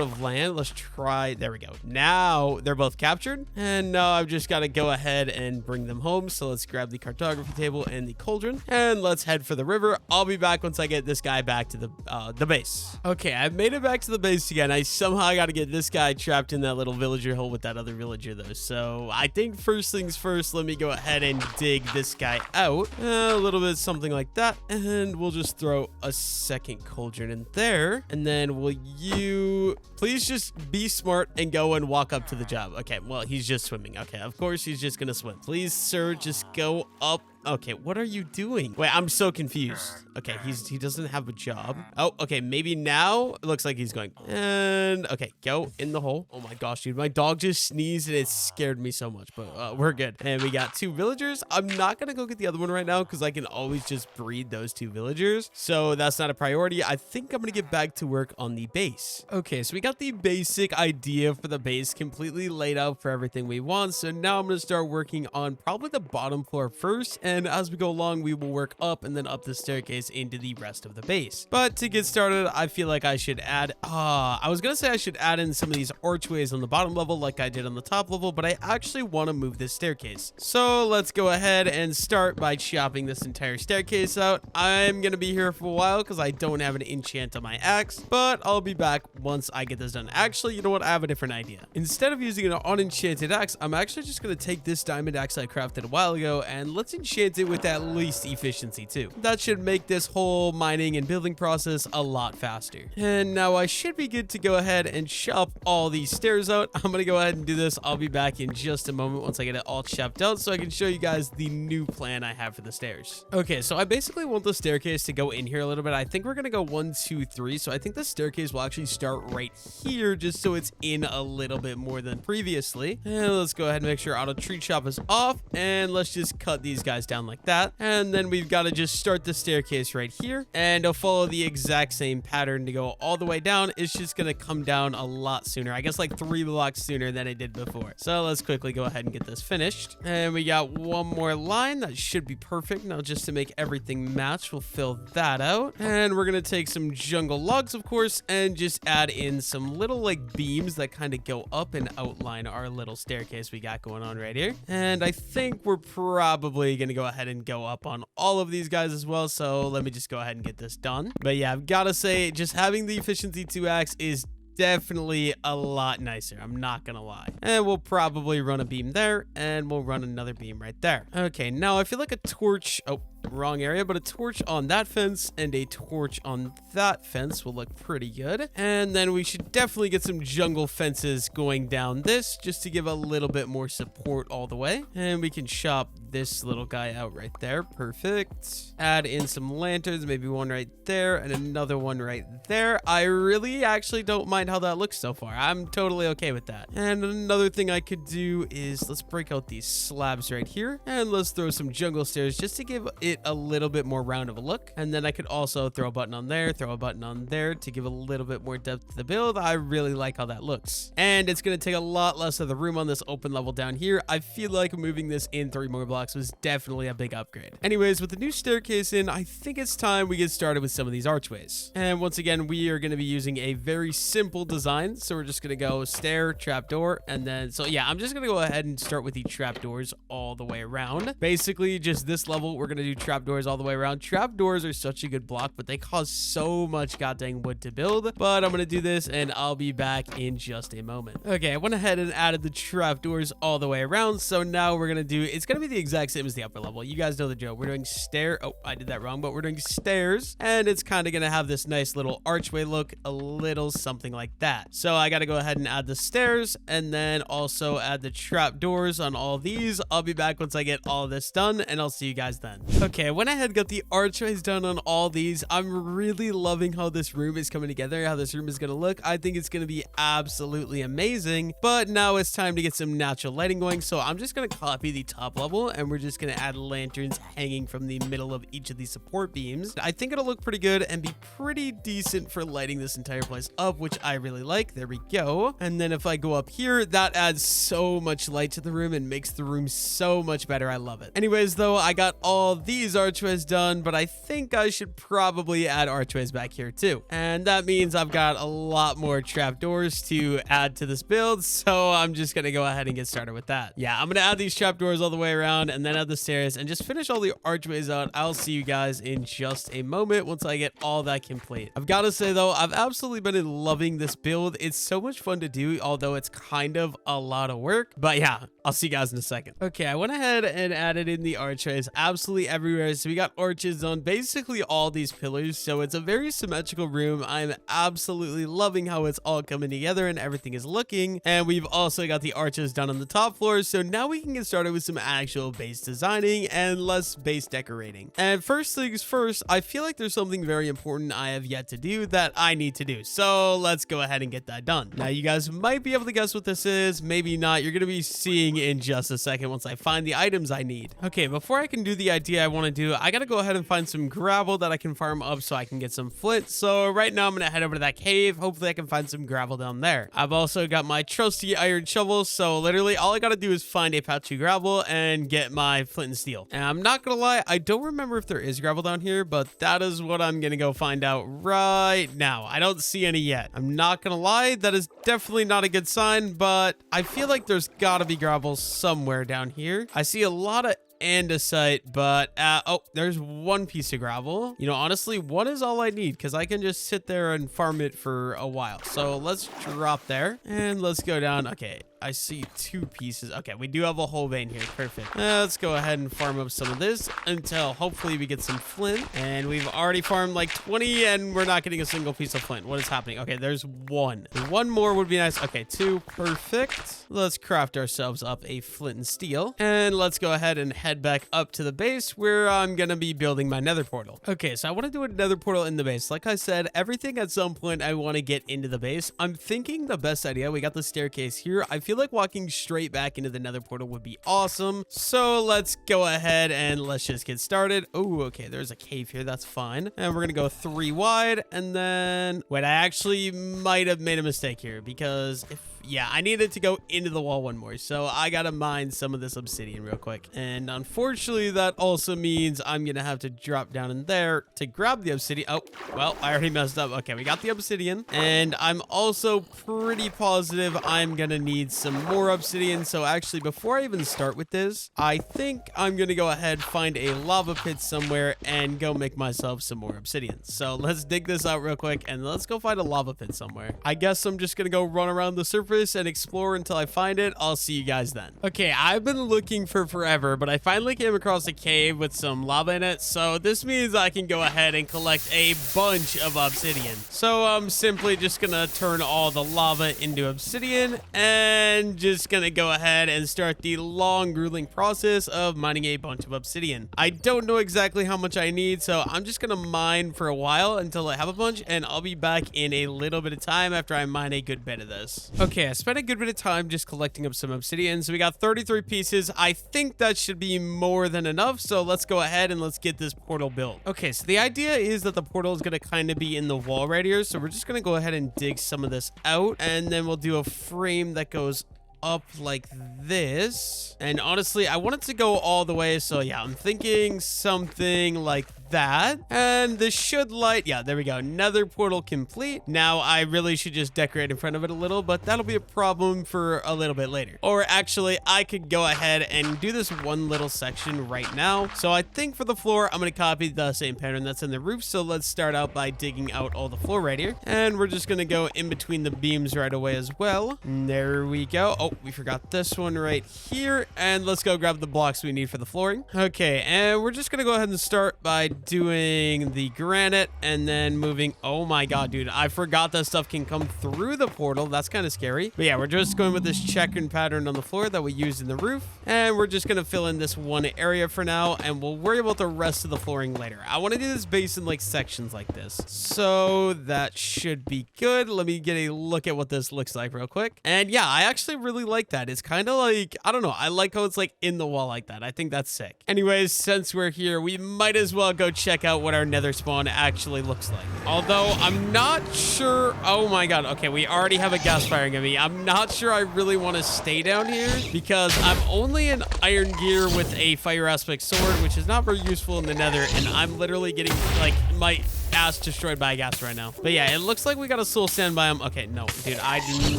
of land? Let's try. There we go. Now they're both captured, and now I've just got to go ahead and bring them home. So let's grab the cartography table and the cauldron, and let's head for the river. I'll be back once I get this guy back to the base. Okay, I've made it back to the base again. I somehow got to get this guy trapped in that little villager hole with that other villager though. So I think first things first, let me go ahead and dig this guy out a little bit, something like that, and we'll just throw a second cauldron in there. And then will you please just be smart and go and walk up to the job? Okay, well, he's just swimming. Okay, of course he's just gonna swim. Please, sir, just go up. Okay, what are you doing? Wait, I'm so confused. Okay, he doesn't have a job. Oh, okay, maybe now it looks like he's going. And okay, go in the hole. Oh my gosh, dude, my dog just sneezed and it scared me so much, but we're good. And we got 2 villagers. I'm not gonna go get the other one right now because I can always just breed those 2 villagers, so that's not a priority. I think I'm gonna get back to work on the base. Okay, so we got the basic idea for the base completely laid out for everything we want, so now I'm gonna start working on probably the bottom floor first, and as we go along, we will work up and then up the staircase into the rest of the base. But to get started, I feel like I should add, I was gonna say I should add in some of these archways on the bottom level like I did on the top level, but I actually want to move this staircase. So let's go ahead and start by chopping this entire staircase out. I'm gonna be here for a while because I don't have an enchant on my axe, but I'll be back once I get this done. Actually, you know what? I have a different idea. Instead of using an unenchanted axe, I'm actually just gonna take this diamond axe I crafted a while ago and let's enchant it with at least efficiency too. That should make this whole mining and building process a lot faster. And now I should be good to go ahead and chop all these stairs out. I'm gonna go ahead and do this. I'll be back in just a moment once I get it all chopped out so I can show you guys the new plan I have for the stairs. Okay, so I basically want the staircase to go in here a little bit. I think we're gonna go 1, 2, 3. So I think the staircase will actually start right here just so it's in a little bit more than previously. And let's go ahead and make sure auto tree chop is off, and let's just cut these guys down down like that. And then we've got to just start the staircase right here, and it'll follow the exact same pattern to go all the way down. It's just going to come down a lot sooner. I guess like 3 blocks sooner than it did before. So let's quickly go ahead and get this finished. And we got one more line that should be perfect. Now just to make everything match, we'll fill that out. And we're going to take some jungle logs, of course, and just add in some little like beams that kind of go up and outline our little staircase we got going on right here. And I think we're probably going to go ahead and go up on all of these guys as well. So let me just go ahead and get this done. But yeah, I've got to say, just having the efficiency 2x is definitely a lot nicer. I'm not gonna lie. And we'll probably run a beam there, and we'll run another beam right there. Okay, now I feel like a torch, oh, wrong area, but a torch on that fence and a torch on that fence will look pretty good. And then we should definitely get some jungle fences going down this just to give a little bit more support all the way. And we can shop this little guy out right there. Perfect. Add in some lanterns, maybe one right there and another one right there. I really actually don't mind how that looks so far. I'm totally okay with that. And another thing I could do is let's break out these slabs right here, and let's throw some jungle stairs just to give it a little bit more round of a look. And then I could also throw a button on there, throw a button on there to give a little bit more depth to the build. I really like how that looks. And it's going to take a lot less of the room on this open level down here. I feel like moving this in 3 more blocks was definitely a big upgrade. Anyways, with the new staircase in, I think it's time we get started with some of these archways. And once again, we are going to be using a very simple design. So we're just going to go stair, trapdoor, and then, so yeah, I'm just going to go ahead and start with the trapdoors all the way around. Basically, just this level, we're going to do trapdoors all the way around. Trapdoors are such a good block, but they cost so much goddamn wood to build. But I'm going to do this, and I'll be back in just a moment. Okay, I went ahead and added the trapdoors all the way around. So now we're going to do, it's going to be the exact same as the upper level. You guys know the drill. We're doing stair. Oh, I did that wrong, but we're doing stairs, and it's kind of going to have this nice little archway look, a little something like that. So I got to go ahead and add the stairs, and then also add the trapdoors on all these. I'll be back once I get all this done, and I'll see you guys then. Okay, I went ahead and got the archways done on all these. I'm really loving how this room is coming together, how this room is going to look. I think it's going to be absolutely amazing. But now it's time to get some natural lighting going. So I'm just going to copy the top level, and we're just going to add lanterns hanging from the middle of each of these support beams. I think it'll look pretty good and be pretty decent for lighting this entire place up, which I really like. There we go. And then if I go up here, that adds so much light to the room and makes the room so much better. I love it. Anyways, though, I got all these archways done, but I think I should probably add archways back here too. And that means I've got a lot more trapdoors to add to this build. So I'm just going to go ahead and get started with that. Yeah, I'm going to add these trapdoors all the way around and then add the stairs and just finish all the archways out. I'll see you guys in just a moment once I get all that complete. I've got to say though, I've absolutely been loving this build. It's so much fun to do, although it's kind of a lot of work. But yeah, I'll see you guys in a second. Okay, I went ahead and added in the archways absolutely everywhere. So we got arches on basically all these pillars. So it's a very symmetrical room. I'm absolutely loving how it's all coming together and everything is looking. And we've also got the arches done on the top floor. So now we can get started with some actual base designing and less base decorating. And first things first, I feel like there's something very important I have yet to do that I need to do. So let's go ahead and get that done. Now you guys might be able to guess what this is. Maybe not. You're going to be seeing in just a second once I find the items I need. Okay, before I can do the idea I want to do, I got to go ahead and find some gravel that I can farm up so I can get some flint. So right now I'm going to head over to that cave. Hopefully I can find some gravel down there. I've also got my trusty iron shovel. So literally all I got to do is find a patch of gravel and get my flint and steel. And I'm not going to lie, I don't remember if there is gravel down here, but that is what I'm going to go find out right now. I don't see any yet. I'm not going to lie, that is definitely not a good sign, but I feel like there's got to be gravel somewhere down here. I see a lot of andesite, but oh, there's one piece of gravel. You know, honestly, one is all I need because I can just sit there and farm it for a while. So let's drop there and let's go down. Okay, I see 2 pieces. Okay, we do have a whole vein here. Perfect. Let's go ahead and farm up some of this until hopefully we get some flint. And we've already farmed like 20 and we're not getting a single piece of flint. What is happening? Okay, there's 1. 1 more would be nice. Okay, 2. Perfect. Let's craft ourselves up a flint and steel. And let's go ahead and head back up to the base where I'm going to be building my nether portal. Okay, so I want to do a nether portal in the base. Like I said, everything at some point I want to get into the base. I'm thinking the best idea, we got the staircase here. I feel feel like walking straight back into the nether portal would be awesome. So let's go ahead and let's just get started. Oh, okay, there's a cave here. That's fine. And we're gonna go 3 wide, and then wait, I actually might have made a mistake here, because yeah, I needed to go into the wall one more, so I gotta mine some of this obsidian real quick. And unfortunately, that also means I'm gonna have to drop down in there to grab the obsidian. Oh, well, I already messed up. Okay, we got the obsidian, and I'm also pretty positive I'm gonna need some more obsidian. So actually, before I even start with this, I think I'm gonna go ahead, find a lava pit somewhere, and go make myself some more obsidian. So let's dig this out real quick, and let's go find a lava pit somewhere. I guess I'm just gonna go run around the surface and explore until I find it. I'll see you guys then. Okay, I've been looking for forever, but I finally came across a cave with some lava in it, so this means I can go ahead and collect a bunch of obsidian. So I'm simply just gonna turn all the lava into obsidian and just gonna go ahead and start the long, grueling process of mining a bunch of obsidian. I don't know exactly how much I need, so I'm just gonna mine for a while until I have a bunch, and I'll be back in a little bit of time after I mine a good bit of this. Okay, I spent a good bit of time just collecting up some obsidian, so we got 33 pieces. I think that should be more than enough, so let's go ahead and let's get this portal built. Okay, so the idea is that the portal is going to kind of be in the wall right here, so we're just going to go ahead and dig some of this out, and then we'll do a frame that goes up like this. And honestly, I want it to go all the way, so yeah, I'm thinking something like that. And this should light, yeah, there we go, nether portal complete. Now I really should just decorate in front of it a little, but that'll be a problem for a little bit later. Or actually, I could go ahead and do this one little section right now. So I think for the floor, I'm gonna copy the same pattern that's in the roof. So let's start out by digging out all the floor right here, and we're just gonna go in between the beams right away as well. And there we go. Oh, we forgot this one right here, and let's go grab the blocks we need for the flooring. Okay, and we're just gonna go ahead and start by doing the granite, and then moving. Oh my god, dude, I forgot that stuff can come through the portal. That's kind of scary. But yeah, we're just going with this checkered pattern on the floor that we used in the roof, and we're just gonna fill in this one area for now, and we'll worry about the rest of the flooring later. I want to do this base in like sections like this, so that should be good. Let me get a look at what this looks like real quick. And yeah, I actually really like that. It's kind of like, I don't know, I like how it's like in the wall like that. I think that's sick. Anyways, since we're here, we might as well go check out what our nether spawn actually looks like. Although I'm not sure. Oh my god. Okay, we already have a gas firing at me. I'm not sure I really want to stay down here, because I'm only in iron gear with a fire aspect sword, which is not very useful in the nether, and I'm literally getting like my ass destroyed by a gas right now. But yeah, it looks like we got a soul sand biome. Okay, no, dude, I do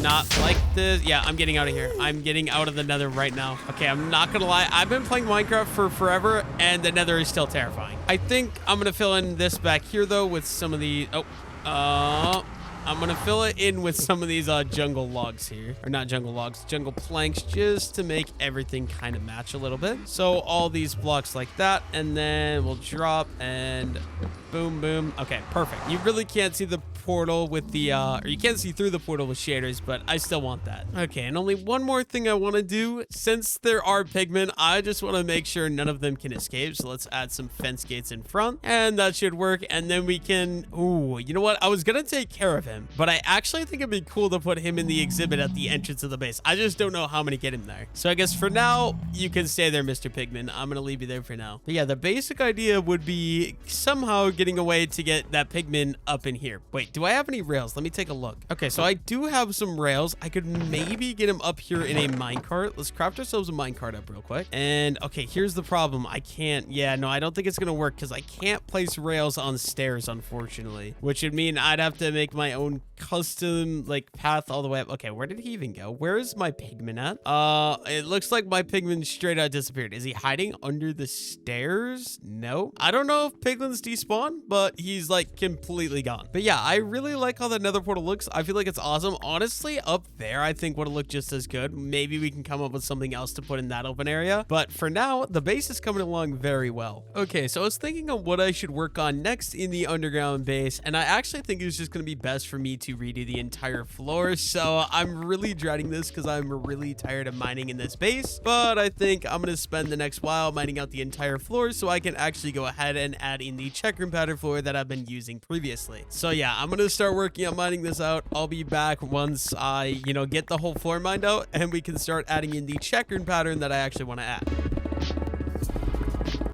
not like this. Yeah, I'm getting out of here. I'm getting out of the nether right now. Okay, I'm not gonna lie, I've been playing Minecraft for forever, and the nether is still terrifying. I think I'm gonna fill in this back here though with some of the I'm gonna fill it in with some of these jungle logs here. Or not jungle logs, jungle planks, just to make everything kind of match a little bit. So all these blocks like that, and then we'll drop and boom, boom. Okay, perfect. You really can't see the portal with the, or you can't see through the portal with shaders, but I still want that. Okay, and only one more thing I want to do. Since there are pigmen, I just want to make sure none of them can escape. So let's add some fence gates in front, and that should work. And then we can, ooh, you know what? I was gonna take care of him, but I actually think it'd be cool to put him in the exhibit at the entrance of the base. I just don't know how many get him there. So I guess for now, you can stay there, Mr. Pigman. I'm gonna leave you there for now. But yeah, the basic idea would be somehow getting a way to get that pigman up in here. Wait, do I have any rails? Let me take a look. Okay, so I do have some rails. I could maybe get him up here in a minecart. Let's craft ourselves a minecart up real quick. And okay, here's the problem. I can't, yeah, no, I don't think it's gonna work because I can't place rails on stairs, unfortunately, which would mean I'd have to make my own custom like path all the way up. Okay, where did he even go? Where is my pigman at? It looks like my pigman straight out disappeared. Is he hiding under the stairs? No, I don't know if piglins despawn, but he's like completely gone. But yeah, I really like how the nether portal looks. I feel like it's awesome. Honestly, up there I think would look just as good. Maybe we can come up with something else to put in that open area, but for now the base is coming along very well. Okay, so I was thinking of what I should work on next in the underground base, and I actually think it's just going to be best for me to redo the entire floor. So I'm really dreading this because I'm really tired of mining in this base, but I think I'm going to spend the next while mining out the entire floor so I can actually go ahead and add in the checker pattern floor that I've been using previously. So yeah, I'm gonna start working on mining this out. I'll be back once I, get the whole floor mined out, and we can start adding in the checkered pattern that I actually want to add.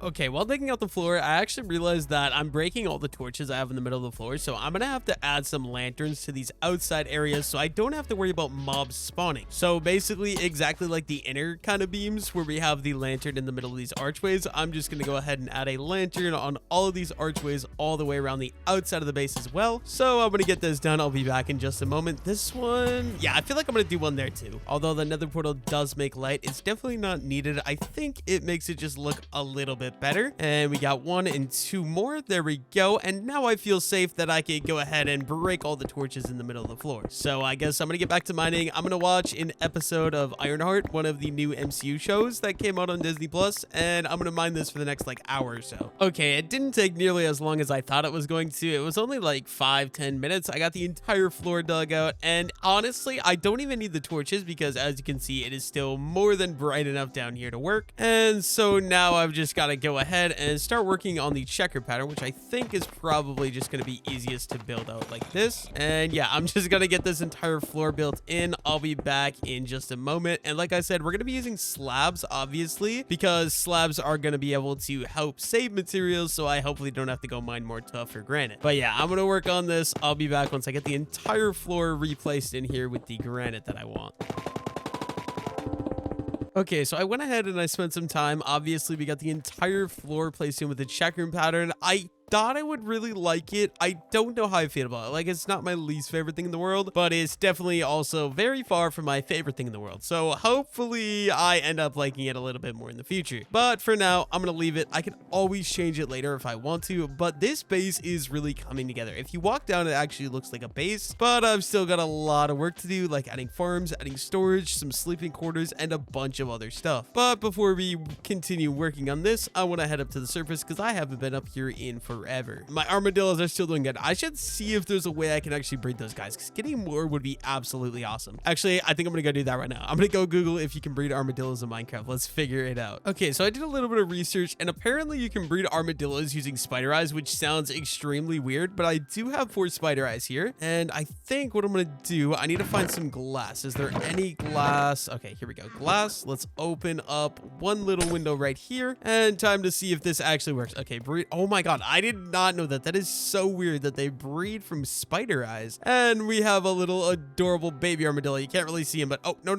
Okay, while digging out the floor, I actually realized that I'm breaking all the torches I have in the middle of the floor, so I'm gonna have to add some lanterns to these outside areas so I don't have to worry about mobs spawning. So basically, exactly like the inner kind of beams where we have the lantern in the middle of these archways, I'm just gonna go ahead and add a lantern on all of these archways all the way around the outside of the base as well. So I'm gonna get this done. I'll be back in just a moment. This one, yeah, I feel like I'm gonna do one there too. Although the nether portal does make light, it's definitely not needed. I think it makes it just look a little bit better. And we got 1 and 2 more. There we go. And now I feel safe that I can go ahead and break all the torches in the middle of the floor. So I guess I'm gonna get back to mining. I'm gonna watch an episode of Ironheart, one of the new MCU shows that came out on Disney Plus, and I'm gonna mine this for the next hour or so. Okay, it didn't take nearly as long as I thought it was going to. It was only 5-10 minutes. I got the entire floor dug out, and honestly, I don't even need the torches because, as you can see, it is still more than bright enough down here to work. And so now I've just got to go ahead and start working on the checker pattern, which I think is probably just going to be easiest to build out like this. And yeah, I'm just going to get this entire floor built in. I'll be back in just a moment. And like I said, we're going to be using slabs, obviously, because slabs are going to be able to help save materials, so I hopefully don't have to go mine more tuff or granite. But yeah, I'm going to work on this. I'll be back once I get the entire floor replaced in here with the granite that I want. Okay, so I went ahead and I spent some time. Obviously, we got the entire floor placed in with the checker pattern. I thought I would really like it. I don't know how I feel about it. It's not my least favorite thing in the world, but it's definitely also very far from my favorite thing in the world. So hopefully I end up liking it a little bit more in the future. But for now, I'm going to leave it. I can always change it later if I want to, but this base is really coming together. If you walk down, it actually looks like a base, but I've still got a lot of work to do, like adding farms, adding storage, some sleeping quarters, and a bunch of other stuff. But before we continue working on this, I want to head up to the surface because I haven't been up here in forever. My armadillos are still doing good. I should see if there's a way I can actually breed those guys, because getting more would be absolutely awesome. Actually, I think I'm gonna go do that right now. I'm gonna go Google if you can breed armadillos in Minecraft. Let's figure it out. Okay, so I did a little bit of research, and apparently you can breed armadillos using spider eyes, which sounds extremely weird, but I do have 4 spider eyes here, and I think what I'm gonna do, I need to find some glass. Is there any glass? Okay, here we go. Glass. Let's open up one little window right here, and time to see if this actually works. Okay, breed. Oh my god, I did not know that. That is so weird that they breed from spider eyes. And we have a little adorable baby armadillo. You can't really see him, but oh, no.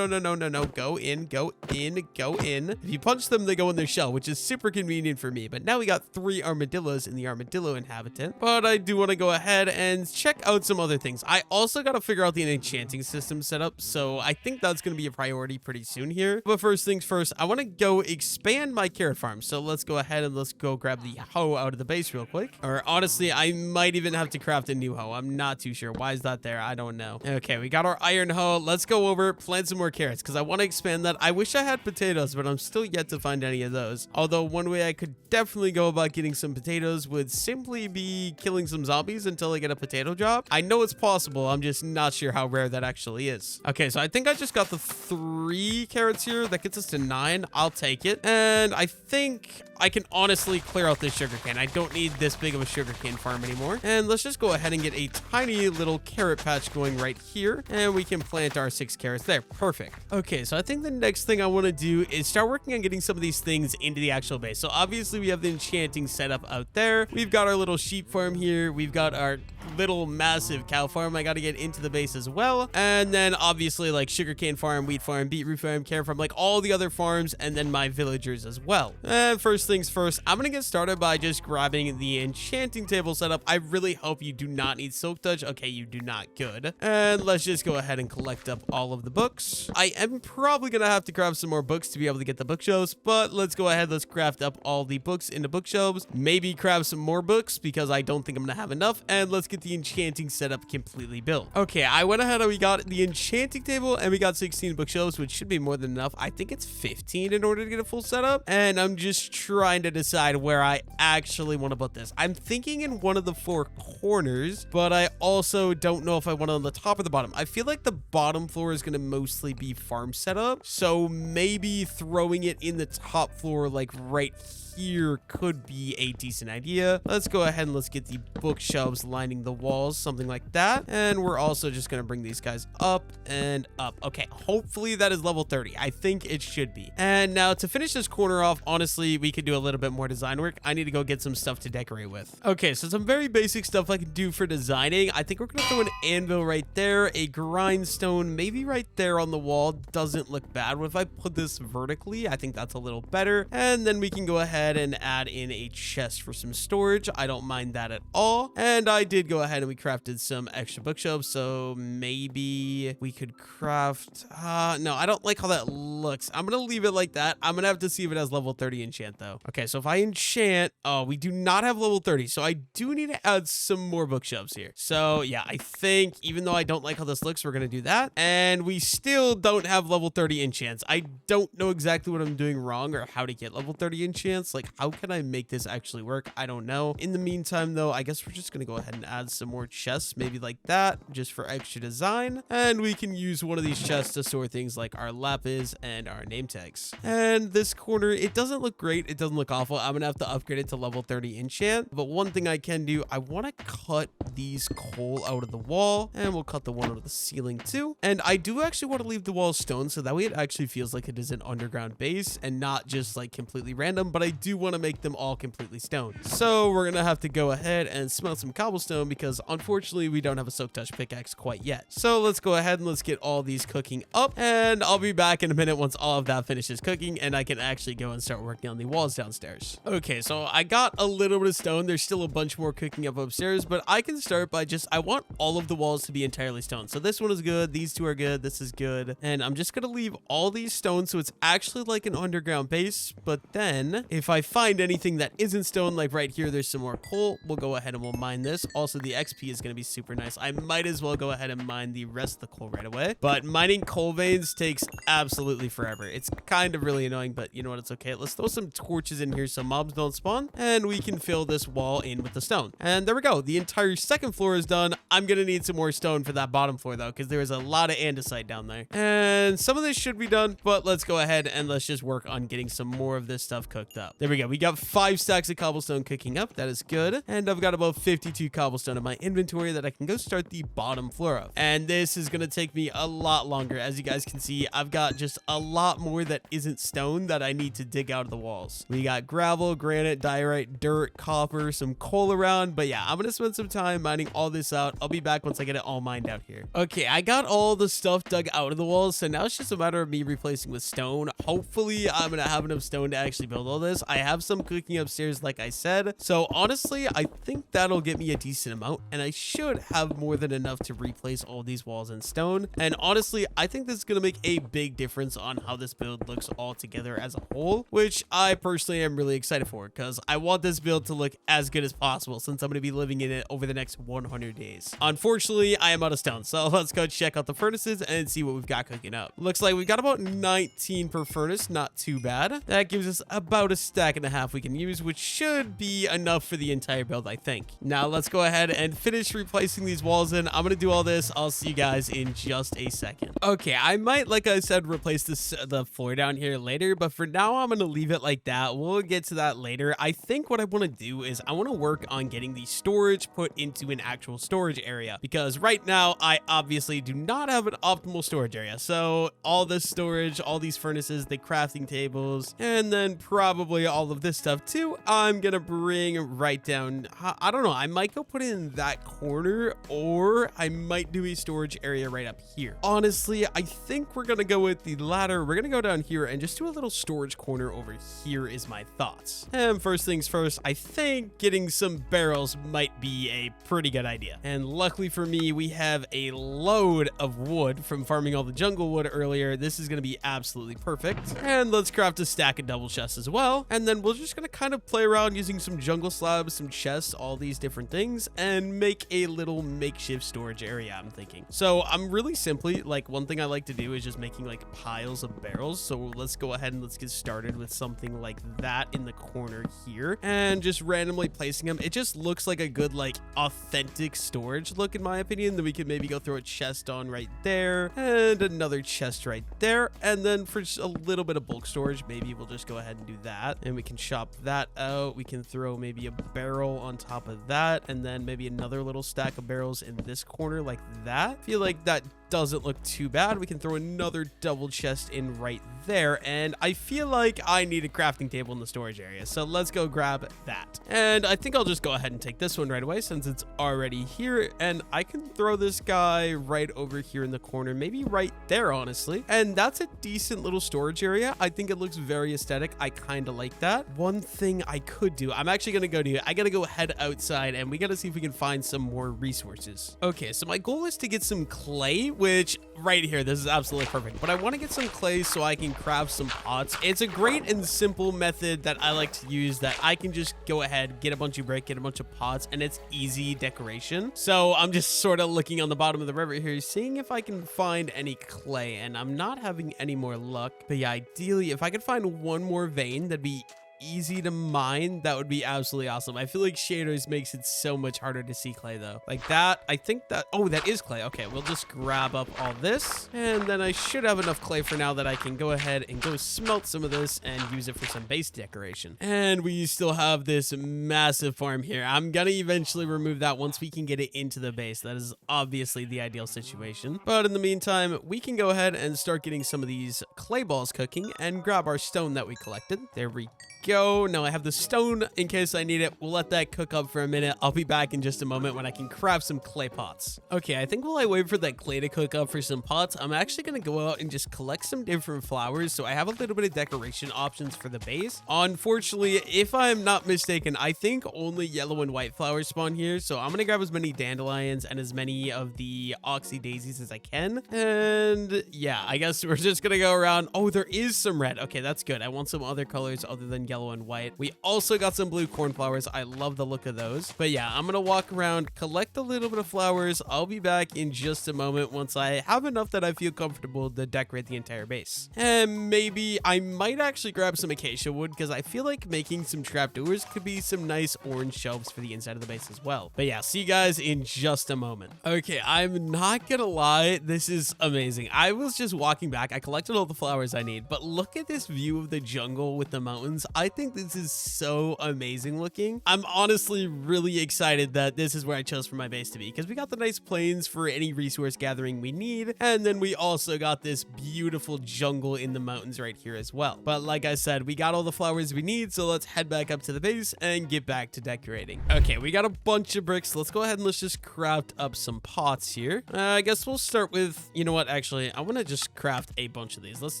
Go in. If you punch them, they go in their shell, which is super convenient for me. But now we got 3 armadillos in the armadillo inhabitant. But I do want to go ahead and check out some other things. I also got to figure out the enchanting system setup, so I think that's going to be a priority pretty soon here. But first things first, I want to go expand my carrot farm. So let's go ahead and let's go grab the hoe out of the base real quick. Or honestly, I might even have to craft a new hoe. I'm not too sure. Why is that there? I don't know. Okay, we got our iron hoe. Let's go over, plant some more carrots because I want to expand that. I wish I had potatoes, but I'm still yet to find any of those. Although one way I could definitely go about getting some potatoes would simply be killing some zombies until I get a potato job. I know it's possible. I'm just not sure how rare that actually is. Okay, so I think I just got the 3 carrots here. That gets us to 9. I'll take it. And I think I can honestly clear out this sugarcane. I don't need this big of a sugarcane farm anymore. And let's just go ahead and get a tiny little carrot patch going right here. And we can plant our 6 carrots there. Perfect. Okay, so I think the next thing I want to do is start working on getting some of these things into the actual base. So obviously we have the enchanting setup out there. We've got our little sheep farm here. We've got our little massive cow farm I got to get into the base as well. And then obviously like sugarcane farm, wheat farm, beetroot farm, carrot farm, like all the other farms, and then my villagers as well. And first things first, I'm gonna get started by just grabbing the enchanting table setup. I really hope you do not need silk touch. Okay, you do not. Good. And let's just go ahead and collect up all of the books. I am probably gonna have to grab some more books to be able to get the bookshelves, but let's go ahead. Let's craft up all the books into bookshelves. Maybe grab some more books because I don't think I'm gonna have enough. And let's continue get the enchanting setup completely built. Okay, I went ahead and we got the enchanting table and we got 16 bookshelves, which should be more than enough. I think it's 15 in order to get a full setup. And I'm just trying to decide where I actually want to put this. I'm thinking in one of the 4 corners, but I also don't know if I want it on the top or the bottom. I feel like the bottom floor is going to mostly be farm setup. So maybe throwing it in the top floor, like right here, could be a decent idea. Let's go ahead and let's get the bookshelves lining the walls, something like that. And we're also just going to bring these guys up and up. Okay, hopefully that is level 30. I think it should be. And now to finish this corner off, honestly, we could do a little bit more design work. I need to go get some stuff to decorate with. Okay, so some very basic stuff I can do for designing. I think we're going to throw an anvil right there, a grindstone maybe right there on the wall. Doesn't look bad. What if I put this vertically? I think that's a little better. And then we can go ahead and add in a chest for some storage. I don't mind that at all. And I did go ahead and we crafted some extra bookshelves, so maybe we could craft no, I don't like how that looks. I'm gonna leave it like that. I'm gonna have to see if it has level 30 enchant though. Okay, so if I enchant, oh, we do not have level 30, so I do need to add some more bookshelves here. So yeah, I think even though I don't like how this looks, we're gonna do that. And we still don't have level 30 enchants. I don't know exactly what I'm doing wrong or how to get level 30 enchants. Like, how can I make this actually work? I don't know. In the meantime, though, I guess we're just going to go ahead and add some more chests, maybe like that, just for extra design. And we can use one of these chests to store things like our lapis and our name tags. And this corner, it doesn't look great. It doesn't look awful. I'm going to have to upgrade it to level 30 enchant. But one thing I can do, I want to cut these coal out of the wall, and we'll cut the one out of the ceiling too. And I do actually want to leave the wall stone, so that way it actually feels like it is an underground base and not just like completely random. But I do want to make them all completely stone. So we're gonna have to go ahead and smelt some cobblestone because unfortunately we don't have a soak touch pickaxe quite yet. So let's go ahead and let's get all these cooking up, and I'll be back in a minute once all of that finishes cooking and I can actually go and start working on the walls downstairs. Okay, so I got a little bit of stone. There's still a bunch more cooking up upstairs, but I can start by I want all of the walls to be entirely stone. So this one is good, these two are good, this is good, and I'm just gonna leave all these stones so it's actually like an underground base. But then if I find anything that isn't stone, like right here, there's some more coal, we'll go ahead and we'll mine this. Also, the XP is going to be super nice. I might as well go ahead and mine the rest of the coal right away. But mining coal veins takes absolutely forever. It's kind of really annoying, but you know what? It's okay. Let's throw some torches in here so mobs don't spawn, and we can fill this wall in with the stone. And there we go. The entire second floor is done. I'm going to need some more stone for that bottom floor, though, because there is a lot of andesite down there. And some of this should be done, but let's go ahead and let's just work on getting some more of this stuff cooked up. There we go. We got 5 stacks of cobblestone cooking up. That is good. And I've got about 52 cobblestone in my inventory that I can go start the bottom floor of. And this is going to take me a lot longer. As you guys can see, I've got just a lot more that isn't stone that I need to dig out of the walls. We got gravel, granite, diorite, dirt, copper, some coal around. But yeah, I'm going to spend some time mining all this out. I'll be back once I get it all mined out here. Okay, I got all the stuff dug out of the walls. So now it's just a matter of me replacing with stone. Hopefully, I'm going to have enough stone to actually build all this. I have some cooking upstairs, like I said. So honestly, I think that'll get me a decent amount, and I should have more than enough to replace all these walls in stone. And honestly, I think this is going to make a big difference on how this build looks all together as a whole, which I personally am really excited for because I want this build to look as good as possible since I'm going to be living in it over the next 100 days. Unfortunately, I am out of stone, so let's go check out the furnaces and see what we've got cooking up. Looks like we've got about 19 per furnace, not too bad. That gives us about a stack and a half we can use, which should be enough for the entire build, I think. Now let's go ahead and finish replacing these walls in. I'm gonna do all this. I'll see you guys in just a second. Okay, I might, like I said, replace the floor down here later, but for now I'm gonna leave it like that. We'll get to that later. I think what I want to do is I want to work on getting the storage put into an actual storage area, because right now I obviously do not have an optimal storage area. So all this storage, all these furnaces, the crafting tables, and then probably all of this stuff too, I'm gonna bring right down. I don't know, I might go put it in that corner, or I might do a storage area right up here. Honestly, I think we're gonna go with the latter. We're gonna go down here and just do a little storage corner over here is my thoughts. And first things first, I think getting some barrels might be a pretty good idea. And luckily for me, we have a load of wood from farming all the jungle wood earlier. This is gonna be absolutely perfect. And let's craft a stack of double chests as well. And then we're just gonna kind of play around using some jungle slabs, some chests, all these different things. and make a little makeshift storage area, I'm thinking. So I'm really simply, like, one thing I like to do is just making like piles of barrels. So let's go ahead and let's get started with something like that in the corner here and just randomly placing them. It just looks like a good, like, authentic storage look, in my opinion. Then we could maybe go throw a chest on right there and another chest right there. And then for just a little bit of bulk storage, maybe we'll just go ahead and do that. And we can chop that out. We can throw maybe a barrel on top of that, and then maybe another little stack of barrels in this corner like that. I feel like that doesn't look too bad. We can throw another double chest in right there, and I feel like I need a crafting table in the storage area, so let's go grab that. And I think I'll just go ahead and take this one right away since it's already here, and I can throw this guy right over here in the corner, maybe right there, honestly. And that's a decent little storage area. I think it looks very aesthetic. I kind of like that. One thing I could do, I'm actually gonna go do, I gotta go head outside and we gotta see if we can find some more resources. Okay, so my goal is to get some clay, which right here, this is absolutely perfect, but I want to get some clay so I can craft some pots. It's a great and simple method that I like to use, that I can just go ahead, get a bunch of brick, get a bunch of pots, and it's easy decoration. So I'm just sort of looking on the bottom of the river here, seeing if I can find any clay, and I'm not having any more luck. But yeah, ideally, if I could find one more vein, that'd be easy to mine. That would be absolutely awesome. I feel like shaders makes it so much harder to see clay though. Like that, I think that, oh, that is clay. Okay, we'll just grab up all this, and then I should have enough clay for now that I can go ahead and go smelt some of this and use it for some base decoration. And we still have this massive farm here. I'm gonna eventually remove that once we can get it into the base. That is obviously the ideal situation, but in the meantime, we can go ahead and start getting some of these clay balls cooking and grab our stone that we collected. There we go. Now I have the stone in case I need it. We'll let that cook up for a minute. I'll be back in just a moment when I can craft some clay pots. Okay, I think while I wait for that clay to cook up for some pots, I'm actually going to go out and just collect some different flowers so I have a little bit of decoration options for the base. Unfortunately, if I'm not mistaken, I think only yellow and white flowers spawn here, so I'm going to grab as many dandelions and as many of the oxy daisies as I can. And yeah, I guess we're just going to go around. Oh, there is some red. Okay, that's good. I want some other colors other than yellow and white. We also got some blue cornflowers. I love the look of those. But yeah, I'm gonna walk around, collect a little bit of flowers. I'll be back in just a moment once I have enough that I feel comfortable to decorate the entire base. And maybe I might actually grab some acacia wood because I feel like making some trapdoors could be some nice orange shelves for the inside of the base as well. But yeah, see you guys in just a moment. Okay, I'm not gonna lie, this is amazing. I was just walking back. I collected all the flowers I need, but look at this view of the jungle with the mountains. I think this is so amazing looking. I'm honestly really excited that this is where I chose for my base to be, because we got the nice plains for any resource gathering we need, and then we also got this beautiful jungle in the mountains right here as well. But like I said, we got all the flowers we need, so let's head back up to the base and get back to decorating. Okay, we got a bunch of bricks. Let's go ahead and let's just craft up some pots here. I guess we'll start with, you know what, actually, I want to just craft a bunch of these. Let's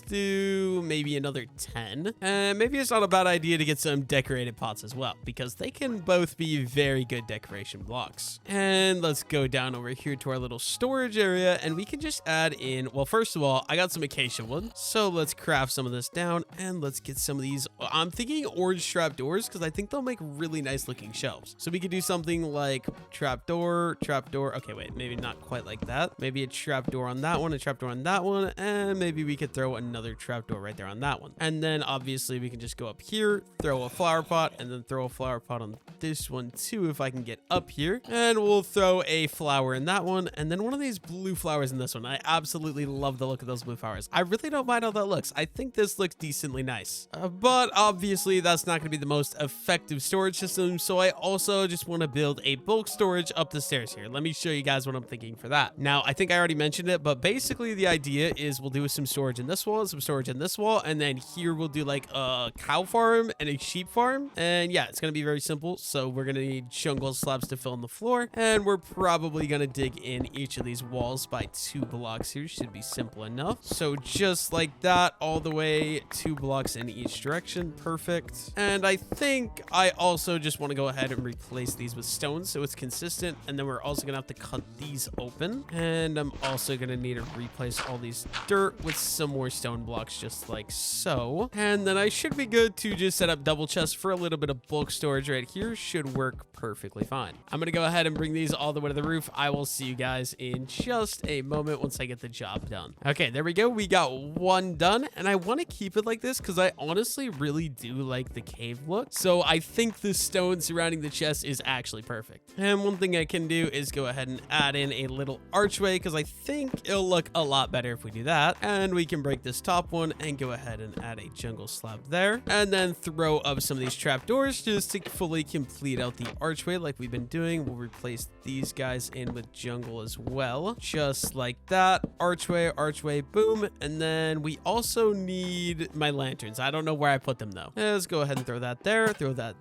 do maybe another 10. And maybe it's not a bad idea to get some decorated pots as well, because they can both be very good decoration blocks. And let's go down over here to our little storage area, and we can just add in, well, first of all, I got some acacia wood, so let's craft some of this down, and let's get some of these. I'm thinking orange trapdoors because I think they'll make really nice looking shelves. So we could do something like trapdoor. Okay, wait, maybe not quite like that. Maybe a trapdoor on that one, a trapdoor on that one, and maybe we could throw another trapdoor right there on that one. And then obviously we can just go up here, throw a flower pot, and then throw a flower pot on this one too if I can get up here. And we'll throw a flower in that one, and then one of these blue flowers in this one. I absolutely love the look of those blue flowers. I really don't mind how that looks. I think this looks decently nice. But obviously that's not going to be the most effective storage system, so I also just want to build a bulk storage up the stairs here. Let me show you guys what I'm thinking for that. Now, I think I already mentioned it, but basically the idea is we'll do some storage in this wall, some storage in this wall, and then here we'll do like a cow farm and a sheep farm. And yeah, it's going to be very simple. So we're going to need jungle slabs to fill in the floor, and we're probably going to dig in each of these walls by 2 blocks here. Should be simple enough. So just like that, all the way 2 blocks in each direction. Perfect. And I think I also just want to go ahead and replace these with stones so it's consistent. And then we're also going to have to cut these open. And I'm also going to need to replace all these dirt with some more stone blocks just like so. And then I should be good to just set up double chests for a little bit of bulk storage right here. Should work perfectly fine. I'm gonna go ahead and bring these all the way to the roof. I will see you guys in just a moment once I get the job done. Okay, there we go. We got one done, and I want to keep it like this because I honestly really do like the cave look. So I think the stone surrounding the chest is actually perfect. And one thing I can do is go ahead and add in a little archway because I think it'll look a lot better if we do that. And we can break this top one and go ahead and add a jungle slab there, and then throw up some of these trapdoors just to fully complete out the archway like we've been doing. We'll replace these guys in with jungle as well, just like that. Archway, archway, boom. And then we also need my lanterns. I don't know where I put them though. Let's go ahead and throw that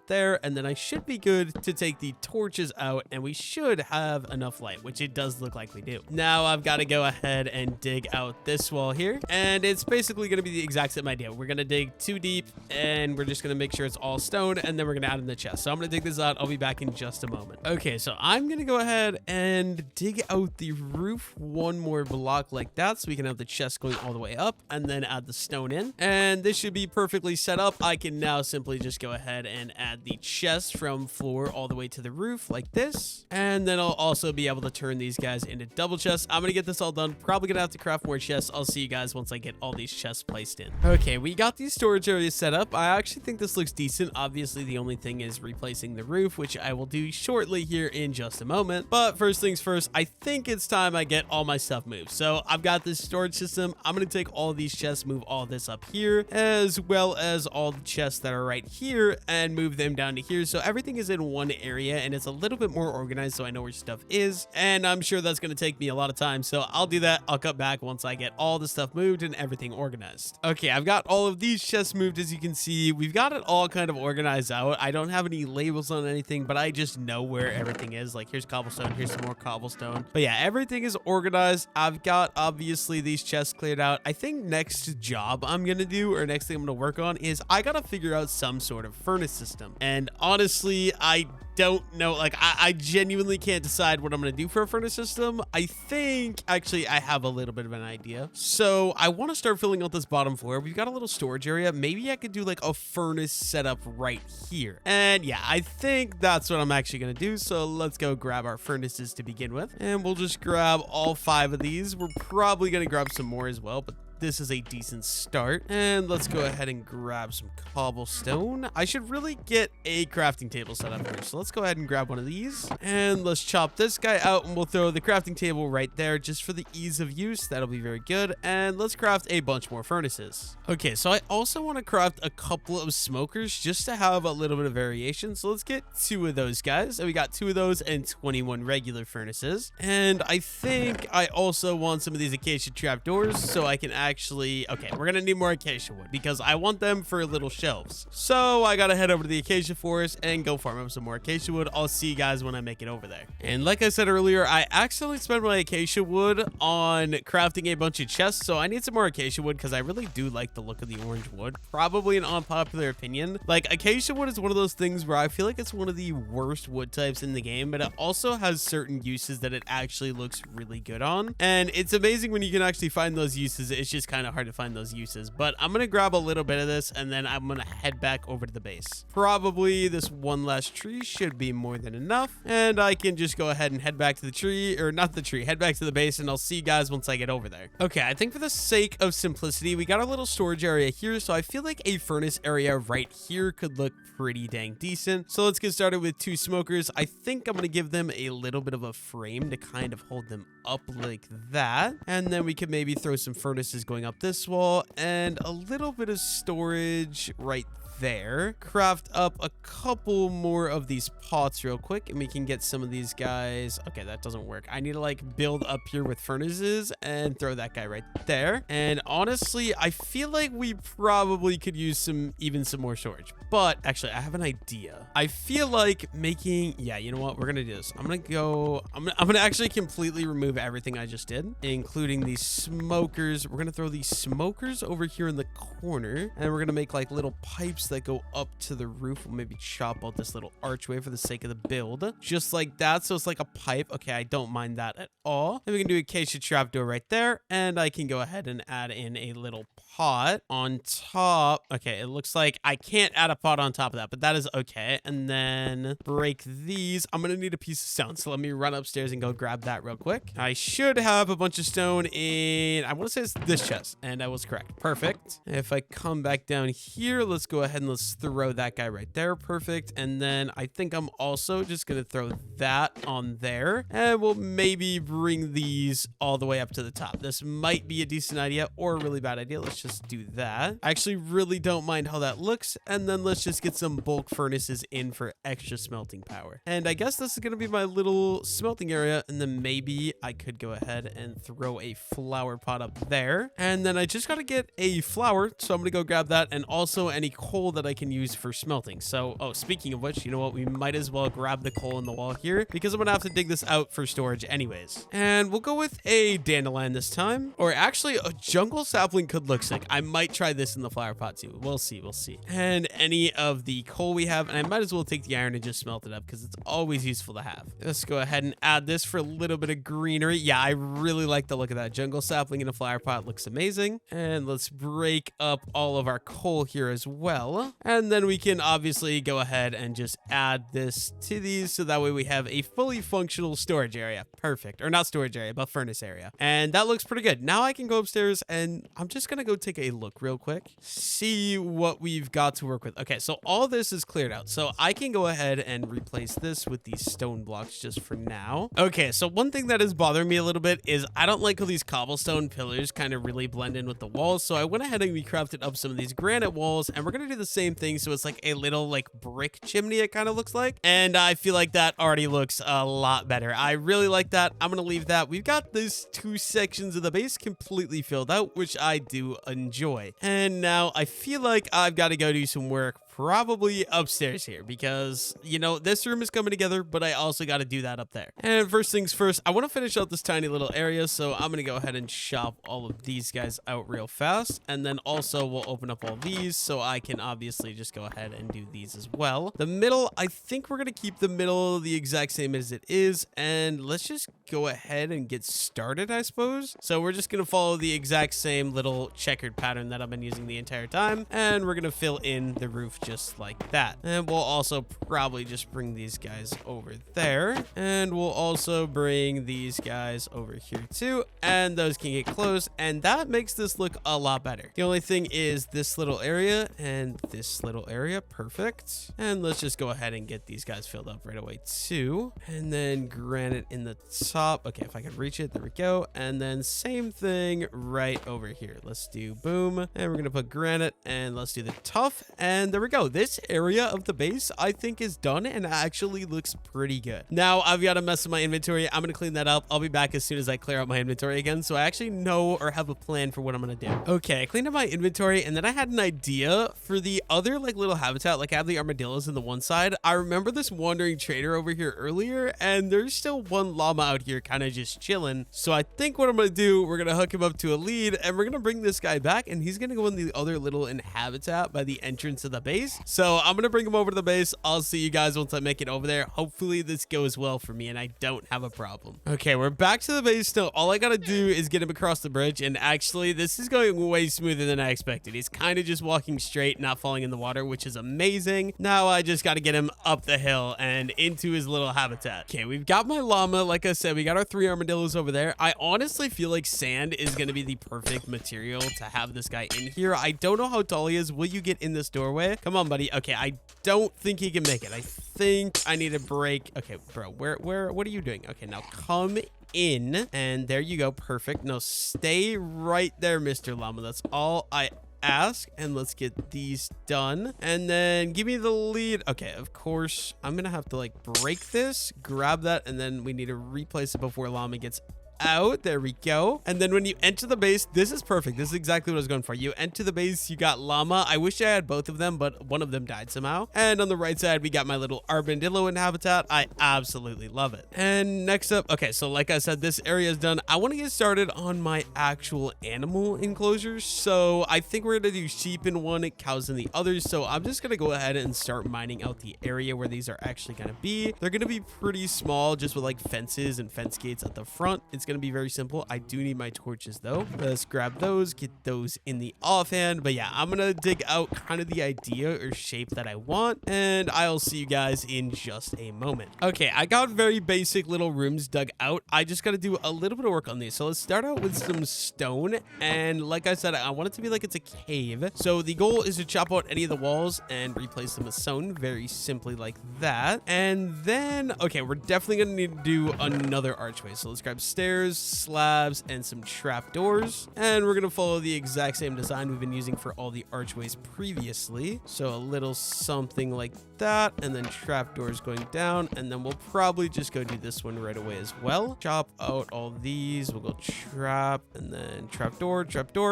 there, and then I should be good to take the torches out, and we should have enough light, which it does look like we do. Now I've got to go ahead and dig out this wall here, and it's basically going to be the exact same idea. We're going to dig 2 deep, and we're just going to make sure it's all stone, and then we're going to add in the chest. So I'm going to dig this out. I'll be back in just a moment. Okay, so I'm going to go ahead and dig out the roof one more block like that, so we can have the chest going all the way up, and then add the stone in, and this should be perfectly set up. I can now simply just go ahead and add the chest from floor all the way to the roof like this, and then I'll also be able to turn these guys into double chests. I'm gonna get this all done. Probably gonna have to craft more chests. I'll see you guys once I get all these chests placed in. Okay, we got these storage areas set up. I actually think this looks decent. Obviously, the only thing is replacing the roof, which I will do shortly here in just a moment. But first things first, I think it's time I get all my stuff moved. So I've got this storage system. I'm gonna take all of these chests, move all this up here, as well as all the chests that are right here, and move them down to here. So everything is in one area, and it's a little bit more organized, so I know where stuff is. And I'm sure that's gonna take me a lot of time, so I'll do that. I'll cut back once I get all the stuff moved and everything organized. Okay, I've got all of these chests moved. As you can see, we've got it all kind of organized out. I don't have any labels on anything, but I just know where everything is. Like, here's cobblestone, here's some more cobblestone. But yeah, everything is organized. I've got obviously these chests cleared out. I think next job I'm gonna do, or next thing I'm gonna work on, is I gotta figure out some sort of furnace system. And honestly, I don't know. Like, I genuinely can't decide what I'm gonna do for a furnace system. I think actually I have a little bit of an idea. So I want to start filling out this bottom floor. We've got a little storage area. Maybe I could do like a furnace setup right here. And yeah, I think that's what I'm actually gonna do. So let's go grab our furnaces to begin with, and we'll just grab all 5 of these. We're probably gonna grab some more as well, but this is a decent start. And let's go ahead and grab some cobblestone. I should really get a crafting table set up here. So let's go ahead and grab one of these, and let's chop this guy out, and we'll throw the crafting table right there just for the ease of use. That'll be very good. And let's craft a bunch more furnaces. Okay, so I also want to craft a couple of smokers just to have a little bit of variation. So let's get 2 of those guys. And we got 2 of those and 21 regular furnaces. And I think I also want some of these acacia trapdoors so I can actually, okay, we're gonna need more acacia wood because I want them for little shelves. So I gotta head over to the acacia forest and go farm up some more acacia wood. I'll see you guys when I make it over there. And like I said earlier, I accidentally spent my acacia wood on crafting a bunch of chests, so I need some more acacia wood because I really do like the look of the orange wood. Probably an unpopular opinion. Like, acacia wood is one of those things where I feel like it's one of the worst wood types in the game, but it also has certain uses that it actually looks really good on. And it's amazing when you can actually find those uses. It's just kind of hard to find those uses. But I'm gonna grab a little bit of this, and then I'm gonna head back over to the base. Probably this one last tree should be more than enough, and I can just go ahead and head back to the tree, or not the tree, head back to the base, and I'll see you guys once I get over there. Okay, I think for the sake of simplicity, we got a little storage area here, so I feel like a furnace area right here could look pretty dang decent. So let's get started with 2 smokers. I think I'm gonna give them a little bit of a frame to kind of hold them up like that, and then we could maybe throw some furnaces going up this wall and a little bit of storage right there. Craft up a couple more of these pots real quick, and we can get some of these guys. Okay, that doesn't work. I need to like build up here with furnaces and throw that guy right there. And honestly, I feel like we probably could use even some more storage. But actually, I have an idea. I feel like making, yeah, you know what? We're gonna do this. I'm gonna actually completely remove everything I just did, including these smokers. We're gonna throw these smokers over here in the corner, and we're gonna make like little pipes pipes that go up to the roof. We'll maybe chop out this little archway for the sake of the build, just like that. So it's like a pipe. Okay, I don't mind that at all. And we can do a acacia trapdoor right there, and I can go ahead and add in a little pot on top. Okay, it looks like I can't add a pot on top of that, but that is okay. And then break these. I'm gonna need a piece of stone, so let me run upstairs and go grab that real quick. I should have a bunch of stone in, I want to say it's this chest, and I was correct. Perfect. If I come back down here, let's go ahead and let's throw that guy right there. Perfect. And then I think I'm also just gonna throw that on there, and we'll maybe bring these all the way up to the top. This might be a decent idea or a really bad idea. Let's just do that. I actually really don't mind how that looks. And then let's just get some bulk furnaces in for extra smelting power. And I guess this is going to be my little smelting area. And then maybe I could go ahead and throw a flower pot up there. And then I just got to get a flower. So I'm going to go grab that, and also any coal that I can use for smelting. So, oh, speaking of which, you know what? We might as well grab the coal in the wall here, because I'm going to have to dig this out for storage anyways. And we'll go with a dandelion this time. Or actually, a jungle sapling could look sick. I might try this in the flower pot too. We'll see. We'll see. And any of the coal we have, and I might as well take the iron and just smelt it up, because it's always useful to have. Let's go ahead and add this for a little bit of greenery. Yeah, I really like the look of that. Jungle sapling in a flower pot looks amazing. And let's break up all of our coal here as well. And then we can obviously go ahead and just add this to these, so that way we have a fully functional storage area. Perfect. Or not storage area, but furnace area. And that looks pretty good. Now I can go upstairs, and I'm just gonna go take a look real quick, see what we've got to work with. Okay, so all this is cleared out, so I can go ahead and replace this with these stone blocks just for now. Okay, so one thing that is bothering me a little bit is I don't like how these cobblestone pillars kind of really blend in with the walls, so I went ahead and we crafted up some of these granite walls, and we're gonna do the same thing, so it's like a little like brick chimney, it kind of looks like, and I feel like that already looks a lot better. I really like that. I'm gonna leave that. We've got these two sections of the base completely filled out, which I do enjoy. And now I feel like I've got to go do some work, probably upstairs here, because, you know, this room is coming together, but I also got to do that up there. And first things first, I want to finish out this tiny little area, so I'm going to go ahead and chop all of these guys out real fast. And then also we'll open up all these, so I can obviously just go ahead and do these as well. The middle, I think we're going to keep the middle the exact same as it is, and let's just go ahead and get started, I suppose. So we're just going to follow the exact same little checkered pattern that I've been using the entire time, and we're going to fill in the roof just like that. And we'll also probably just bring these guys over there, and we'll also bring these guys over here too, and those can get close, and that makes this look a lot better. The only thing is this little area and this little area. Perfect. And let's just go ahead and get these guys filled up right away too, and then granite in the top. Okay, if I can reach it, there we go. And then same thing right over here. Let's do boom, and we're gonna put granite, and let's do the tough, and there we go. This area of the base I think is done, and actually looks pretty good. Now I've got a mess in my inventory. I'm gonna clean that up. I'll be back as soon as I clear out my inventory again, so I actually know or have a plan for what I'm gonna do. Okay, I cleaned up my inventory, and then I had an idea for the other like little habitat. Like I have the armadillos in the one side. I remember this wandering trader over here earlier, and there's still one llama out here kind of just chilling. So I think what I'm gonna do, we're gonna hook him up to a lead, and we're gonna bring this guy back, and he's gonna go in the other little habitat by the entrance of the base. So I'm gonna bring him over to the base. I'll see you guys once I make it over there. Hopefully this goes well for me and I don't have a problem. Okay, we're back to the base now. All I gotta do is get him across the bridge, and actually this is going way smoother than I expected. He's kind of just walking straight, not falling in the water, which is amazing. Now I just gotta get him up the hill and into his little habitat. Okay, we've got my llama. Like I said, we got our 3 armadillos over there. I honestly feel like sand is gonna be the perfect material to have this guy in here. I don't know how tall he is. Will you get in this doorway? Come on, buddy. Okay, I don't think he can make it. I think I need a break. Okay, bro, what are you doing? Okay, now come in, and there you go. Perfect. No, stay right there, Mr. Llama. That's all I ask. And let's get these done, and then give me the lead. Okay, of course I'm gonna have to like break this, grab that, and then we need to replace it before Llama gets out. There we go. And then when you enter the base, this is perfect. This is exactly what I was going for. You enter the base, you got llama. I wish I had both of them, but one of them died somehow. And on the right side, we got my little armadillo in habitat. I absolutely love it. And next up, okay, so like I said, this area is done. I want to get started on my actual animal enclosures. So I think we're going to do sheep in one, cows in the other. So I'm just going to go ahead and start mining out the area where these are actually going to be. They're going to be pretty small, just with like fences and fence gates at the front. It's going to be very simple. I do need my torches though. Let's grab those, get those in the offhand. But yeah, I'm going to dig out kind of the idea or shape that I want, and I'll see you guys in just a moment. Okay, I got very basic little rooms dug out. I just got to do a little bit of work on these. So let's start out with some stone. And like I said, I want it to be like it's a cave. So the goal is to chop out any of the walls and replace them with stone, very simply like that. And then, okay, we're definitely going to need to do another archway. So let's grab stairs, slabs, and some trapdoors. And we're going to follow the exact same design we've been using for all the archways previously. So a little something like that, and then trapdoors going down, and then we'll probably just go do this one right away as well. Chop out all these. We'll go trap, and then trapdoor,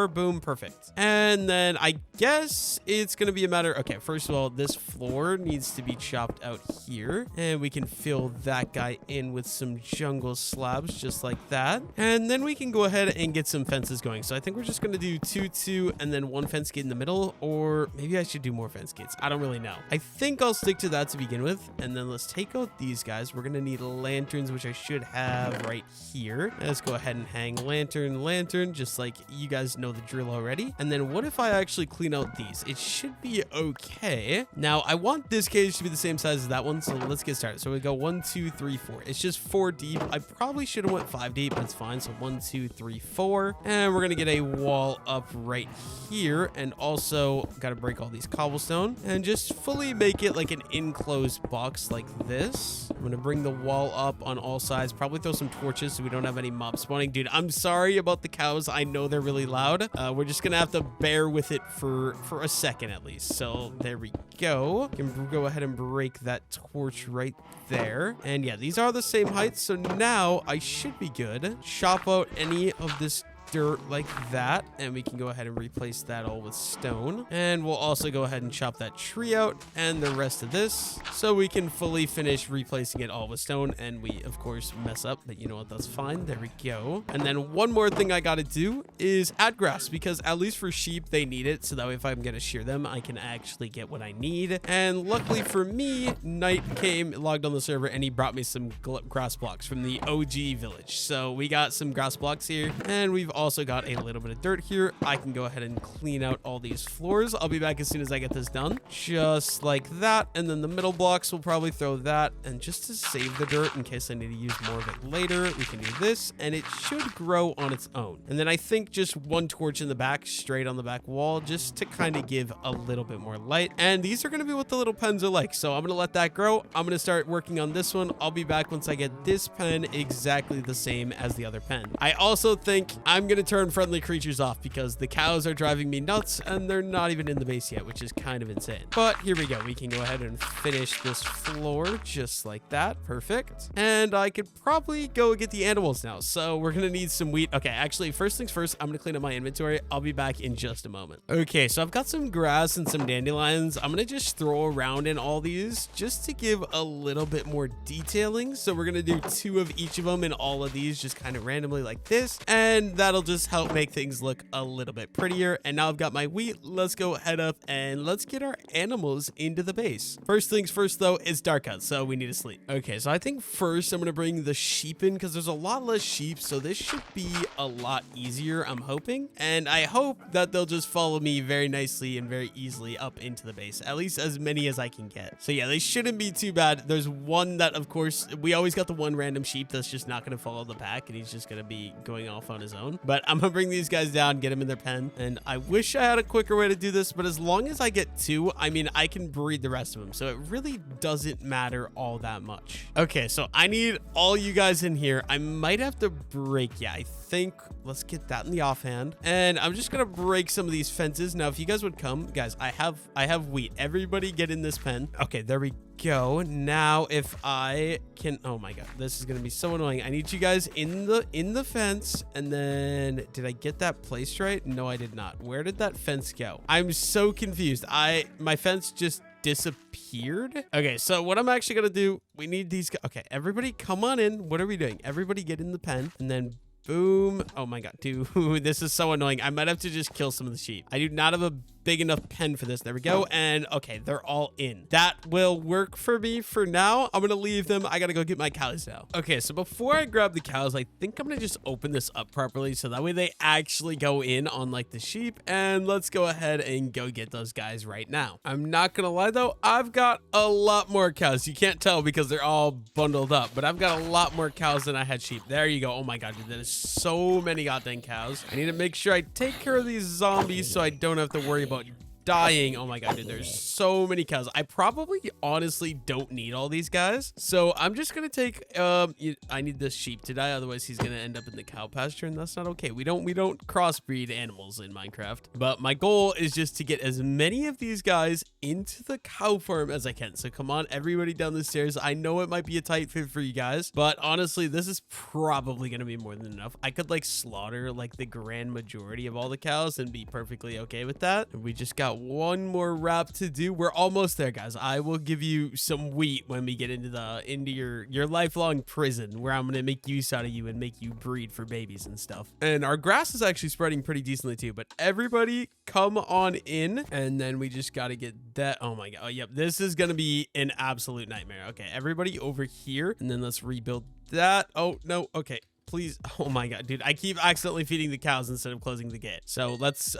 boom, perfect. And then I guess it's going to be a matter, okay, first of all, this floor needs to be chopped out here, and we can fill that guy in with some jungle slabs just like that. And then we can go ahead and get some fences going. So I think we're just going to do 2, and then 1 fence gate in the middle, or maybe I should do more fence gates. I don't really know. I think I'll stick to that to begin with. And then let's take out these guys. We're going to need lanterns, which I should have right here. Let's go ahead and hang lantern, just like you guys know the drill already. And then what if I actually clean out these? It should be okay. Now I want this cage to be the same size as that one, so let's get started. So we go 1, 2, 3, 4. It's just 4 deep. I probably should have went 5 deep, but it's fine. So 1, 2, 3, 4. And we're going to get a wall up right here. And also got to break all these cobblestone and just fully make it like an enclosed box like this. I'm going to bring the wall up on all sides, probably throw some torches so we don't have any mob spawning. Dude, I'm sorry about the cows. I know they're really loud. We're just going to have to bear with it for a second at least. So there we go. Can go ahead and break that torch right there. And yeah, these are the same height. So now I should be good. Chop out any of this dirt like that, and we can go ahead and replace that all with stone. And we'll also go ahead and chop that tree out and the rest of this so we can fully finish replacing it all with stone. And we of course mess up, but you know what, that's fine. There we go. And then one more thing I gotta do is add grass, because at least for sheep they need it, so that way if I'm gonna shear them I can actually get what I need. And luckily for me, Knight came, logged on the server, and he brought me some grass blocks from the OG village. So we got some grass blocks here, and we've also got a little bit of dirt here. I can go ahead and clean out all these floors. I'll be back as soon as I get this done, just like that. And then the middle blocks, we'll probably throw that, and just to save the dirt in case I need to use more of it later, we can do this, and it should grow on its own. And then I think just 1 torch in the back, straight on the back wall, just to kind of give a little bit more light. And these are going to be what the little pens are like, so I'm going to let that grow. I'm going to start working on this one. I'll be back once I get this pen exactly the same as the other pen. I also think I'm going to turn friendly creatures off, because the cows are driving me nuts and they're not even in the base yet, which is kind of insane. But here we go. We can go ahead and finish this floor just like that. Perfect. And I could probably go get the animals now. So we're going to need some wheat. Okay, actually, first things first, I'm going to clean up my inventory. I'll be back in just a moment. Okay, so I've got some grass and some dandelions. I'm going to just throw around in all these just to give a little bit more detailing. So we're going to do 2 of each of them in all of these, just kind of randomly like this. And that'll just help make things look a little bit prettier. And now I've got my wheat. Let's go head up and let's get our animals into the base. First things first though, it's dark out, so we need to sleep. Okay, so I think first I'm gonna bring the sheep in, because there's a lot less sheep, so this should be a lot easier, I'm hoping. And I hope that they'll just follow me very nicely and very easily up into the base, at least as many as I can get. So yeah, they shouldn't be too bad. There's one that, of course, we always got the one random sheep that's just not gonna follow the pack, and he's just gonna be going off on his own. But I'm gonna bring these guys down, get them in their pen. And I wish I had a quicker way to do this, but as long as I get 2, I mean, I can breed the rest of them. So it really doesn't matter all that much. Okay, so I need all you guys in here. I might have to break. Yeah, I think let's get that in the offhand. And I'm just gonna break some of these fences. Now, if you guys would come, guys, I have wheat. Everybody get in this pen. Okay, there we go. Now, if I can, oh my God, this is going to be so annoying. I need you guys in the fence. And then did I get that placed right? No, I did not. Where did that fence go? I'm so confused. My fence just disappeared. Okay, so what I'm actually gonna do, we need these guys. Okay, everybody come on in. What are we doing? Everybody get in the pen, and then boom. Oh my God, dude, this is so annoying. I might have to just kill some of the sheep. I do not have a big enough pen for this. There we go. And okay, they're all in. That will work for me for now. I'm gonna leave them. I gotta go get my cows now. Okay, so before I grab the cows, I think I'm gonna just open this up properly so that way they actually go in on like the sheep. And let's go ahead and go get those guys right now. I'm not gonna lie though, I've got a lot more cows. You can't tell because they're all bundled up, but I've got a lot more cows than I had sheep. There you go. Oh my God, dude, that is so many goddamn cows. I need to make sure I take care of these zombies so I don't have to worry about dying. Oh my God, dude, there's so many cows. I probably honestly don't need all these guys, so I'm just gonna take I need this sheep to die, otherwise he's gonna end up in the cow pasture, and that's not okay. We don't crossbreed animals in Minecraft, but my goal is just to get as many of these guys into the cow farm as I can. So come on, everybody down the stairs. I know it might be a tight fit for you guys, but honestly, this is probably gonna be more than enough. I could like slaughter like the grand majority of all the cows and be perfectly okay with that. We just got one more wrap to do. We're almost there, guys. I will give you some wheat when we get into your lifelong prison, where I'm gonna make use out of you and make you breed for babies and stuff. And our grass is actually spreading pretty decently too, but everybody come on in, and then we just got to get that. Oh my God. Oh, yep. This is gonna be an absolute nightmare. Okay, everybody over here, and then let's rebuild that. Oh no. Okay, please. Oh my God, dude, I keep accidentally feeding the cows instead of closing the gate. So let's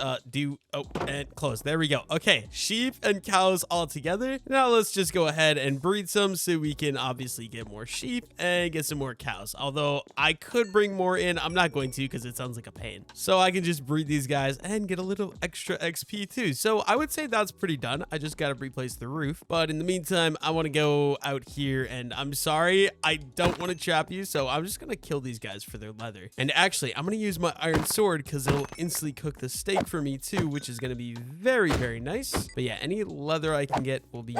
and close. There we go. Okay, sheep and cows all together. Now let's just go ahead and breed some so we can obviously get more sheep and get some more cows. Although I could bring more in, I'm not going to because it sounds like a pain. So I can just breed these guys and get a little extra XP too. So I would say that's pretty done. I just got to replace the roof. But in the meantime, I want to go out here, and I'm sorry, I don't want to trap you. So I'm just going to kill these guys for their leather. And actually, I'm going to use my iron sword because it'll instantly cook the steak for me too, which is going to be very, very nice. But yeah, any leather I can get will be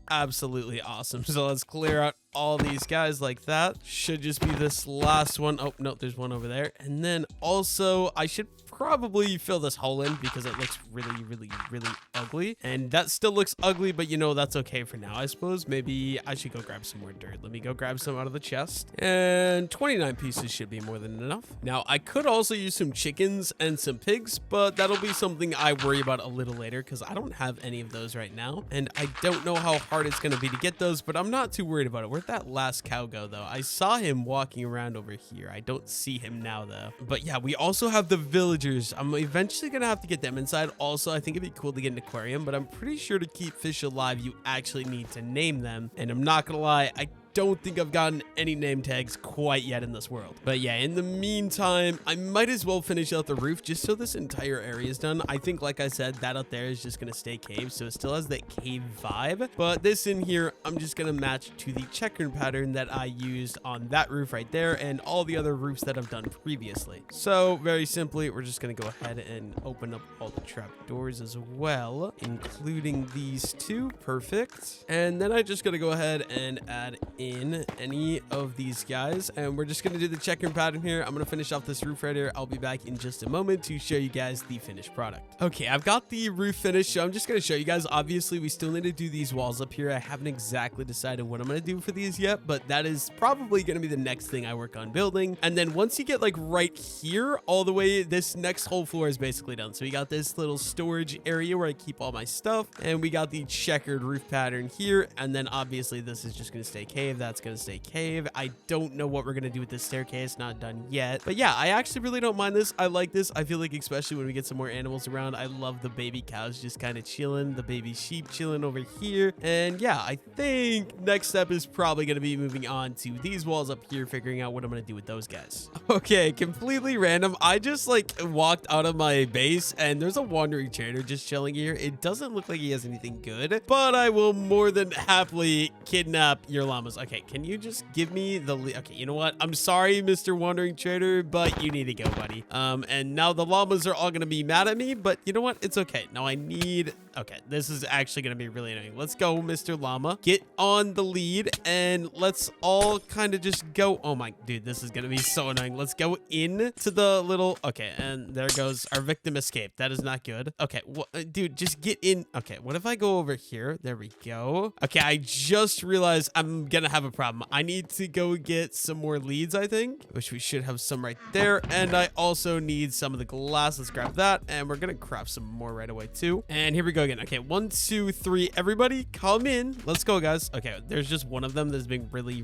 absolutely awesome. So let's clear out all these guys like that. Should just be this last one. Oh no, there's one over there. And then also I should probably fill this hole in because it looks really, really, really ugly. And that still looks ugly, but you know, that's okay for now, I suppose. Maybe I should go grab some more dirt. Let me go grab some out of the chest. And 29 pieces should be more than enough. Now, I could also use some chickens and some pigs, but that'll be something I worry about a little later because I don't have any of those right now. And I don't know how hard it's going to be to get those, but I'm not too worried about it. Where'd that last cow go, though? I saw him walking around over here. I don't see him now, though. But yeah, we also have the villagers. I'm eventually gonna have to get them inside. Also, I think it'd be cool to get an aquarium, but I'm pretty sure to keep fish alive you actually need to name them. And I'm not gonna lie, I don't think I've gotten any name tags quite yet in this world. But yeah, in the meantime, I might as well finish out the roof just so this entire area is done. I think, like I said, that out there is just gonna stay cave, so it still has that cave vibe. But this in here, I'm just gonna match to the checkered pattern that I used on that roof right there and all the other roofs that I've done previously. So very simply, we're just gonna go ahead and open up all the trap doors as well, including these two. Perfect. And then I just gotta go ahead and add in any of these guys, and we're just gonna do the checkered pattern here. I'm gonna finish off this roof right here. I'll be back in just a moment to show you guys the finished product. Okay, I've got the roof finished, so I'm just gonna show you guys. Obviously, we still need to do these walls up here. I haven't exactly decided what I'm gonna do for these yet, but that is probably gonna be the next thing I work on building. And then once you get like right here, all the way, this next whole floor is basically done. So we got this little storage area where I keep all my stuff, and we got the checkered roof pattern here, and then obviously this is just gonna stay cave. That's gonna stay cave. I don't know what we're gonna do with this staircase, not done yet, but yeah, I actually really don't mind this. I like this. I feel like especially when we get some more animals around, I love the baby cows just kind of chilling, the baby sheep chilling over here. And yeah, I think next step is probably gonna be moving on to these walls up here, figuring out what I'm gonna do with those guys. Okay, completely random, I just like walked out of my base and there's a wandering trader just chilling here. It doesn't look like he has anything good, but I will more than happily kidnap your llamas. Okay, can you just give me the okay, you know what? I'm sorry, Mr. Wandering Trader, but you need to go, buddy. And now the llamas are all gonna be mad at me, but you know what? It's okay. Now I need Okay, this is actually going to be really annoying. Let's go, Mr. Llama. Get on the lead and let's all kind of just go. Oh my, dude, this is going to be so annoying. Let's go in to the little, okay, and there goes our victim escape. That is not good. Okay, dude, just get in. Okay, what if I go over here? There we go. Okay, I just realized I'm going to have a problem. I need to go get some more leads, I think, which we should have some right there. And I also need some of the glass. Let's grab that. And we're going to craft some more right away too. And here we go again. Okay, 1, 2, 3. Everybody come in. Let's go, guys. Okay, there's just one of them that's being really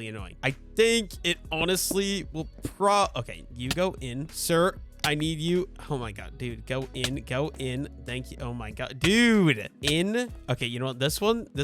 annoying. I think it honestly will okay, you go in, sir. I need you. Oh my god, dude, go in. Thank you. Oh my god, dude, in. Okay, you know what, this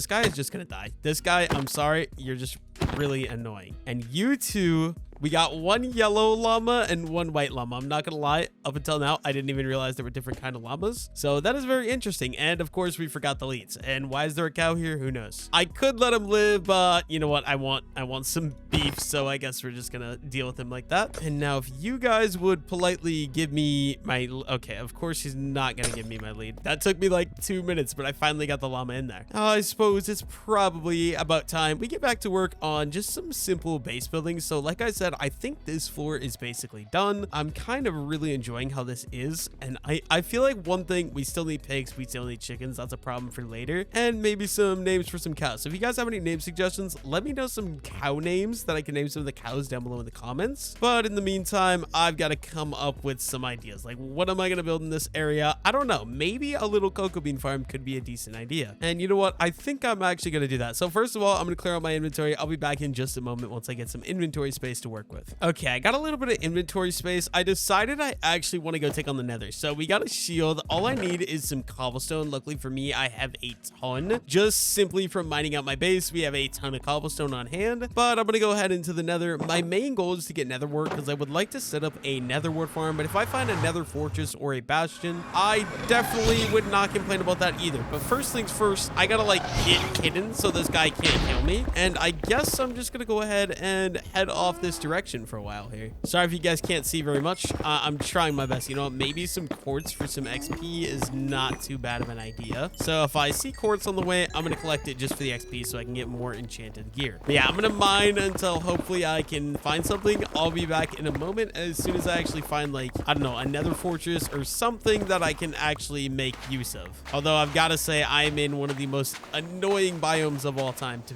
guy is just gonna die. This guy, I'm sorry, you're just really annoying. And you two, we got one yellow llama and one white llama. I'm not gonna lie, up until now I didn't even realize there were different kind of llamas, so that is very interesting. And of course we forgot the leads. And why is there a cow here? Who knows? I could let him live, but you know what, I want some beef, so I guess we're just gonna deal with him like that. And now if you guys would politely give me my, okay, of course he's not gonna give me my lead. That took me like 2 minutes, but I finally got the llama in there. I suppose it's probably about time we get back to work on just some simple base building. So like I said, I think this floor is basically done. I'm kind of really enjoying how this is. And I feel like one thing, we still need pigs, we still need chickens. That's a problem for later. And maybe some names for some cows. So if you guys have any name suggestions, let me know some cow names that I can name some of the cows down below in the comments. But in the meantime, I've got to come up with some ideas. Like, what am I going to build in this area? I don't know. Maybe a little cocoa bean farm could be a decent idea. And you know what? I think I'm actually going to do that. So first of all, I'm going to clear out my inventory. I'll be back in just a moment once I get some inventory space to work with. Okay, I got a little bit of inventory space. I decided I actually want to go take on the Nether. So we got a shield. All I need is some cobblestone. Luckily for me, I have a ton. Just simply from mining out my base, we have a ton of cobblestone on hand. But I'm going to go ahead into the Nether. My main goal is to get Nether wart because I would like to set up a Nether wart farm. But if I find a Nether fortress or a bastion, I definitely would not complain about that either. But first things first, I got to like get hidden so this guy can't kill me. And I guess I'm just going to go ahead and head off this direction for a while here. Sorry if you guys can't see very much. I'm trying my best. You know, maybe some quartz for some XP is not too bad of an idea. So if I see quartz on the way, I'm going to collect it just for the XP so I can get more enchanted gear. But yeah, I'm going to mine until hopefully I can find something. I'll be back in a moment as soon as I actually find, like, I don't know, another fortress or something that I can actually make use of. Although I've got to say, I'm in one of the most annoying biomes of all time to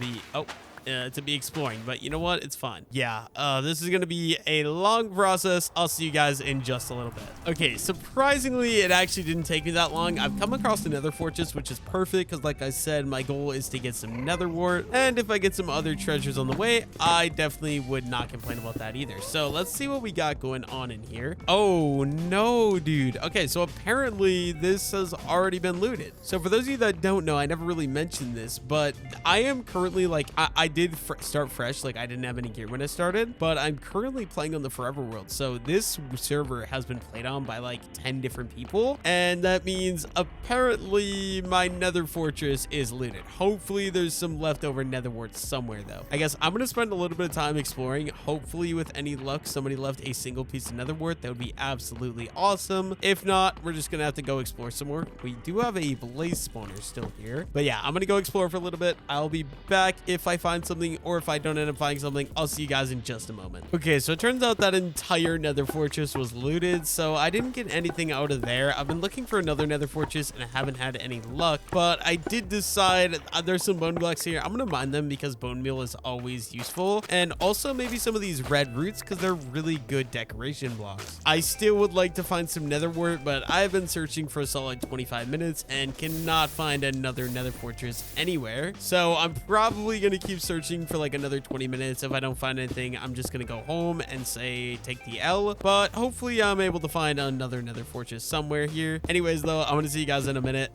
be exploring, but you know what, it's fine. Yeah, this is gonna be a long process. I'll see you guys in just a little bit. Okay, surprisingly, it actually didn't take me that long. I've come across another fortress, which is perfect because like I said, my goal is to get some nether wart, and if I get some other treasures on the way, I definitely would not complain about that either. So let's see what we got going on in here. Oh no, dude. Okay, so apparently this has already been looted. So for those of you that don't know, I never really mentioned this, but I am currently like, I did start fresh. Like I didn't have any gear when I started, but I'm currently playing on the Forever World. So this server has been played on by like 10 different people. And that means apparently my nether fortress is looted. Hopefully there's some leftover nether warts somewhere though. I guess I'm going to spend a little bit of time exploring. Hopefully with any luck, somebody left a single piece of nether wart. That would be absolutely awesome. If not, we're just going to have to go explore some more. We do have a blaze spawner still here, but yeah, I'm going to go explore for a little bit. I'll be back if I find something, or if I don't end up finding something. I'll see you guys in just a moment. Okay, so it turns out that entire nether fortress was looted, so I didn't get anything out of there. I've been looking for another nether fortress and I haven't had any luck, but I did decide there's some bone blocks here. I'm gonna mine them because bone meal is always useful, and also maybe some of these red roots because they're really good decoration blocks. I still would like to find some nether wart, but I've been searching for a solid 25 minutes and cannot find another nether fortress anywhere, so I'm probably gonna keep searching for like another 20 minutes. If I don't find anything, I'm just gonna go home and say take the L, but hopefully I'm able to find another nether fortress somewhere here. Anyways though, I want to see you guys in a minute,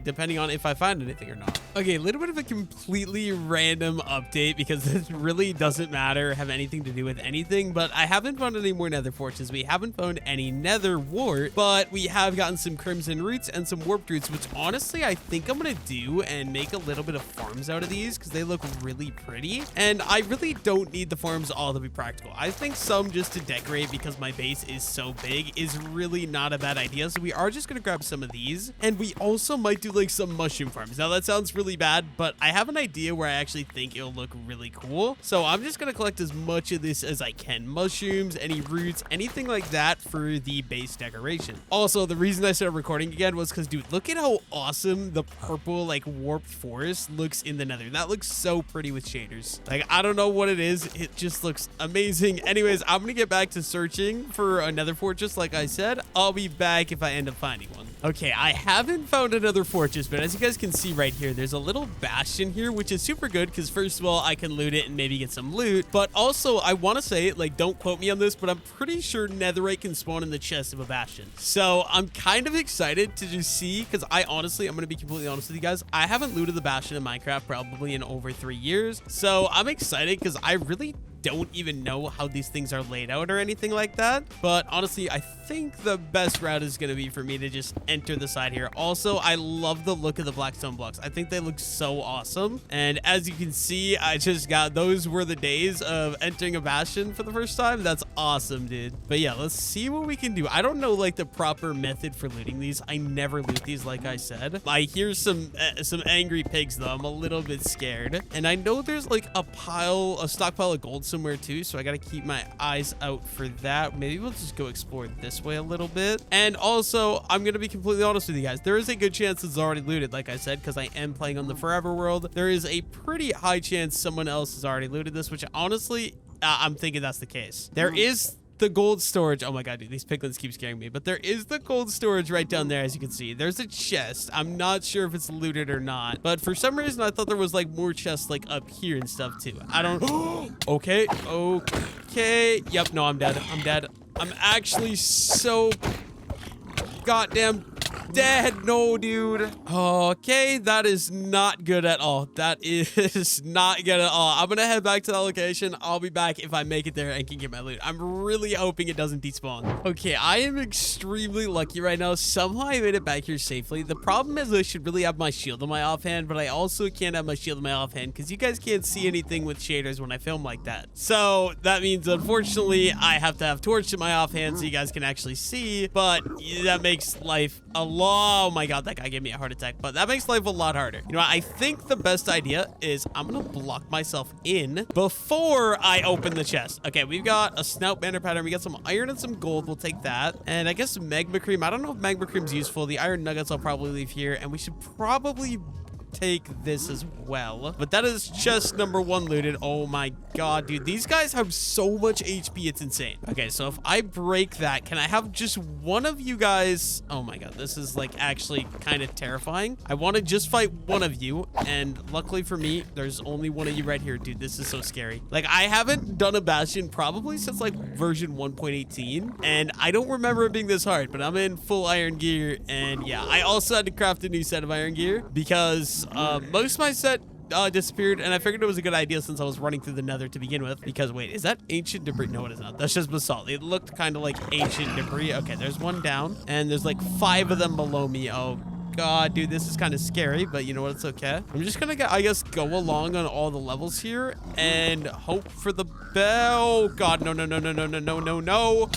depending on if I find anything or not. Okay, a little bit of a completely random update because this really doesn't matter, have anything to do with anything, but I haven't found any more nether fortresses. We haven't found any nether wart, but we have gotten some crimson roots and some warped roots, which honestly I think I'm gonna do and make a little bit of farms out of these because they look really really pretty. And I really don't need the farms all to be practical. I think some just to decorate because my base is so big is really not a bad idea. So we are just going to grab some of these. And we also might do like some mushroom farms. Now that sounds really bad, but I have an idea where I actually think it'll look really cool. So I'm just going to collect as much of this as I can. Mushrooms, any roots, anything like that for the base decoration. Also, the reason I started recording again was because, dude, look at how awesome the purple like warped forest looks in the Nether. That looks so pretty with shaders. Like, I don't know what it is. It just looks amazing. Anyways, I'm going to get back to searching for another fortress. Like I said, I'll be back if I end up finding one. Okay, I haven't found another fortress, but as you guys can see right here, there's a little bastion here, which is super good because first of all, I can loot it and maybe get some loot. But also, I want to say, like, don't quote me on this, but I'm pretty sure netherite can spawn in the chest of a bastion. So I'm kind of excited to just see, because I'm going to be completely honest with you guys. I haven't looted the bastion in Minecraft probably in over 3 years. So I'm excited because I really don't even know how these things are laid out or anything like that. But honestly, I think the best route is going to be for me to just enter the side here. Also, I love the look of the black stone blocks. I think they look so awesome. And as you can see, I just got, those were the days of entering a bastion for the first time. That's awesome, dude. But yeah, let's see what we can do. I don't know like the proper method for looting these. I never loot these, like I said. I hear some angry pigs though. I'm a little bit scared. And I know there's like a stockpile of gold somewhere too, so I gotta keep my eyes out for that. Maybe we'll just go explore this way a little bit. And also, I'm gonna be completely honest with you guys, there is a good chance it's already looted, like I said, because I am playing on the forever world. There is a pretty high chance someone else has already looted this, which honestly, I'm thinking that's the case. There is the gold storage. Oh my god, dude, these piglins keep scaring me. But there is the gold storage right down there, as you can see. There's a chest. I'm not sure if it's looted or not, but for some reason I thought there was like more chests like up here and stuff too. I don't okay. Yep, no, I'm dead. I'm actually so goddamn dead. No, dude. Okay, that is not good at all. That is not good at all. I'm gonna head back to that location. I'll be back if I make it there and can get my loot. I'm really hoping it doesn't despawn. Okay, I am extremely lucky right now. Somehow I made it back here safely. The problem is I should really have my shield in my offhand, but I also can't have my shield in my offhand because you guys can't see anything with shaders when I film like that. So that means, unfortunately, I have to have torch in my offhand so you guys can actually see, but that makes life a lot. Oh my god, that guy gave me a heart attack, but that makes life a lot harder. You know what? I think the best idea is I'm gonna block myself in before I open the chest. Okay, we've got a snout banner pattern. We got some iron and some gold. We'll take that. And I guess magma cream. I don't know if magma cream's useful. The iron nuggets I'll probably leave here, and we should probably take this as well. But that is chest number 1 looted. Oh my god, dude, these guys have so much HP, it's insane. Okay, so if I break that, can I have just one of you guys? Oh my god, this is like actually kind of terrifying. I want to just fight one of you, and luckily for me, there's only one of you right here. Dude, this is so scary. Like, I haven't done a bastion probably since like version 1.18, and I don't remember it being this hard, but I'm in full iron gear. And yeah, I also had to craft a new set of iron gear because most of my set disappeared, and I figured it was a good idea since I was running through the Nether to begin with. Because wait, is that ancient debris? No, it is not. That's just basalt. It looked kind of like ancient debris. Okay, there's one down, and there's like 5 of them below me. Oh god, dude, this is kind of scary, but you know what? It's okay. I'm just gonna, I guess, go along on all the levels here and hope for the bell. Oh god, no.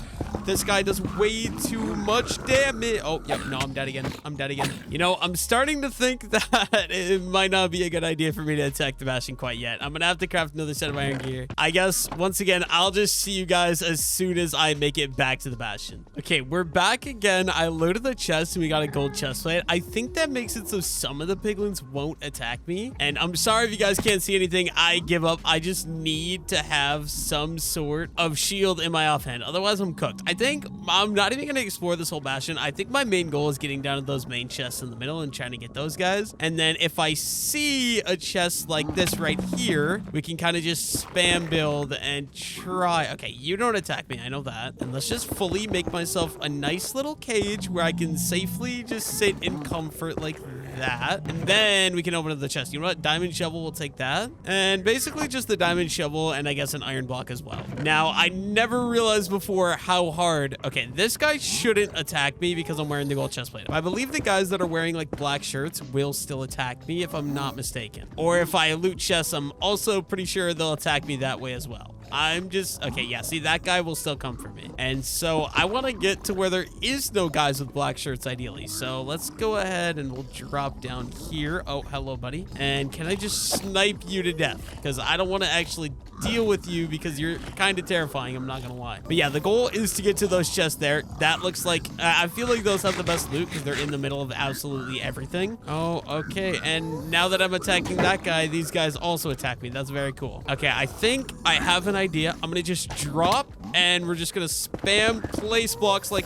This guy does way too much damage. Oh, yep. No, I'm dead again. You know, I'm starting to think that it might not be a good idea for me to attack the bastion quite yet. I'm going to have to craft another set of iron gear. I guess, once again, I'll just see you guys as soon as I make it back to the bastion. Okay, we're back again. I loaded the chest and we got a gold chest plate. I think that makes it so some of the piglins won't attack me. And I'm sorry if you guys can't see anything. I give up. I just need to have some sort of shield in my offhand. Otherwise, I'm cooked. I think I'm not even going to explore this whole bastion. I think my main goal is getting down to those main chests in the middle and trying to get those guys. And then if I see a chest like this right here, we can kind of just spam build and try. Okay, you don't attack me. I know that. And let's just fully make myself a nice little cage where I can safely just sit in comfort like that. And then we can open up the chest. You know what? Diamond shovel, we'll take that. And basically just the diamond shovel and I guess an iron block as well. Now, I never realized before how hard. Okay, this guy shouldn't attack me because I'm wearing the gold chest plate. I believe the guys that are wearing like black shirts will still attack me if I'm not mistaken. Or if I loot chests, I'm also pretty sure they'll attack me that way as well. I'm just, okay, yeah, see, that guy will still come for me. And so I want to get to where there is no guys with black shirts, ideally. So let's go ahead and we'll drop down here. Oh, hello, buddy. And can I just snipe you to death? Because I don't want to actually deal with you because you're kind of terrifying, I'm not gonna lie. But yeah, the goal is to get to those chests there. That looks like, I feel like those have the best loot because they're in the middle of absolutely everything. Oh, okay. And now that I'm attacking that guy, these guys also attack me. That's very cool. Okay, I think I have an idea. I'm gonna just drop and we're just gonna spam place blocks like,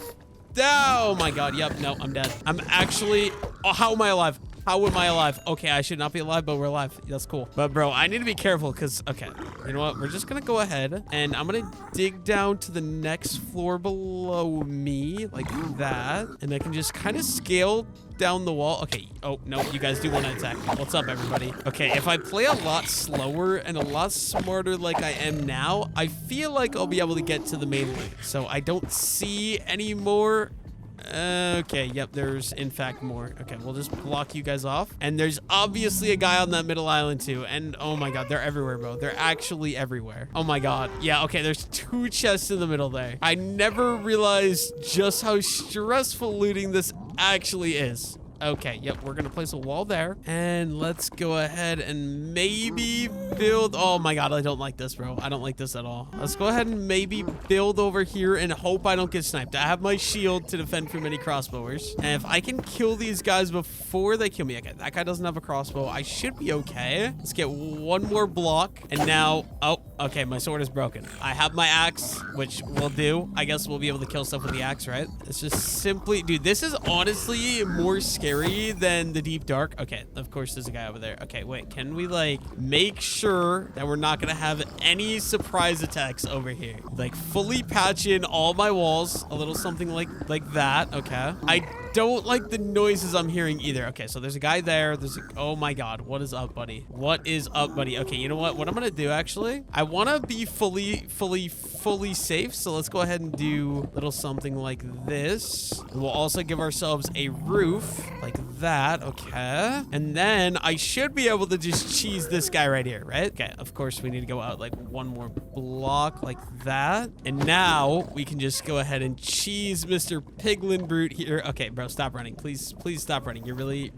oh my God. Yep, no, I'm dead. I'm actually, oh, how am I alive? How am I alive? Okay, I should not be alive, but we're alive. That's cool. But bro, I need to be careful because, okay, you know what? We're just going to go ahead and I'm going to dig down to the next floor below me like that. And I can just kind of scale down the wall. Okay. Oh, no, you guys do want to attack me. What's up, everybody? Okay, if I play a lot slower and a lot smarter like I am now, I feel like I'll be able to get to the main loot. So I don't see any more. Okay, yep, there's in fact more. Okay, we'll just block you guys off. And there's obviously a guy on that middle island too. And oh my God, they're everywhere, bro. They're actually everywhere. Oh my God. Yeah, okay, there's 2 chests in the middle there. I never realized just how stressful looting this actually is. Okay, yep, we're gonna place a wall there. And let's go ahead and maybe build. Oh my God, I don't like this, bro. I don't like this at all. Let's go ahead and maybe build over here and hope I don't get sniped. I have my shield to defend from any crossbowers. And if I can kill these guys before they kill me. Okay, that guy doesn't have a crossbow. I should be okay. Let's get 1 more block. And now, oh, okay, my sword is broken. I have my axe, which will do. I guess we'll be able to kill stuff with the axe, right? It's just simply, dude, this is honestly more scary than the deep dark. Okay, of course there's a guy over there. Okay, wait, can we like make sure that we're not gonna have any surprise attacks over here? Like fully patch in all my walls, a little something like that. Okay, I don't like the noises I'm hearing either. Okay, so there's a guy there. There's a, oh my God, what is up, buddy? What is up, buddy? Okay, you know what I'm gonna do actually, I want to be fully safe, so let's go ahead and do a little something like this. And we'll also give ourselves a roof like that. Okay, and then I should be able to just cheese this guy right here, right? Okay, of course we need to go out like 1 more block like that, and now we can just go ahead and cheese Mr. Piglin Brute here. Okay, bro, stop running, please stop running. You're really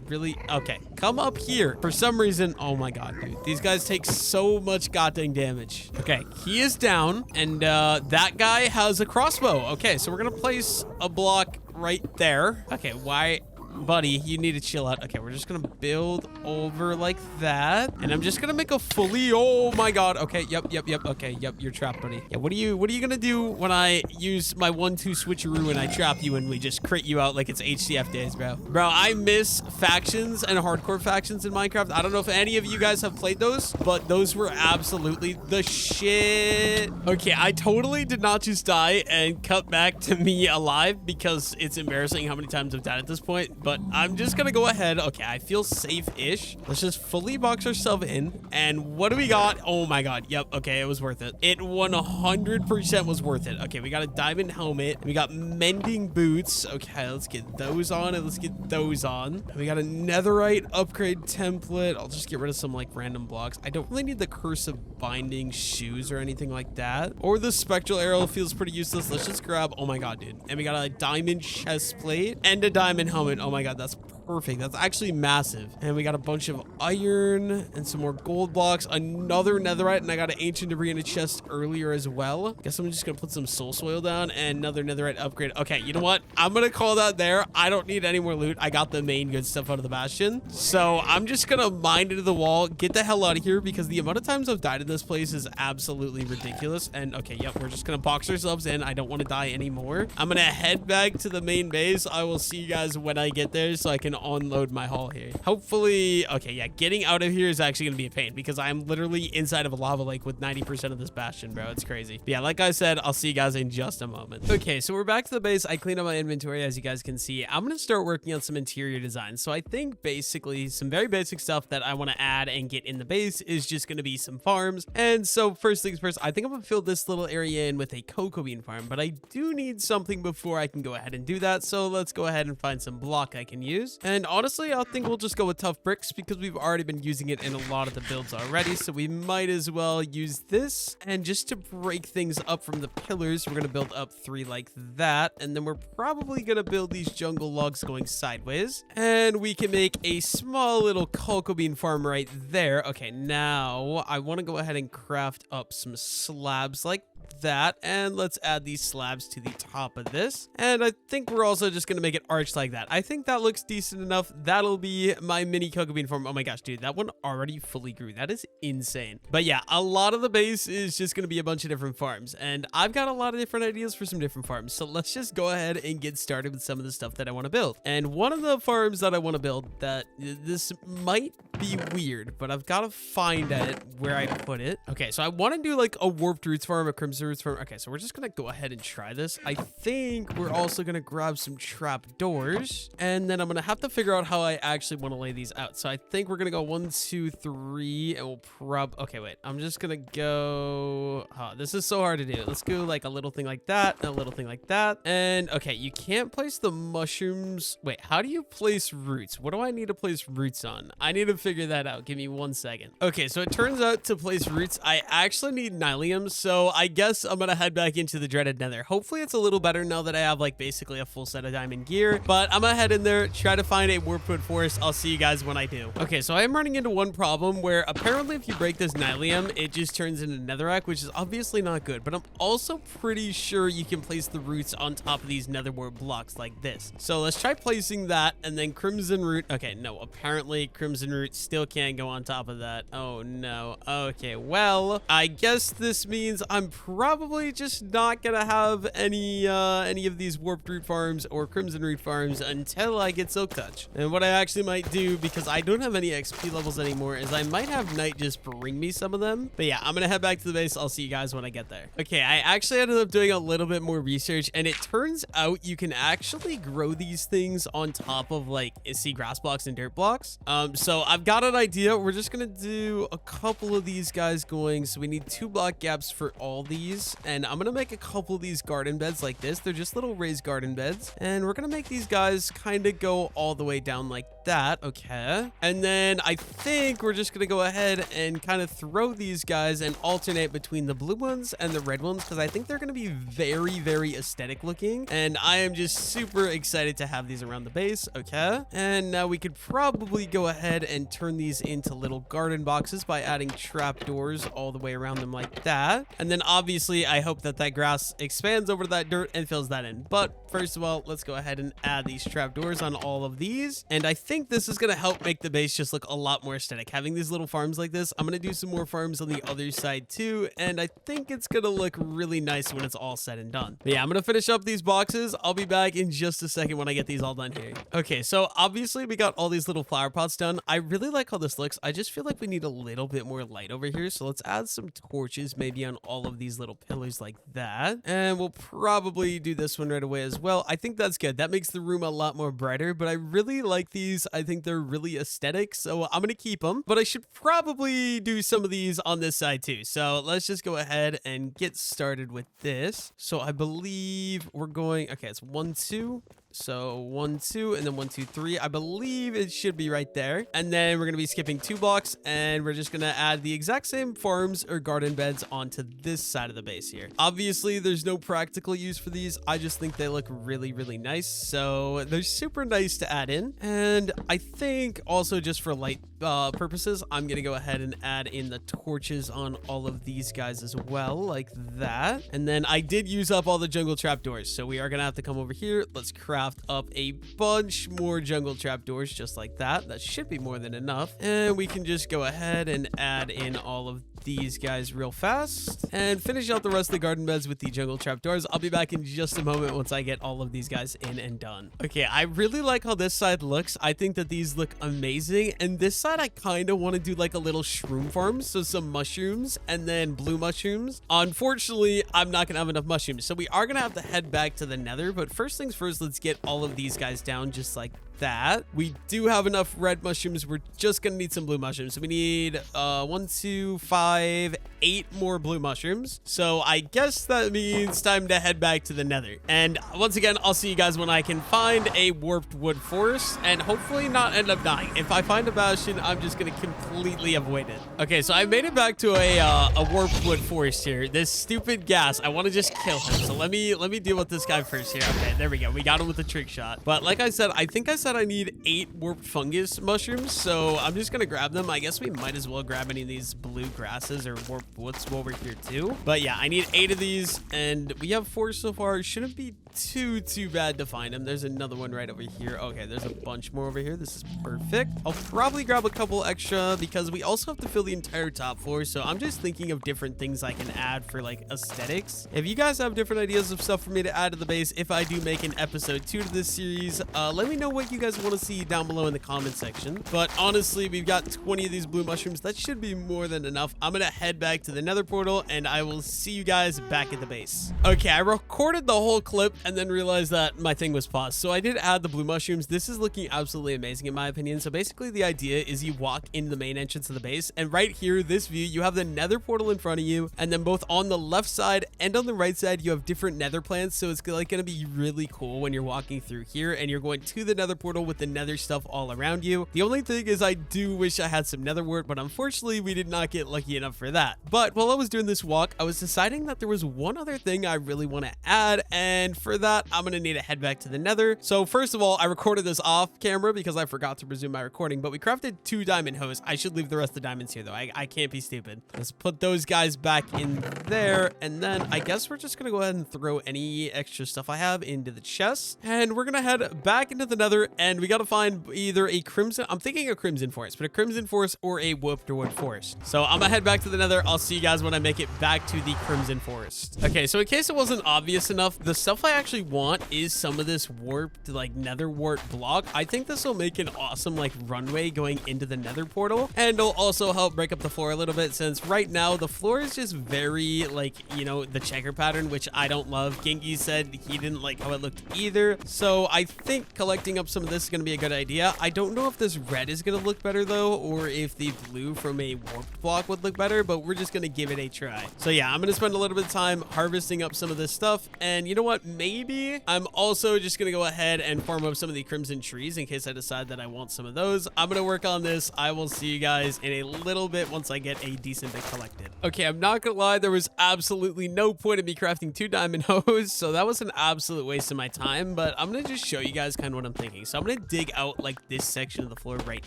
okay, come up here. For some reason, oh my God, dude, these guys take so much goddamn damage. Okay, he is down, and that guy has a crossbow. Okay, so we're gonna place a block right there. Okay, why, buddy, you need to chill out. Okay, we're just gonna build over like that, and I'm just gonna make a fully, oh my God. Okay, yep, okay, yep, you're trapped, buddy. Yeah, what are you gonna do when I use my 1-2 switcheroo and I trap you and we just crit you out like it's HCF days, bro? Bro, I miss factions and hardcore factions in Minecraft. I don't know if any of you guys have played those, but those were absolutely the shit. Okay, I totally did not just die and cut back to me alive because it's embarrassing how many times I've died at this point. But I'm just gonna go ahead. Okay, I feel safe-ish. Let's just fully box ourselves in. And what do we got? Oh my God. Yep. Okay, it was worth it. It 100% was worth it. Okay, we got a diamond helmet. We got mending boots. Okay, let's get those on and let's get those on. We got a netherite upgrade template. I'll just get rid of some like random blocks. I don't really need the cursive binding shoes or anything like that. Or the spectral arrow feels pretty useless. Let's just grab, oh my God, dude. And we got a diamond chest plate and a diamond helmet. Oh my God, that's perfect. That's actually massive. And we got a bunch of iron and some more gold blocks, another netherite, and I got an ancient debris in a chest earlier as well. Guess I'm just gonna put some soul soil down and another netherite upgrade. Okay, you know what? I'm gonna call that there. I don't need any more loot. I got the main good stuff out of the bastion. So I'm just gonna mine into the wall, get the hell out of here because the amount of times I've died in this place is absolutely ridiculous. And okay, yep, we're just gonna box ourselves in. I don't want to die anymore. I'm gonna head back to the main base. I will see you guys when I get there so I can unload my haul here. Hopefully, okay, yeah, getting out of here is actually gonna be a pain because I'm literally inside of a lava lake with 90% of this bastion, bro. It's crazy. But yeah, like I said, I'll see you guys in just a moment. Okay, so we're back to the base. I cleaned up my inventory, as you guys can see. I'm gonna start working on some interior design. So I think basically some very basic stuff that I want to add and get in the base is just gonna be some farms. And so first things first, I think I'm gonna fill this little area in with a cocoa bean farm, but I do need something before I can go ahead and do that. So let's go ahead and find some block I can use. And honestly, I think we'll just go with tough bricks because we've already been using it in a lot of the builds already. So we might as well use this. And just to break things up from the pillars, we're gonna build up 3 like that. And then we're probably gonna build these jungle logs going sideways. And we can make a small little cocoa bean farm right there. Okay, now I want to go ahead and craft up some slabs like that, and let's add these slabs to the top of this. And I think we're also just gonna make it arched like that. I think that looks decent enough. That'll be my mini cocoa bean farm. Oh my gosh, dude, that one already fully grew. That is insane. But yeah, a lot of the base is just gonna be a bunch of different farms, and I've got a lot of different ideas for some different farms. So let's just go ahead and get started with some of the stuff that I want to build. And one of the farms that I want to build, that this might be weird, but I've got to find it where I put it. Okay, so I want to do like a warped roots farm, a crimson roots farm. Okay, so we're just gonna go ahead and try this. I think we're also gonna grab some trap doors, and then I'm gonna have to figure out how I actually want to lay these out. So I think we're gonna go 1, 2, 3, and we'll okay, wait, I'm just gonna go, oh, this is so hard to do. Let's go like a little thing like that and a little thing like that. And okay, you can't place the mushrooms. Wait, how do you place roots? What do I need to place roots on? I need to figure that out. Give me 1 second. Okay, so it turns out to place roots, I actually need nylium. So I guess I'm gonna head back into the dreaded nether. Hopefully it's a little better now that I have like basically a full set of diamond gear, but I'm gonna head in there, try to find a warpwood forest. I'll see you guys when I do. Okay, so I am running into one problem where apparently if you break this nylium, it just turns into netherrack, which is obviously not good, but I'm also pretty sure you can place the roots on top of these nether wart blocks like this. So let's try placing that, and then crimson root. Okay, no, apparently crimson root still can't go on top of that. Oh no. Okay, well, I guess this means I'm probably just not gonna have any of these warped root farms or crimson root farms until I get silk touch. And what I actually might do, because I don't have any XP levels anymore, is I might have night just bring me some of them. But yeah, I'm gonna head back to the base. I'll see you guys when I get there. Okay, I actually ended up doing a little bit more research, and it turns out you can actually grow these things on top of like grass blocks and dirt blocks. So I've got an idea. We're just gonna do a couple of these guys going. So we need 2 block gaps for all these, and I'm gonna make a couple of these garden beds like this. They're just little raised garden beds, and we're gonna make these guys kind of go all the way down like that. Okay, and then I think we're just gonna go ahead and kind of throw these guys and alternate between the blue ones and the red ones, because I think they're gonna be very, very aesthetic looking, and I am just super excited to have these around the base. Okay, and now we could probably go ahead and turn these into little garden boxes by adding trap doors all the way around them like that. And then obviously I hope that grass expands over that dirt and fills that in. But first of all, let's go ahead and add these trap doors on all of these, and I think this is gonna help make the base just look a lot more aesthetic. Having these little farms like this, I'm gonna do some more farms on the other side too, and I think it's gonna look really nice when it's all said and done. But yeah, I'm gonna finish up these boxes. I'll be back in just a second when I get these all done here. Okay, so obviously we got all these little flower pots done. I really like how this looks. I just feel like we need a little bit more light over here, so let's add some torches maybe on all of these little pillars like that. And we'll probably do this one right away as well. I think that's good. That makes the room a lot more brighter, but I really like these. I think they're really aesthetic, so I'm gonna keep them, but I should probably do some of these on this side too. So let's just go ahead and get started with this. So I believe we're going, okay, it's 1, 2. So 1, 2, and then 1, 2, 3. I believe it should be right there. And then we're going to be skipping 2 blocks, and we're just going to add the exact same farms or garden beds onto this side of the base here. Obviously, there's no practical use for these. I just think they look really, really nice. So they're super nice to add in. And I think also just for light purposes, I'm going to go ahead and add in the torches on all of these guys as well, like that. And then I did use up all the jungle trapdoors, so we are going to have to come over here. Let's craft up a bunch more jungle trapdoors just like that. That should be more than enough. And we can just go ahead and add in all of these guys real fast and finish out the rest of the garden beds with the jungle trapdoors. I'll be back in just a moment once I get all of these guys in and done. Okay, I really like how this side looks. I think that these look amazing. And this side, I kind of want to do like a little shroom farm. So some mushrooms and then blue mushrooms. Unfortunately, I'm not going to have enough mushrooms. So we are going to have to head back to the Nether. But first things first, let's get all of these guys down just like that. We do have enough red mushrooms. We're just gonna need some blue mushrooms. So we need 1, 2, 5, 8 more blue mushrooms. So I guess that means time to head back to the Nether. And once again, I'll see you guys when I can find a warped wood forest and hopefully not end up dying. If I find a bastion, I'm just gonna completely avoid it. Okay, so I made it back to a warped wood forest here. This stupid gas, I want to just kill him. So let me deal with this guy first here. Okay, there we go. We got him with a trick shot. But like I said, I think I said I need 8 warped fungus mushrooms, so I'm just gonna grab them. I guess we might as well grab any of these blue grasses or warped woods over here too. But yeah, I need 8 of these, and we have 4 so far. Shouldn't be too bad to find them. There's another one right over here. Okay, there's a bunch more over here. This is perfect. I'll probably grab a couple extra because we also have to fill the entire top floor. So I'm just thinking of different things I can add for like aesthetics. If you guys have different ideas of stuff for me to add to the base, if I do make an episode 2 to this series, let me know what you guys want to see down below in the comment section. But honestly, we've got 20 of these blue mushrooms. That should be more than enough. I'm gonna head back to the Nether portal and I will see you guys back at the base. Okay, I recorded the whole clip and then realized that my thing was paused. So I did add the blue mushrooms. This is looking absolutely amazing in my opinion. So basically the idea is you walk into the main entrance of the base, and right here, this view, you have the Nether portal in front of you, and then both on the left side and on the right side, you have different Nether plants. So it's like going to be really cool when you're walking through here and you're going to the Nether portal with the Nether stuff all around you. The only thing is I do wish I had some Nether wart, but unfortunately we did not get lucky enough for that. But while I was doing this walk, I was deciding that there was one other thing I really want to add, and for that, I'm going to need to head back to the Nether. So first of all, I recorded this off camera because I forgot to resume my recording, but we crafted 2 diamond hose. I should leave the rest of the diamonds here though. I can't be stupid. Let's put those guys back in there, and then I guess we're just going to go ahead and throw any extra stuff I have into the chest, and we're going to head back into the Nether, and we got to find either a crimson, I'm thinking a crimson forest, but a crimson forest or a warped wood forest. So I'm gonna head back to the Nether. I'll see you guys when I make it back to the crimson forest. Okay, so in case it wasn't obvious enough, the stuff I actually want is some of this warped like Nether wart block. I think this will make an awesome like runway going into the Nether portal, and it'll also help break up the floor a little bit, since right now the floor is just very like, you know, the checker pattern, which I don't love. Gengi said he didn't like how it looked either, so I think collecting up some of this is going to be a good idea. I don't know if this red is going to look better though, or if the blue from a warped block would look better, but we're just going to give it a try. So yeah, I'm going to spend a little bit of time harvesting up some of this stuff, and you know what, maybe I'm also just going to go ahead and farm up some of the crimson trees in case I decide that I want some of those. I'm going to work on this. I will see you guys in a little bit once I get a decent bit collected. Okay, I'm not gonna lie, there was absolutely no point in me crafting 2 diamond hose, so that was an absolute waste of my time, but I'm gonna just show you guys kind of what I'm thinking. So I'm gonna dig out like this section of the floor right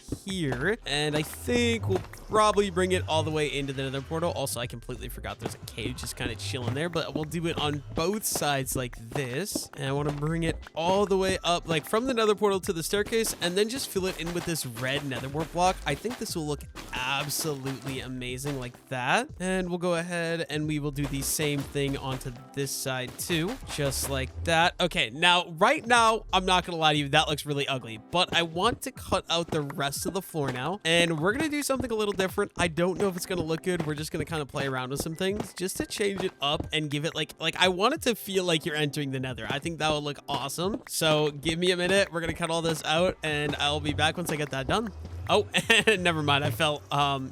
here, and I think we'll probably bring it all the way into the Nether portal. Also, I completely forgot there's a cave just kind of chilling there, but we'll do it on both sides like this, and I want to bring it all the way up like from the Nether portal to the staircase, and then just fill it in with this red Nether wart block. I think this will look absolutely amazing like that, and we'll go ahead and we will do the same thing onto this side too, just like that. Okay, now right now, I'm not gonna lie to you, that looks really ugly, but I want to cut out the rest of the floor now, and we're gonna do something a little different. I don't know if it's gonna look good. We're just gonna kind of play around with some things just to change it up and give it like I want it to feel like you're entering the Nether. I think that would look awesome. So give me a minute. We're gonna cut all this out, and I'll be back once I get that done. Oh, never mind. I fell.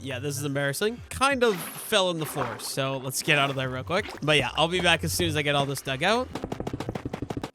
Yeah, this is embarrassing. Kind of fell on the floor. So let's get out of there real quick. But yeah, I'll be back as soon as I get all this dug out.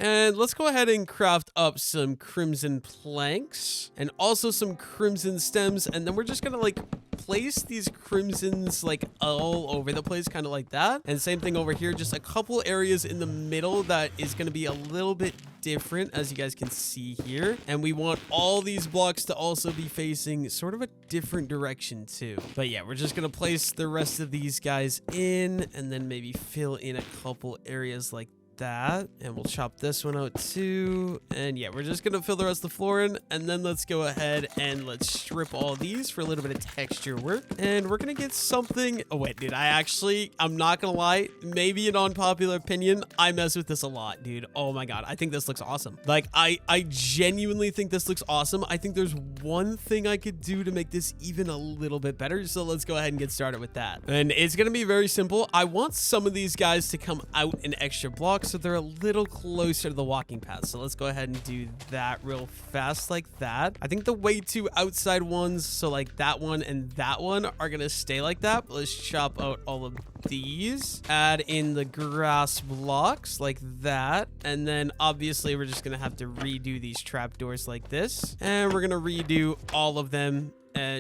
And let's go ahead and craft up some crimson planks and also some crimson stems. And then we're just going to like place these crimsons like all over the place, kind of like that. And same thing over here, just a couple areas in the middle that is going to be a little bit different, as you guys can see here. And we want all these blocks to also be facing sort of a different direction too. But yeah, we're just going to place the rest of these guys in and then maybe fill in a couple areas like that. And we'll chop this one out too. And yeah, we're just gonna fill the rest of the floor in, and then let's go ahead and let's strip all these for a little bit of texture work. And we're gonna get something. Oh wait, dude, I'm not gonna lie, maybe an unpopular opinion, I mess with this a lot, dude. Oh my god, I think this looks awesome. Like, I genuinely think this looks awesome. I think there's one thing I could do to make this even a little bit better, so let's go ahead and get started with that. And it's gonna be very simple. I want some of these guys to come out in extra blocks so they're a little closer to the walking path. So let's go ahead and do that real fast like that. I think the way two outside ones, so like that one and that one, are gonna stay like that. But let's chop out all of these, add in the grass blocks like that, and then obviously we're just gonna have to redo these trapdoors like this, and we're gonna redo all of them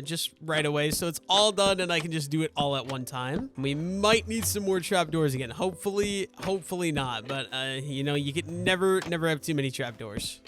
just right away, so it's all done and I can just do it all at one time. We might need some more trapdoors again. Hopefully not, but you know, you can never have too many trapdoors.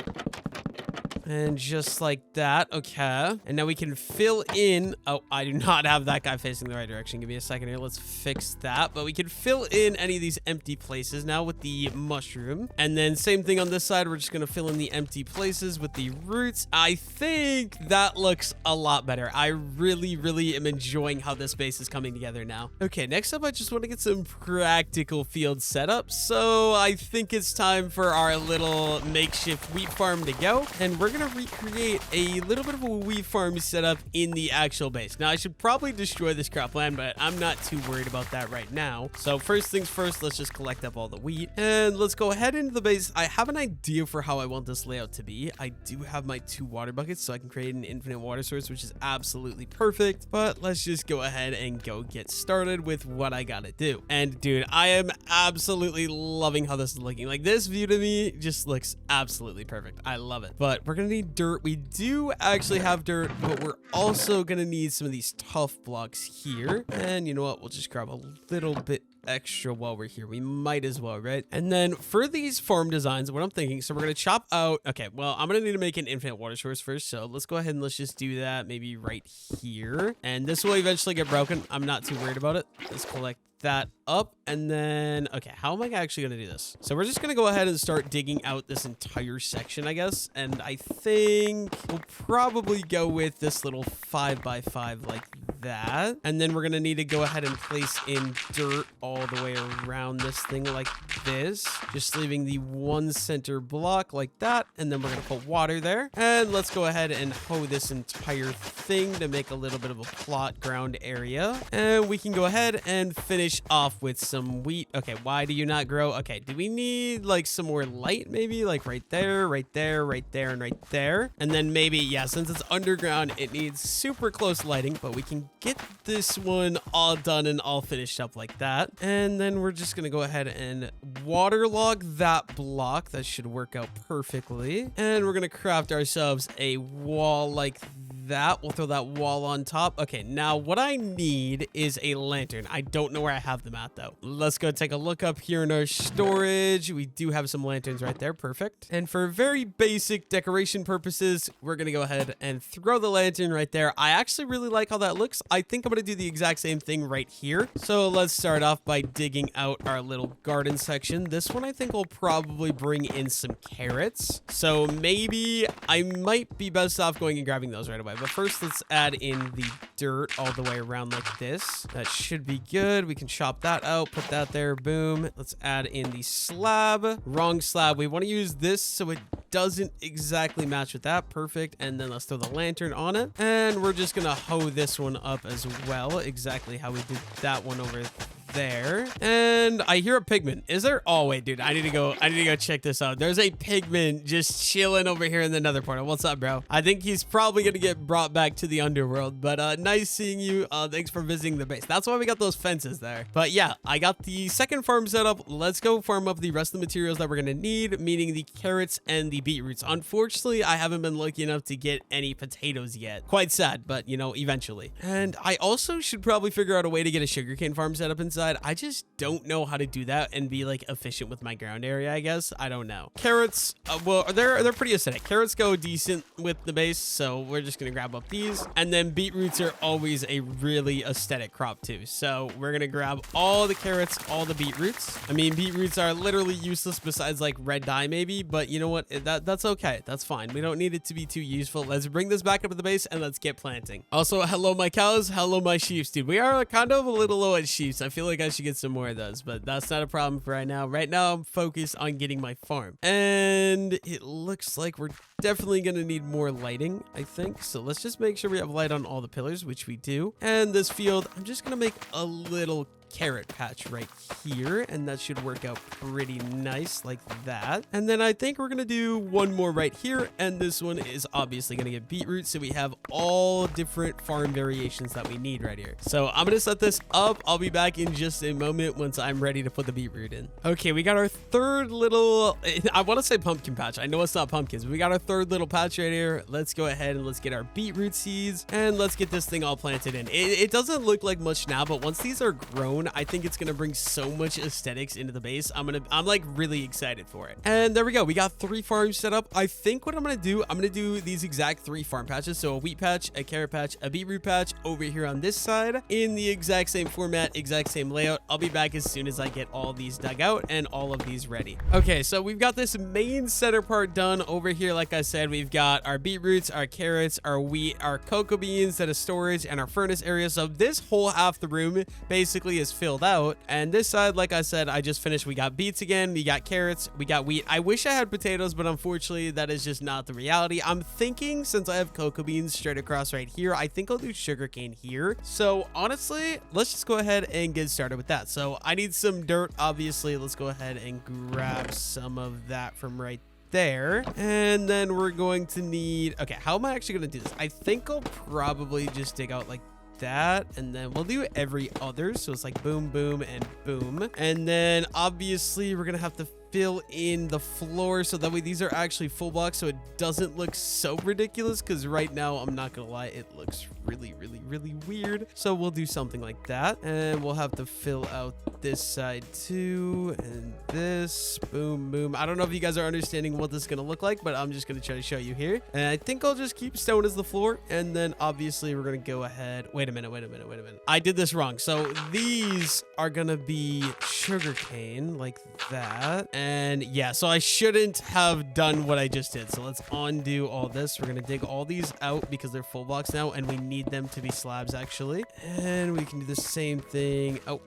And just like that. Okay. And now we can fill in. Oh, I do not have that guy facing the right direction. Give me a second here. Let's fix that. But we can fill in any of these empty places now with the mushroom. And then same thing on this side. We're just going to fill in the empty places with the roots. I think that looks a lot better. I really am enjoying how this base is coming together now. Okay, next up, I just want to get some practical field setup. So I think it's time for our little makeshift wheat farm to go. And we're gonna recreate a little bit of a wheat farm setup in the actual base. Now, I should probably destroy this cropland, but I'm not too worried about that right now. So first things first, let's just collect up all the wheat and let's go ahead into the base. I have an idea for how I want this layout to be. I do have my 2 water buckets, so I can create an infinite water source, which is absolutely perfect. But let's just go ahead and go get started with what I gotta do. And dude, I am absolutely loving how this is looking. Like, this view to me just looks absolutely perfect. I love it. But we're gonna need dirt. We do actually have dirt, but we're also gonna need some of these tough blocks here. And you know what? We'll just grab a little bit extra while we're here. We might as well, right? And then for these farm designs, what I'm thinking, so we're gonna chop out. Okay, well, I'm gonna need to make an infinite water source first, so let's go ahead and let's just do that maybe right here. And this will eventually get broken. I'm not too worried about it. Let's collect that up, and then okay, how am I actually gonna do this? So we're just gonna go ahead and start digging out this entire section, I guess. And I think we'll probably go with this little 5x5 like that, and then we're gonna need to go ahead and place in dirt all the way around this thing like this, just leaving the one center block like that. And then we're gonna put water there, and let's go ahead and hoe this entire thing to make a little bit of a plot ground area. And we can go ahead and finish off with some wheat. Okay, why do you not grow? Okay, do we need like some more light? Maybe like right there, right there, right there, and right there. And then maybe, yeah, since it's underground, it needs super close lighting, but we can get this one all done and all finished up like that. And then we're just gonna go ahead and waterlog that block. That should work out perfectly. And we're gonna craft ourselves a wall like that. We'll throw that wall on top. Okay, now what I need is a lantern. I don't know where I have them at though. Let's go take a look up here in our storage. We do have some lanterns right there. Perfect. And for very basic decoration purposes, we're gonna go ahead and throw the lantern right there. I actually really like how that looks. I think I'm gonna do the exact same thing right here. So let's start off by digging out our little garden section. This one I think will probably bring in some carrots. So maybe I might be best off going and grabbing those right away. But first, let's add in the dirt all the way around like this. That should be good. We can chop that out, put that there, boom. Let's add in the slab. Wrong slab. We want to use this so it doesn't exactly match with that. Perfect. And then let's throw the lantern on it. And we're just gonna hoe this one up as well, exactly how we did that one over there. And I hear a pigman. Is there? Oh wait, dude, I need to go check this out. There's a pigman just chilling over here in the Nether portal. What's up, bro? I think he's probably gonna get brought back to the underworld, but nice seeing you. Thanks for visiting the base. That's why we got those fences there. But yeah, I got the second farm set up. Let's go farm up the rest of the materials that we're gonna need, meaning the carrots and the beetroots. Unfortunately, I haven't been lucky enough to get any potatoes yet. Quite sad, but you know, eventually. And I also should probably figure out a way to get a sugarcane farm set up inside. side. I just don't know how to do that and be like efficient with my ground area, I guess. I don't know. Carrots, well, they're pretty aesthetic. Carrots go decent with the base, so we're just gonna grab up these. And then beetroots are always a really aesthetic crop too. So we're gonna grab all the carrots, all the beetroots. I mean, beetroots are literally useless besides like red dye maybe, but you know what? That's okay. That's fine. We don't need it to be too useful. Let's bring this back up to the base and let's get planting. Also, hello my cows, hello my sheep, dude. We are kind of a little low at sheep. I feel like I should get some more of those, but that's not a problem for right now. Right now, I'm focused on getting my farm. And it looks like we're definitely going to need more lighting, I think. So let's just make sure we have light on all the pillars, which we do. And this field, I'm just going to make a little carrot patch right here, and that should work out pretty nice like that. And then I think we're gonna do one more right here, and this one is obviously gonna get beetroot, so we have all different farm variations that we need right here. So I'm gonna set this up. I'll be back in just a moment once I'm ready to put the beetroot in. Okay, we got our third little, I want to say pumpkin patch. I know it's not pumpkins, but we got our third little patch right here. Let's go ahead and let's get our beetroot seeds, and let's get this thing all planted in. It doesn't look like much now, but once these are grown, I think it's gonna bring so much aesthetics into the base. I'm like really excited for it. And there we go. We got 3 farms set up. I think what I'm gonna do these exact 3 farm patches. So a wheat patch, a carrot patch, a beetroot patch over here on this side in the exact same format, exact same layout. I'll be back as soon as I get all these dug out and all of these ready. Okay, so we've got this main center part done over here. Like I said, we've got our beetroots, our carrots, our wheat, our cocoa beans that is storage, and our furnace area. So this whole half the room basically is filled out. And this side, like I said, I just finished. We got beets again, we got carrots, we got wheat. I wish I had potatoes, but unfortunately that is just not the reality. I'm thinking, since I have cocoa beans straight across right here, I think I'll do sugarcane here. So honestly, let's just go ahead and get started with that. So I need some dirt, obviously. Let's go ahead and grab some of that from right there. And then we're going to need, okay, how am I actually going to do this? I think I'll probably just dig out like that, and then we'll do every other, so it's like boom, boom, and boom. And then obviously we're gonna have to fill in the floor so that way these are actually full blocks, so it doesn't look so ridiculous, because right now, I'm not gonna lie, it looks really weird. So we'll do something like that, and we'll have to fill out this side too, and this, boom, boom. I don't know if you guys are understanding what this is gonna look like, but I'm just gonna try to show you here. And I think I'll just keep stone as the floor, and then obviously we're gonna go ahead. Wait a minute. I did this wrong. So these are gonna be sugarcane like that. And yeah, so I shouldn't have done what I just did. So let's undo all this. We're gonna dig all these out because they're full blocks now, and we need them to be slabs actually. And we can do the same thing. Oh,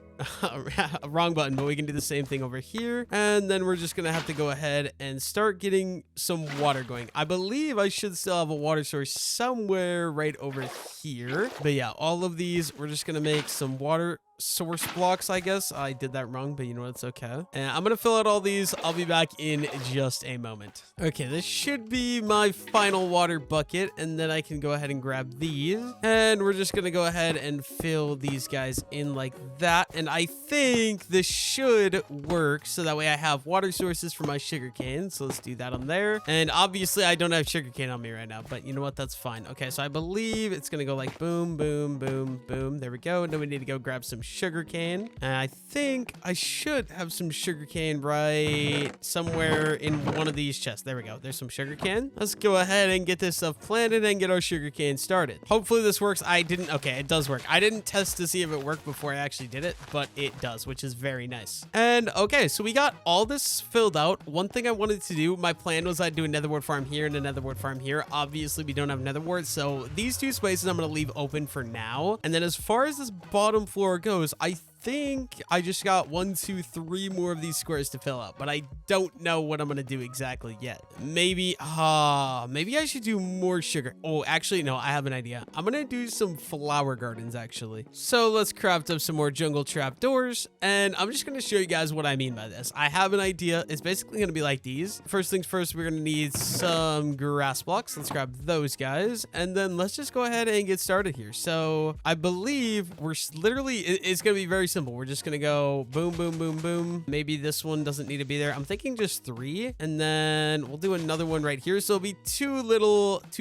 wrong button, but we can do the same thing over here. And then we're just gonna have to go ahead and start getting some water going. I believe I should still have a water source somewhere right over here. But yeah, all of these, we're just gonna make some water source blocks, I guess. I did that wrong, but you know what, it's okay. And I'm gonna fill out all these. I'll be back in just a moment. Okay, this should be my final water bucket, and then I can go ahead and grab these, and we're just gonna go ahead and fill these guys in like that. And I think this should work, so that way I have water sources for my sugarcane. So let's do that on there. And obviously I don't have sugarcane on me right now, but you know what, that's fine. Okay, so I believe it's gonna go like boom, boom, boom, boom. There we go. And then we need to go grab some sugarcane, and I think I should have some sugarcane right somewhere in one of these chests. There we go. There's some sugarcane. Let's go ahead and get this stuff planted and get our sugarcane started. Hopefully this works. Okay, it does work. I didn't test to see if it worked before I actually did it, but it does, which is very nice. And okay, so we got all this filled out. One thing I wanted to do, my plan was I'd do a netherwort farm here and a netherwort farm here. Obviously we don't have netherwort, so these 2 spaces I'm going to leave open for now. And then as far as this bottom floor goes, I think I just got 1, 2, 3 more of these squares to fill out, but I don't know what I'm gonna do exactly yet. Maybe I should do more sugar. Oh, actually, no, I have an idea. I'm gonna do some flower gardens, actually. So let's craft up some more jungle trapdoors, and I'm just gonna show you guys what I mean by this. I have an idea. It's basically gonna be like these. First things first, we're gonna need some grass blocks. Let's grab those guys, and then let's just go ahead and get started here. So I believe we're literally, it's gonna be very simple. We're just gonna go boom, boom, boom, boom. Maybe this one doesn't need to be there. I'm thinking just 3, and then we'll do another one right here. So it'll be two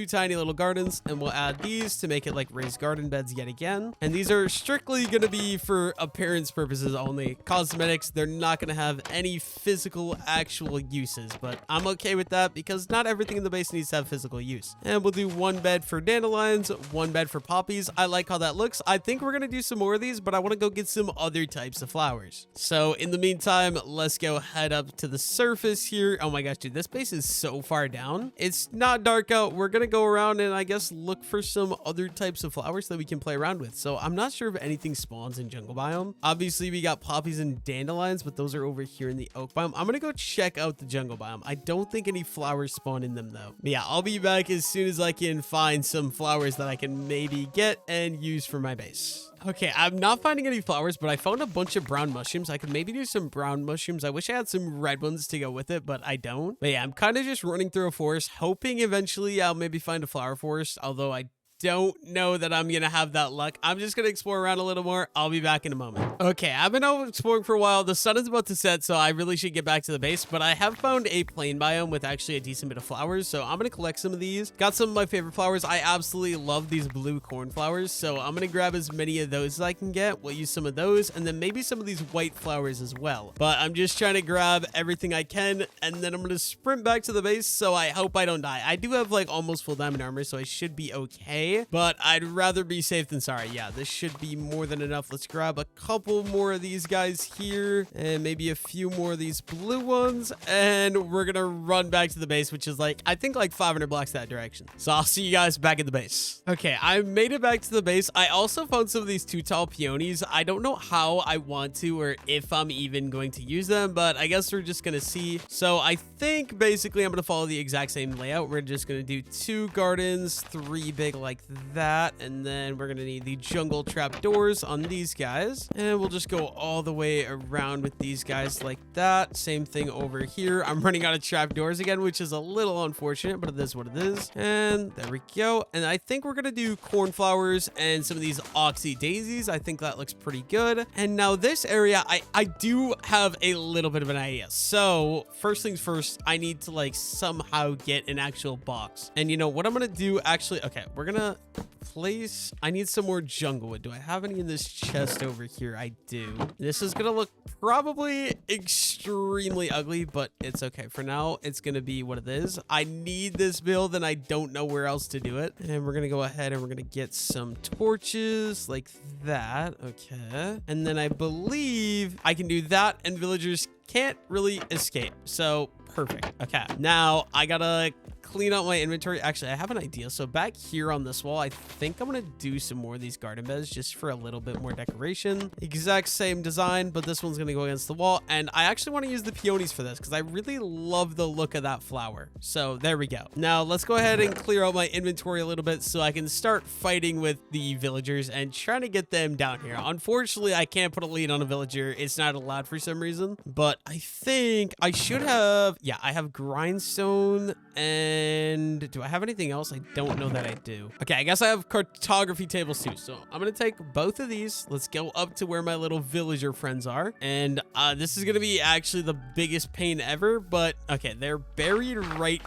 tiny little gardens, and we'll add these to make it like raised garden beds yet again. And these are strictly gonna be for appearance purposes only. Cosmetics, they're not gonna have any physical actual uses, but I'm okay with that because not everything in the base needs to have physical use. And we'll do 1 bed for dandelions, 1 bed for poppies. I like how that looks. I think we're gonna do some more of these, but I want to go get some other types of flowers. So in the meantime, let's go head up to the surface here. Oh my gosh, dude, this base is so far down. It's not dark out. We're gonna go around and I guess look for some other types of flowers that we can play around with. So I'm not sure if anything spawns in jungle biome. Obviously we got poppies and dandelions, but those are over here in the oak biome. I'm gonna go check out the jungle biome. I don't think any flowers spawn in them though. But yeah, I'll be back as soon as I can find some flowers that I can maybe get and use for my base. Okay, I'm not finding any flowers, but I found a bunch of brown mushrooms. I could maybe do some brown mushrooms. I wish I had some red ones to go with it, but I don't. But yeah, I'm kind of just running through a forest, hoping eventually I'll maybe find a flower forest, although I don't know that I'm gonna have that luck. I'm just gonna explore around a little more. I'll be back in a moment. Okay, I've been out exploring for a while. The sun is about to set, so I really should get back to the base, but I have found a plain biome with actually a decent bit of flowers, so I'm gonna collect some of these. Got some of my favorite flowers. I absolutely love these blue cornflowers, so I'm gonna grab as many of those as I can get. We'll use some of those, and then maybe some of these white flowers as well. But I'm just trying to grab everything I can, and then I'm gonna sprint back to the base, so I hope I don't die. I do have like almost full diamond armor, so I should be okay, but I'd rather be safe than sorry. Yeah, this should be more than enough. Let's grab a couple more of these guys here and maybe a few more of these blue ones, and we're gonna run back to the base, which is like I think like 500 blocks that direction. So I'll see you guys back at the base. Okay, I made it back to the base. I also found some of these 2 tall peonies. I don't know how I want to or if I'm even going to use them, but I guess we're just gonna see. So I think basically I'm gonna follow the exact same layout. We're just gonna do 2 gardens, 3 big like that, and then we're gonna need the jungle trapdoors on these guys, and we'll just go all the way around with these guys like that. Same thing over here. I'm running out of trapdoors again, which is a little unfortunate, but it is what it is. And there we go. And I think we're gonna do cornflowers and some of these oxy daisies. I think that looks pretty good. And now this area, I do have a little bit of an idea. So first things first, I need to like somehow get an actual box. And you know what I'm gonna do actually? Okay, we're gonna place, I need some more jungle wood. Do I have any in this chest over here? I do. This is gonna look probably extremely ugly, but it's okay. For now, it's gonna be what it is. I need this build and I don't know where else to do it. And we're gonna go ahead and we're gonna get some torches like that. Okay. And then I believe I can do that and villagers can't really escape. So perfect. Okay. Now I gotta clean out my inventory. Actually, I have an idea. So back here on this wall, I think I'm gonna do some more of these garden beds just for a little bit more decoration. Exact same design, but this one's gonna go against the wall. And I actually want to use the peonies for this because I really love the look of that flower. So there we go. Now let's go ahead and clear out my inventory a little bit so I can start fighting with the villagers and trying to get them down here. Unfortunately, I can't put a lead on a villager. It's not allowed for some reason, but I think I should have, yeah, I have grindstone. And do I have anything else? I don't know that I do. Okay, I guess I have cartography tables too. So I'm going to take both of these. Let's go up to where my little villager friends are. And this is going to be actually the biggest pain ever. But okay, they're buried right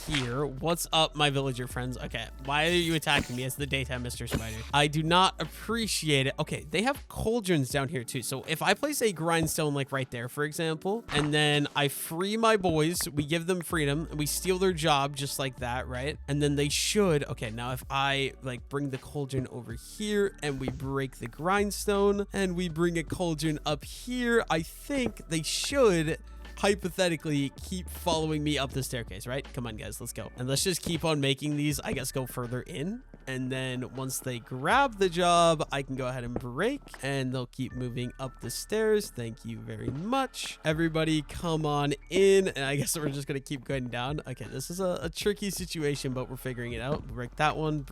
here. What's up, my villager friends? Okay, why are you attacking me as the daytime Mr. Spider? I do not appreciate it. Okay, they have cauldrons down here too. So if I place a grindstone like right there, for example, and then I free my boys, we give them freedom, and we steal their job just like that, right? And then they should, okay, now if I like bring the cauldron over here and we break the grindstone and we bring a cauldron up here, I think they should hypothetically keep following me up the staircase, right? Come on, guys, let's go. And let's just keep on making these, I guess, go further in. And then once they grab the job, I can go ahead and break and they'll keep moving up the stairs. Thank you very much. Everybody come on in. And I guess we're just going to keep going down. Okay, this is a tricky situation, but we're figuring it out. Break that one,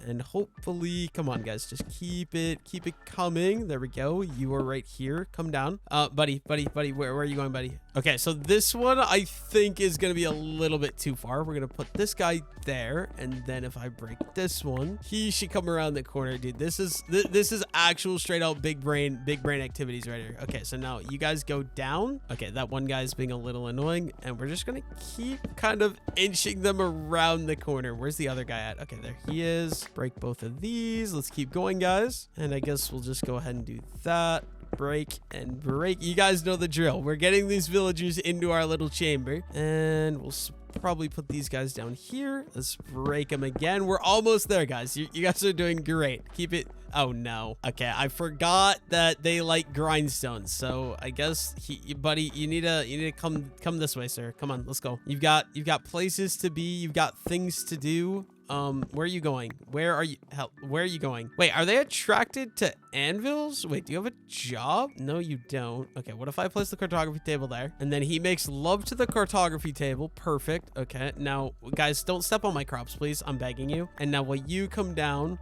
and hopefully, come on, guys, just keep it coming. There we go. You are right here. Come down. Buddy, where are you going, buddy? Okay, so this one I think is going to be a little bit too far. We're going to put this guy there, and then if I break this one, he should come around the corner. Dude, this is actual straight out big brain activities right here. Okay, so now you guys go down. Okay, that one guy's being a little annoying, and we're just going to keep kind of inching them around the corner. Where's the other guy at? Okay, there he is. Break both of these. Let's keep going, guys. And I guess we'll just go ahead and do that. Break and break. You guys know the drill. We're getting these villagers into our little chamber, and we'll probably put these guys down here. Let's break them again. We're almost there, guys. You guys are doing great. Keep it. Oh no. Okay, I forgot that they like grindstones. So I guess buddy, you need to come this way, sir. Come on, let's go. You've got places to be. You've got things to do. Where are you going? Where are you going? Wait, are they attracted to anvils? Wait, do you have a job? No, you don't. Okay, what if I place the cartography table there? And then he makes love to the cartography table. Perfect. Okay, now, guys, don't step on my crops, please. I'm begging you. And now, will you come down?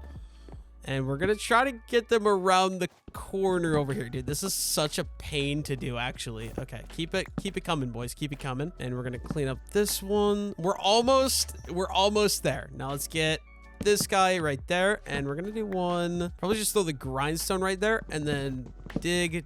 And we're going to try to get them around the corner over here. Dude, this is such a pain to do, actually. Okay, keep it coming, boys. Keep it coming. And we're going to clean up this one. We're almost there. Now let's get this guy right there. And we're going to do one. Probably just throw the grindstone right there. And then dig,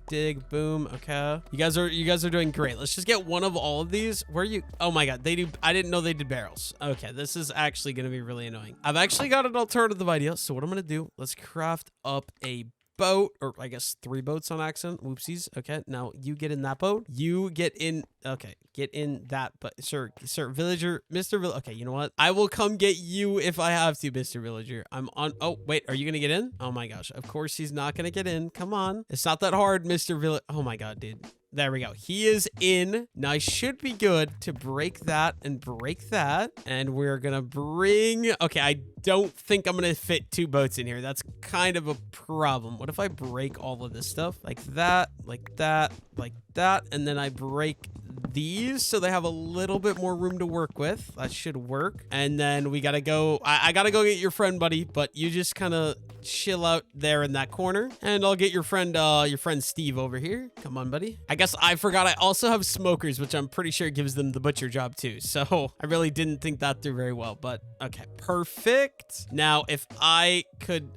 boom. Okay. You guys are doing great. Let's just get one of all of these. Where are you? Oh my God. I didn't know they did barrels. Okay. This is actually going to be really annoying. I've actually got an alternative idea. So what I'm going to do, let's craft up a boat, or I guess 3 boats on accident. Whoopsies. Okay, now you get in that boat. You get in. Okay, get in that. But sir, villager, Mr. Villager. Okay, you know what? I will come get you if I have to, Mr. Villager. I'm on. Oh wait, are you gonna get in? Oh my gosh, of course he's not gonna get in. Come on, it's not that hard, Mr. Villager. Oh my God, dude. There we go. He is in. Now I should be good to break that and break that. And we're going to bring... Okay, I don't think I'm going to fit 2 boats in here. That's kind of a problem. What if I break all of this stuff? Like that, like that, like that. And then I break these so they have a little bit more room to work with. That should work. And then we got to go... I got to go get your friend, buddy. But you just kind of chill out there in that corner. And I'll get your friend Steve over here. Come on, buddy. I guess I forgot I also have smokers, which I'm pretty sure gives them the butcher job too. So I really didn't think that through very well, but okay, perfect. Now, if I could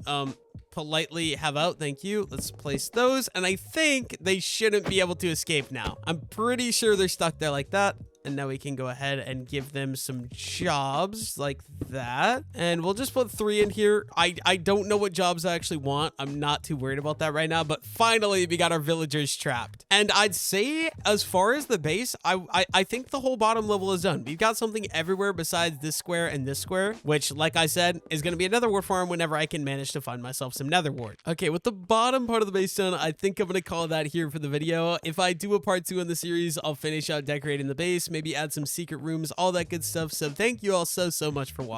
politely have out, thank you. Let's place those, and I think they shouldn't be able to escape now. I'm pretty sure they're stuck there like that. And now we can go ahead and give them some jobs like that. And we'll just put 3 in here. I don't know what jobs I actually want. I'm not too worried about that right now. But finally, we got our villagers trapped. And I'd say as far as the base, I think the whole bottom level is done. We've got something everywhere besides this square and this square, which, like I said, is going to be another wart farm whenever I can manage to find myself some nether wart. Okay, with the bottom part of the base done, I think I'm going to call that here for the video. If I do a part 2 in the series, I'll finish out decorating the base, maybe add some secret rooms, all that good stuff. So thank you all so much for watching.